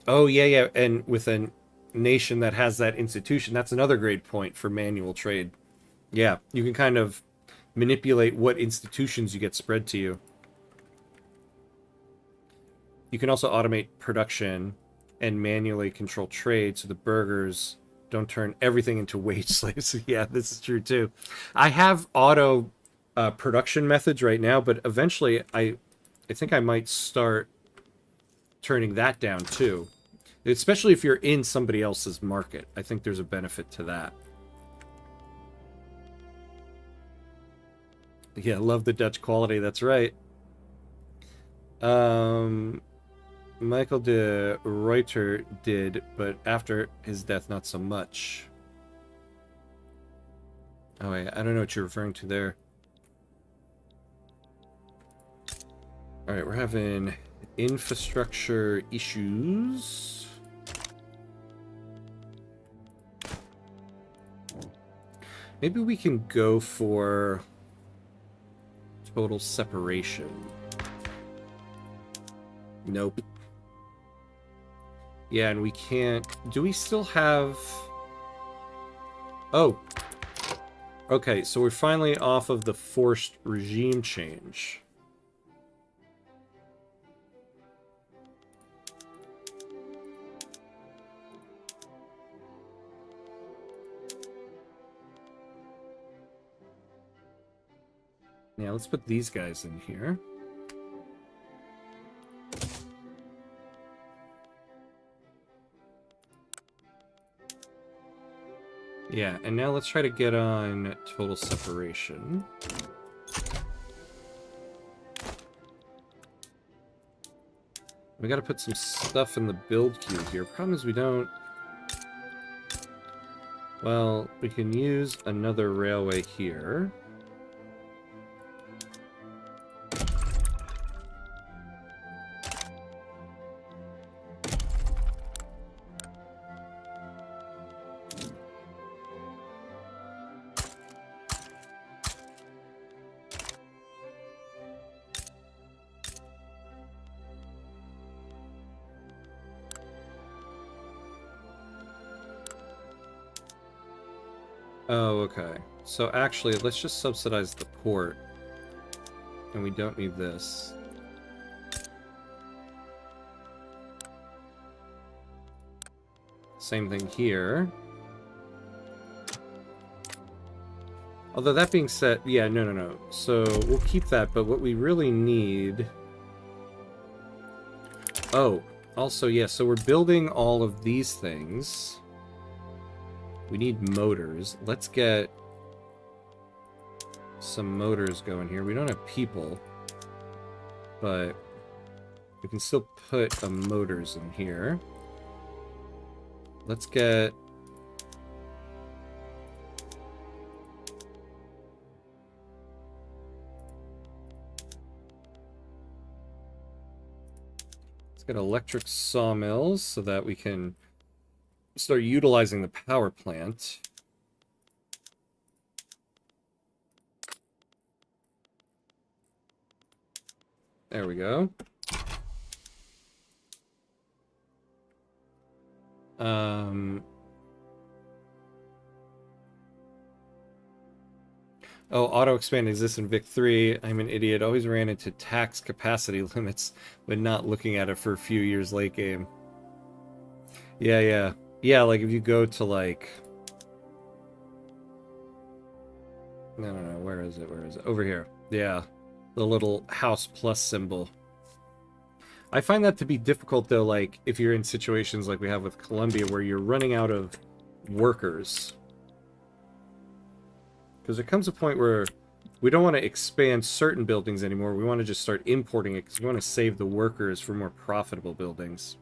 Oh, yeah, and with a nation that has that institution, that's another great point for manual trade. Yeah, you can kind of manipulate what institutions you get spread to you. You can also automate production and manually control trade so the burghers don't turn everything into wage slaves. Yeah, this is true too. I have auto production methods right now, but eventually I think I might start turning that down too. Especially if you're in somebody else's market. I think there's a benefit to that. Yeah, love the Dutch quality, that's right. Michael de Ruyter did, but after his death, not so much. Oh, wait, I don't know what you're referring to there. Alright, we're having infrastructure issues. Maybe we can go for total separation. Nope. Yeah, and we can't... Do we still have... Oh. Okay, so we're finally off of the forced regime change. Yeah, let's put these guys in here. Yeah, and now let's try to get on total separation. We gotta put some stuff in the build queue here. Problem is we don't... Well, we can use another railway here. Oh, okay. So actually, let's just subsidize the port. And we don't need this. Same thing here. Although that being said, yeah, no. So we'll keep that, but what we really need... Oh, also, yeah, so we're building all of these things. We need motors. Let's get some motors going here. We don't have people, but we can still put motors in here. Let's get... Let's get electric sawmills so that we can start utilizing the power plant. There we go. Oh, auto-expand exists in Vic 3. I'm an idiot. Always ran into tax capacity limits when not looking at it for a few years late game. Yeah. Yeah, like if you go to like... No, where is it? Over here. Yeah. The little house plus symbol. I find that to be difficult though, like if you're in situations like we have with Colombia where you're running out of workers. Because there comes a point where we don't want to expand certain buildings anymore. We want to just start importing it because we want to save the workers for more profitable buildings.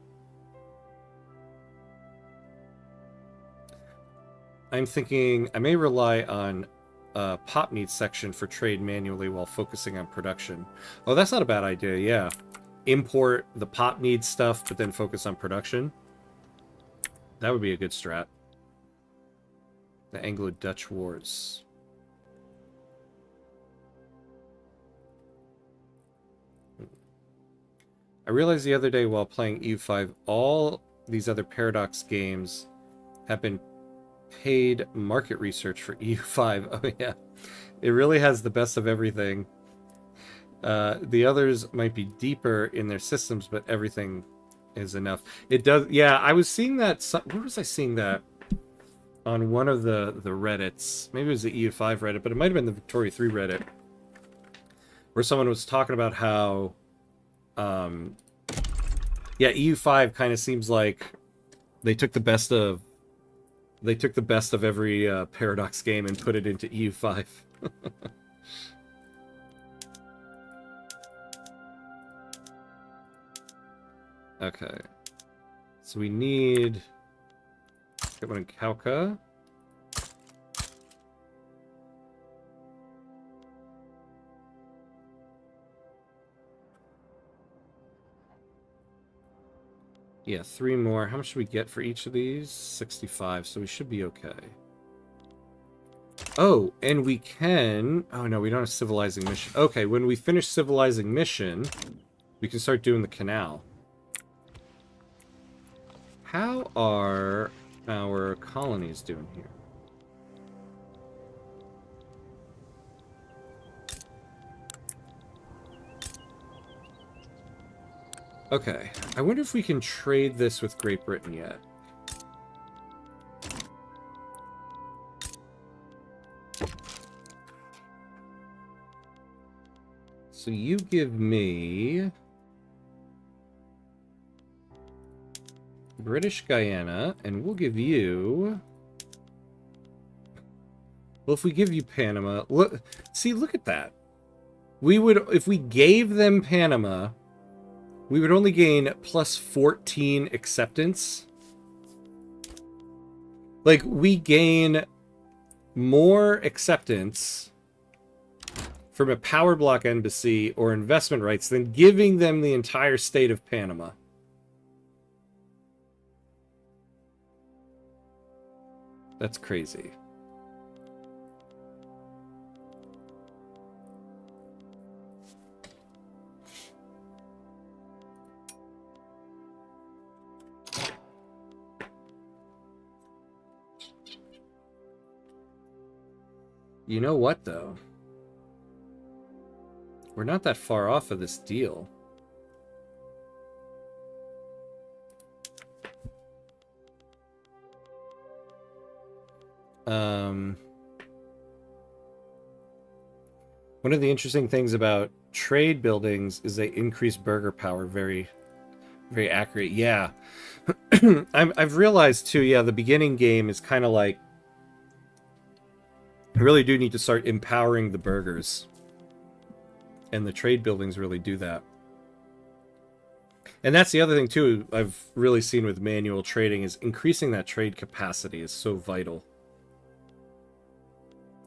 I'm thinking I may rely on a pop needs section for trade manually while focusing on production. Oh, that's not a bad idea, yeah. Import the pop needs stuff, but then focus on production. That would be a good strat. The Anglo-Dutch Wars. I realized the other day while playing EU5, all these other Paradox games have been paid market research for EU5. Oh yeah, it really has the best of everything. The others might be deeper in their systems, but everything is enough. It does, yeah, I was seeing that, where was I seeing that? On one of the Reddits. Maybe it was the EU5 Reddit, but it might have been the Victoria 3 Reddit. Where someone was talking about how... yeah, EU5 kind of seems like they took the best of every Paradox game and put it into EU5. Okay. So we need... Get one in Kauka. Yeah, 3 more. How much should we get for each of these? 65, so we should be okay. Oh, and we can... Oh, no, we don't have civilizing mission. Okay, when we finish civilizing mission, we can start doing the canal. How are our colonies doing here? Okay, I wonder if we can trade this with Great Britain yet. So you give me British Guyana, and we'll give you Well, if we give you Panama, look, see, look at that. We would, if we gave them Panama, we would only gain plus 14 acceptance. Like, we gain more acceptance from a power block embassy or investment rights than giving them the entire state of Panama. That's crazy. You know what, though? We're not that far off of this deal. One of the interesting things about trade buildings is they increase burger power very, very accurate. Yeah. I've realized, too, yeah, the beginning game is kind of like, I really do need to start empowering the burgers. And the trade buildings really do that. And that's the other thing, too, I've really seen with manual trading is increasing that trade capacity is so vital.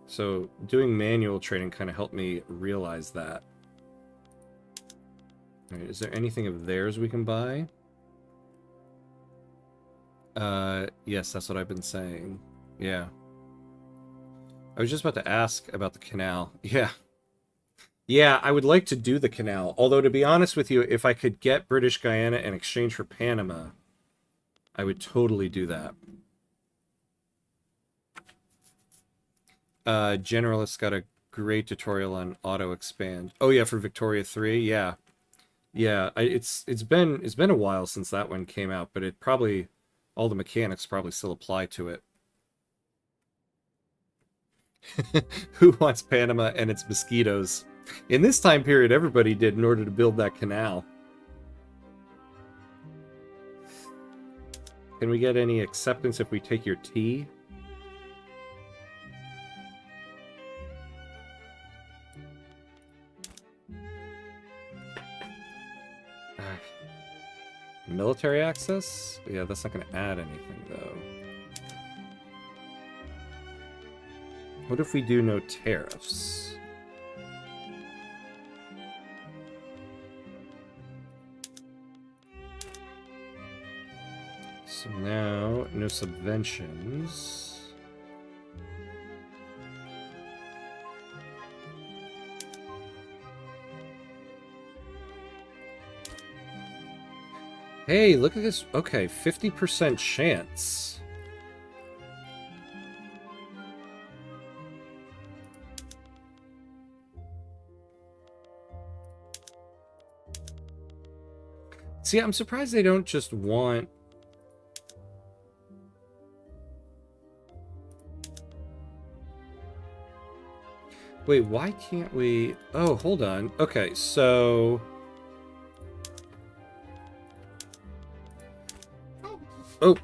So doing manual trading kind of helped me realize that. All right, is there anything of theirs we can buy? Yes, that's what I've been saying. Yeah. I was just about to ask about the canal. Yeah. Yeah, I would like to do the canal. Although, to be honest with you, if I could get British Guyana in exchange for Panama, I would totally do that. Generalist got a great tutorial on auto expand. Oh yeah, for Victoria 3. Yeah, yeah. It's been a while since that one came out, but it probably all the mechanics probably still apply to it. Who wants Panama and its mosquitoes? In this time period, everybody did in order to build that canal. Can we get any acceptance if we take your tea? Military access? Yeah, that's not going to add anything, though. What if we do no tariffs? So now, no subventions. Hey, look at this. Okay, 50% chance. See, I'm surprised they don't just want... Wait, why can't we... Oh, hold on. Okay, so... Oh.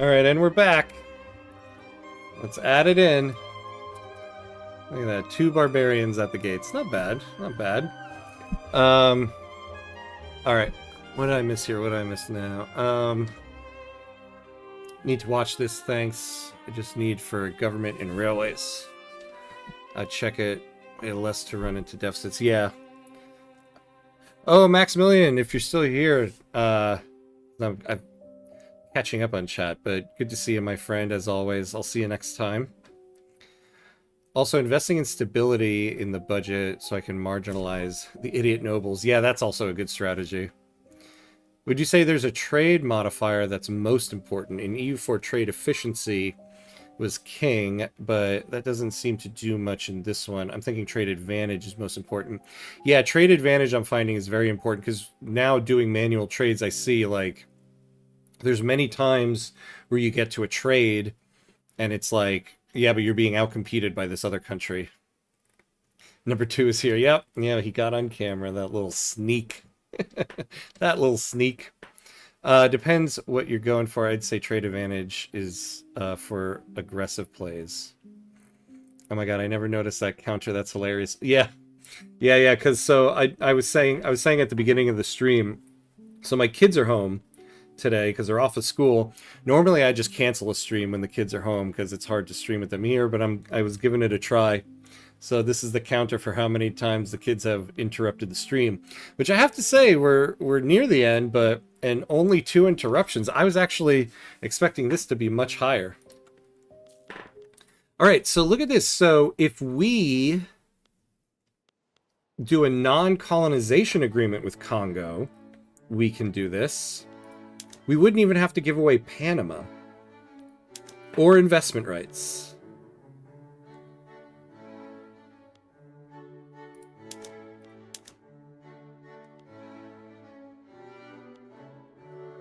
Alright, and we're back. Let's add it in. Look at that, 2 barbarians at the gates. Not bad, not bad. Alright, what did I miss here? What did I miss now? Need to watch this, thanks. I just need for government and railways. Check it. Less to run into deficits. Yeah. Oh, Maximilian, if you're still here, I'm catching up on chat, but good to see you, my friend, as always. I'll see you next time. Also, investing in stability in the budget so I can marginalize the idiot nobles. Yeah, that's also a good strategy. Would you say there's a trade modifier that's most important? In EU4, trade efficiency was king, but that doesn't seem to do much in this one. I'm thinking trade advantage is most important. Yeah, trade advantage I'm finding is very important, because now doing manual trades, I see, like, there's many times where you get to a trade, and it's like, yeah, but you're being outcompeted by this other country. Number 2 is here. Yep, yeah, he got on camera, that little sneak. That little sneak. Depends what you're going for. I'd say trade advantage is for aggressive plays. Oh my god, I never noticed that counter. That's hilarious. Yeah, because so I was saying at the beginning of the stream, so my kids are home today because they're off of school. Normally I just cancel a stream when the kids are home because it's hard to stream with them here, but I was giving it a try. So this is the counter for how many times the kids have interrupted the stream, which I have to say we're near the end, and only 2 interruptions. I was actually expecting this to be much higher. All right, so look at this. So if we do a non-colonization agreement with Congo, we can do this. We wouldn't even have to give away Panama or investment rights.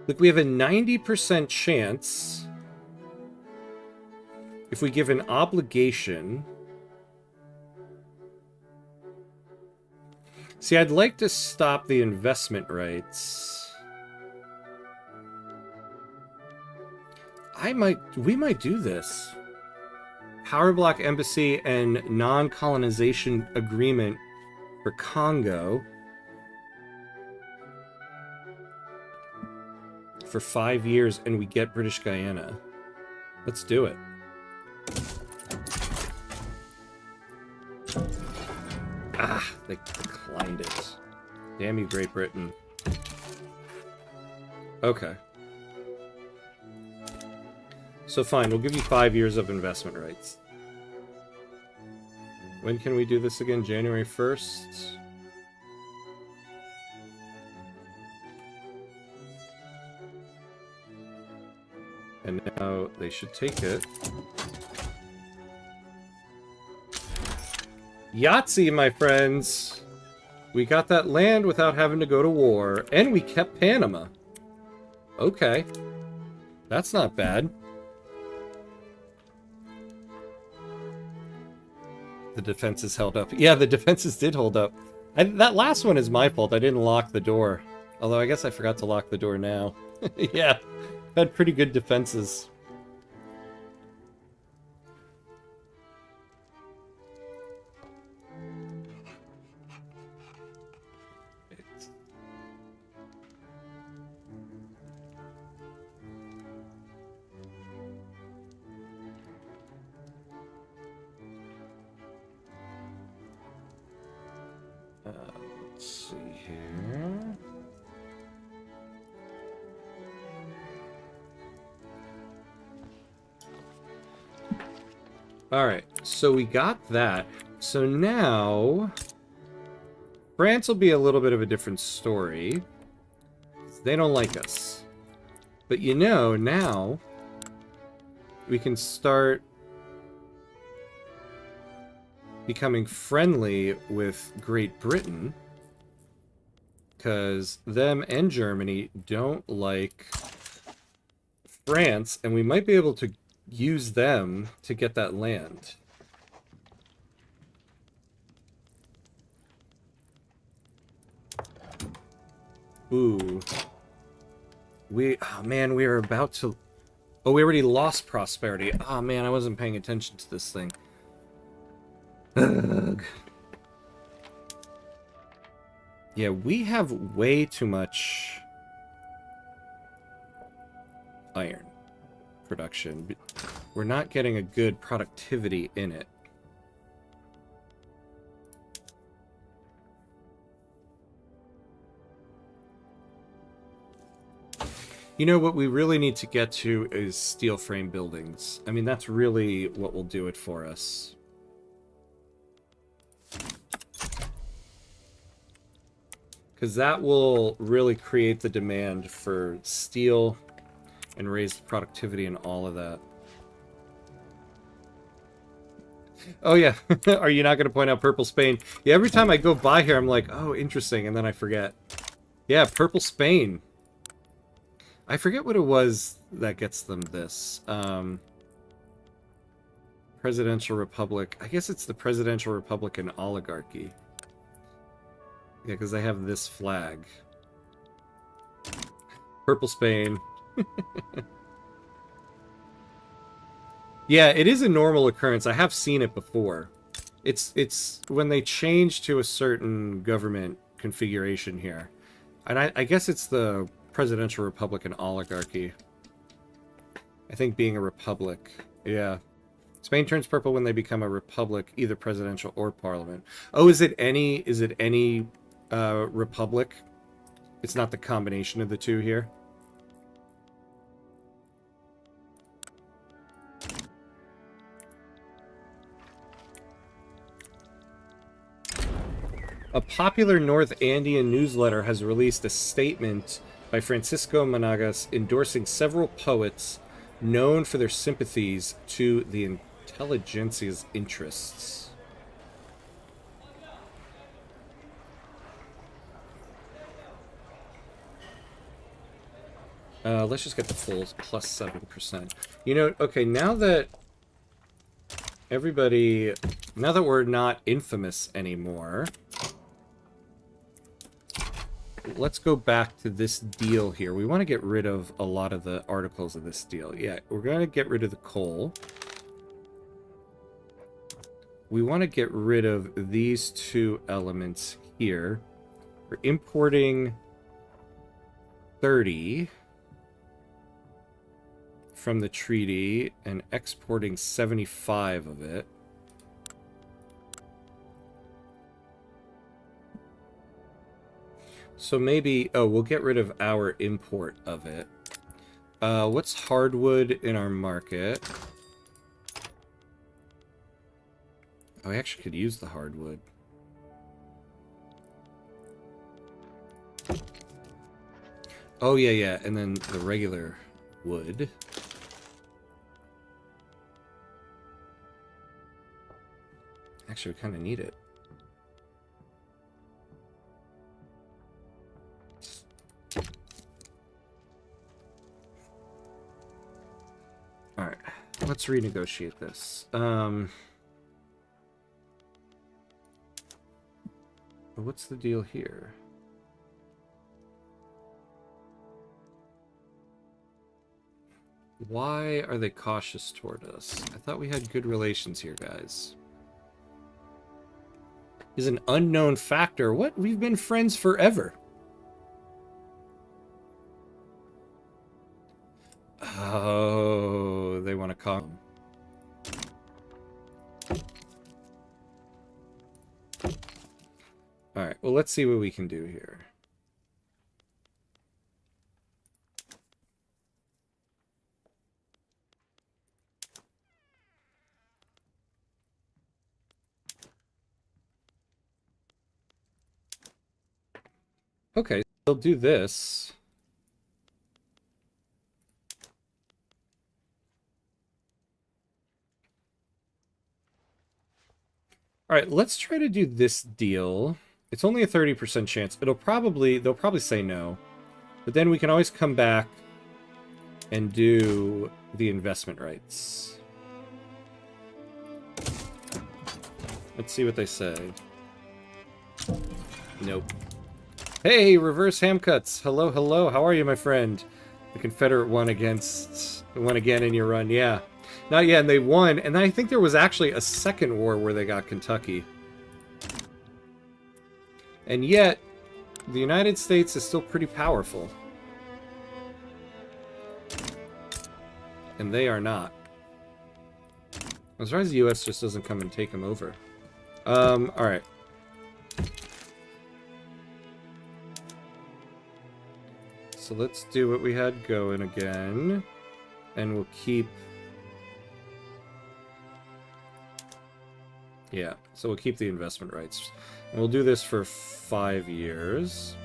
Look, we have a 90% chance if we give an obligation. See, I'd like to stop the investment rights. We might do this. Power block embassy and non-colonization agreement for Congo. For 5 years, and we get British Guyana. Let's do it. Ah, they declined it. Damn you, Great Britain. Okay. So fine, we'll give you 5 years of investment rights. When can we do this again? January 1st? And now they should take it. Yahtzee, my friends! We got that land without having to go to war, and we kept Panama. Okay. That's not bad. The defenses held up. Yeah, the defenses did hold up. That last one is my fault. I didn't lock the door. Although I guess I forgot to lock the door now. Yeah. Had pretty good defenses. Let's see here. Alright, so we got that. So now, France will be a little bit of a different story. They don't like us. But you know, now, we can start becoming friendly with Great Britain. Because them and Germany don't like France, and we might be able to use them to get that land. Ooh. Oh man, we are about to... Oh, we already lost prosperity. Oh man, I wasn't paying attention to this thing. Ugh. Yeah, we have way too much iron production. We're not getting a good productivity in it. You know, what we really need to get to is steel frame buildings. I mean, that's really what will do it for us. Because that will really create the demand for steel and raise the productivity and all of that. Oh yeah, are you not going to point out Purple Spain? Yeah, every time I go by here, I'm like, oh, interesting, and then I forget. Yeah, Purple Spain. I forget what it was that gets them this. Presidential Republic. I guess it's the Presidential Republican Oligarchy. Yeah, because they have this flag. Purple Spain. Yeah, it is a normal occurrence. I have seen it before. It's when they change to a certain government configuration here. And I guess it's the Presidential Republican Oligarchy. I think being a republic. Yeah. Spain turns purple when they become a republic, either presidential or parliament. Oh, is it any republic? It's not the combination of the two here? A popular North Andean newsletter has released a statement by Francisco Monagas endorsing several poets known for their sympathies to the intelligentsia's interests. Let's just get the full plus 7%. You know, okay, now that we're not infamous anymore, let's go back to this deal here. We want to get rid of a lot of the articles of this deal. Yeah, we're going to get rid of the coal. We want to get rid of these two elements here. We're importing 30 from the treaty and exporting 75 of it. So maybe, oh, we'll get rid of our import of it. What's hardwood in our market? Oh, I actually could use the hardwood. Oh, yeah, yeah, and then the regular wood. Actually, we kind of need it. Alright, let's renegotiate this. What's the deal here? Why are they cautious toward us? I thought we had good relations here, guys. Is an unknown factor. What? We've been friends forever. Oh, they want to come. Alright, well, let's see what we can do here. Okay, they'll do this. Alright, let's try to do this deal. It's only a 30% chance. They'll probably say no. But then we can always come back and do the investment rights. Let's see what they say. Nope. Hey, reverse ham cuts. Hello, hello. How are you, my friend? The Confederate won against They won again in your run, yeah. Not yet, and they won. And I think there was actually a second war where they got Kentucky. And yet, the United States is still pretty powerful. And they are not. I'm surprised the U.S. just doesn't come and take them over. Alright. So let's do what we had going again. And we'll keep... Yeah, so we'll keep the investment rights. And we'll do this for 5 years.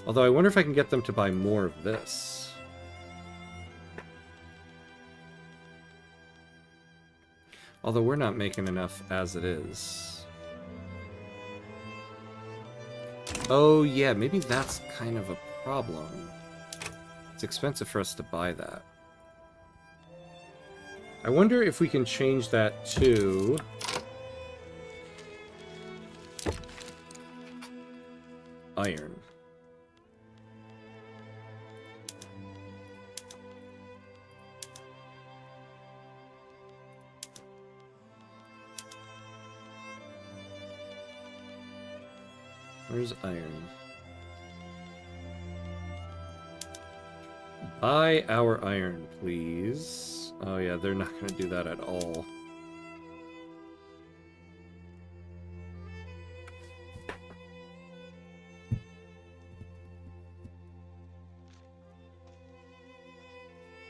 Although I wonder if I can get them to buy more of this. Although we're not making enough as it is. Oh yeah, maybe that's kind of a problem. It's expensive for us to buy that. I wonder if we can change that to... iron. Where's iron? Buy our iron, please. Oh yeah, they're not going to do that at all.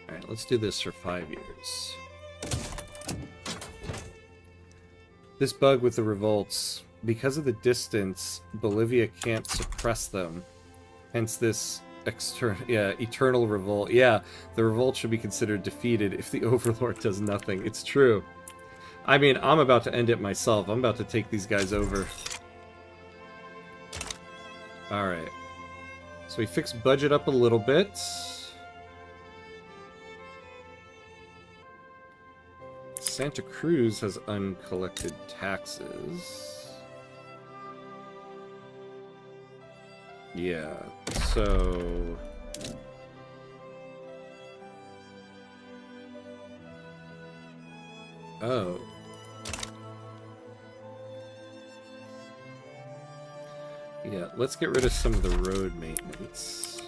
Alright, let's do this for 5 years. This bug with the revolts, because of the distance, Bolivia can't suppress them. Hence this eternal revolt. Yeah, the revolt should be considered defeated if the Overlord does nothing. It's true. I mean, I'm about to end it myself. I'm about to take these guys over. Alright. So we fixed budget up a little bit. Santa Cruz has uncollected taxes. Yeah, so... Oh. Yeah, let's get rid of some of the road maintenance.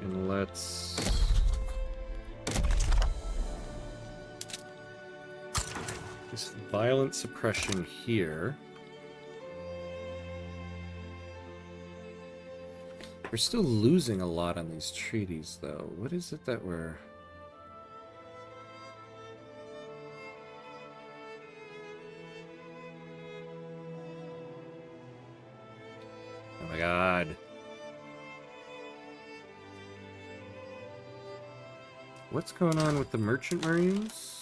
And let's... This violent suppression here. We're still losing a lot on these treaties, though. What is it that we're... Oh my god. What's going on with the merchant marines?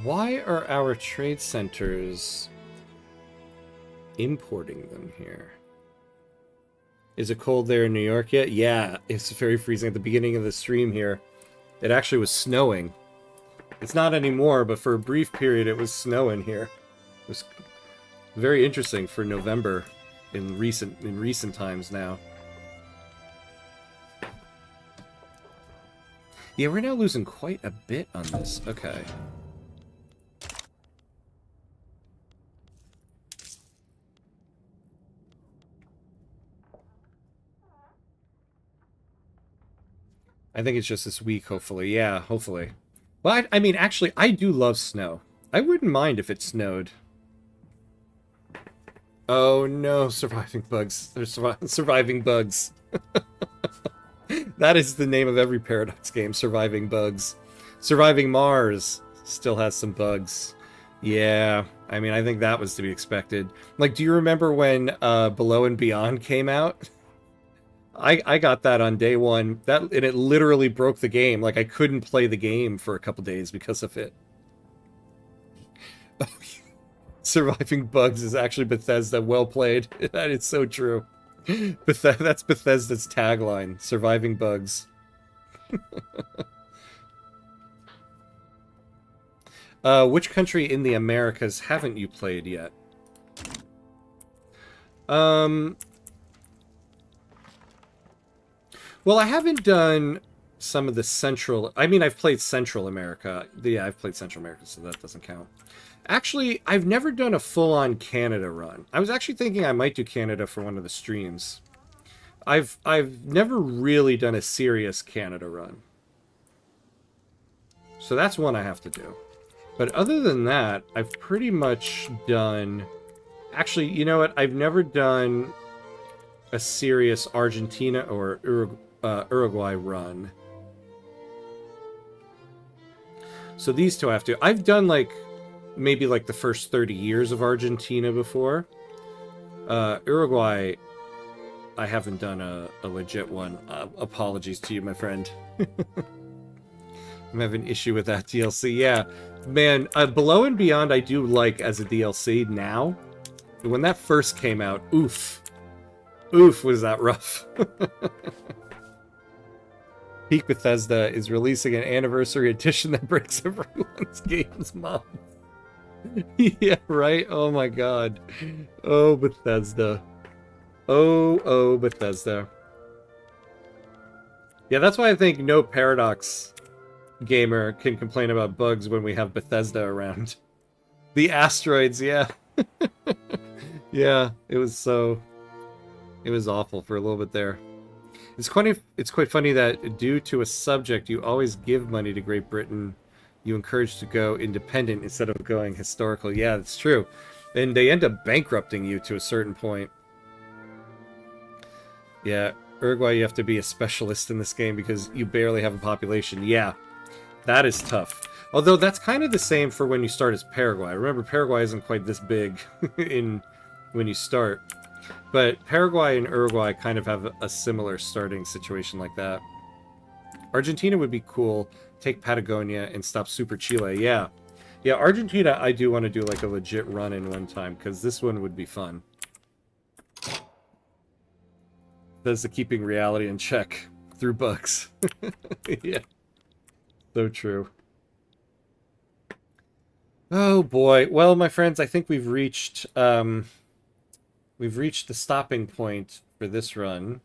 Why are our trade centers importing them here? Is it cold there in New York yet? Yeah, it's very freezing. At the beginning of the stream here, it actually was snowing. It's not anymore, but for a brief period it was snowing here. It was very interesting for November in recent times now. Yeah, we're now losing quite a bit on this. Okay. I think it's just this week, hopefully. Yeah, hopefully. But, I mean, actually, I do love snow. I wouldn't mind if it snowed. Oh, no. Surviving bugs. There's surviving bugs. That is the name of every Paradox game. Surviving bugs. Surviving Mars still has some bugs. Yeah. I mean, I think that was to be expected. Like, do you remember when Below and Beyond came out? I got that on day one. And it literally broke the game. Like, I couldn't play the game for a couple days because of it. Surviving bugs is actually Bethesda. Well played. That is so true. That's Bethesda's tagline. Surviving bugs. Which country in the Americas haven't you played yet? Well, I haven't done some of the Central... I mean, I've played Central America. Yeah, I've played Central America, so that doesn't count. Actually, I've never done a full-on Canada run. I was actually thinking I might do Canada for one of the streams. I've never really done a serious Canada run. So that's one I have to do. But other than that, I've pretty much done... Actually, you know what? I've never done a serious Argentina or Uruguay run. So these two I have to... I've done, like, maybe, like, the first 30 years of Argentina before. Uruguay, I haven't done a legit one. Apologies to you, my friend. I'm having an issue with that DLC. Yeah, man, Below and Beyond I do like as a DLC now. When that first came out, oof. Oof, was that rough. Peak Bethesda is releasing an anniversary edition that breaks everyone's games month. Yeah, right? Oh my god. Oh, Bethesda. Oh, Bethesda. Yeah, that's why I think no Paradox gamer can complain about bugs when we have Bethesda around. The asteroids, yeah. Yeah, it was awful for a little bit there. It's quite funny that due to a subject you always give money to Great Britain, you encourage to go independent instead of going historical. Yeah, that's true. And they end up bankrupting you to a certain point. Yeah, Uruguay, you have to be a specialist in this game because you barely have a population. Yeah, that is tough. Although that's kind of the same for when you start as Paraguay. Remember, Paraguay isn't quite this big when you start. But Paraguay and Uruguay kind of have a similar starting situation like that. Argentina would be cool. Take Patagonia and stop Super Chile. Yeah. Yeah, Argentina, I do want to do like a legit run in one time, because this one would be fun. That's the keeping reality in check through bugs. Yeah. So true. Oh boy. Well, my friends, I think we've reached the stopping point for this run.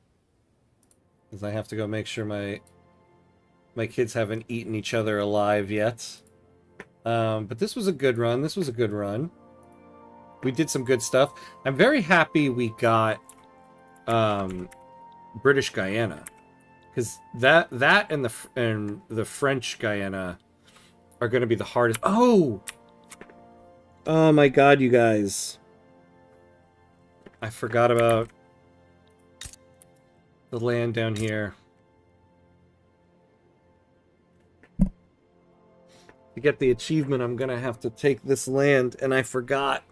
Because I have to go make sure my kids haven't eaten each other alive yet. But this was a good run. This was a good run. We did some good stuff. I'm very happy we got British Guyana, because that and the French Guyana are going to be the hardest. Oh my god, you guys! I forgot about the land down here. To get the achievement, I'm gonna have to take this land, and I forgot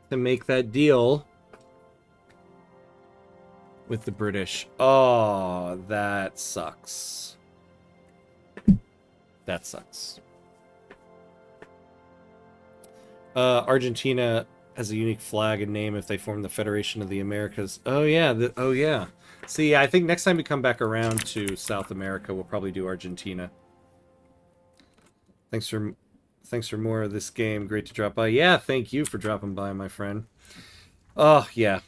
to make that deal with the British. Oh, that sucks. That sucks. Argentina has a unique flag and name if they form the Federation of the Americas. Oh yeah, oh yeah. See, I think next time we come back around to South America, we'll probably do Argentina. Thanks for more of this game. Great to drop by. Yeah, thank you for dropping by, my friend. Oh, yeah.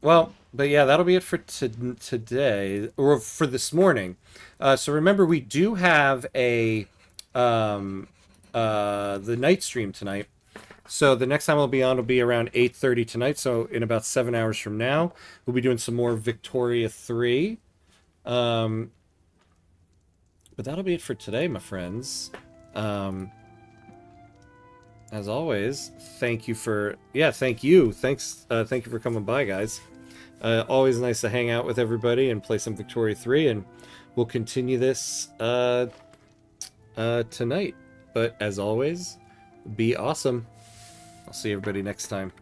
Well, but yeah, that'll be it for today, or for this morning. So remember, we do have the night stream tonight. So the next time I'll be on will be around 8:30 tonight, so in about 7 hours from now. We'll be doing some more Victoria 3. But that'll be it for today, my friends. As always, thank you for thank you for coming by, guys. Always nice to hang out with everybody and play some Victoria 3, and we'll continue this tonight. But as always, be awesome. I'll see everybody next time.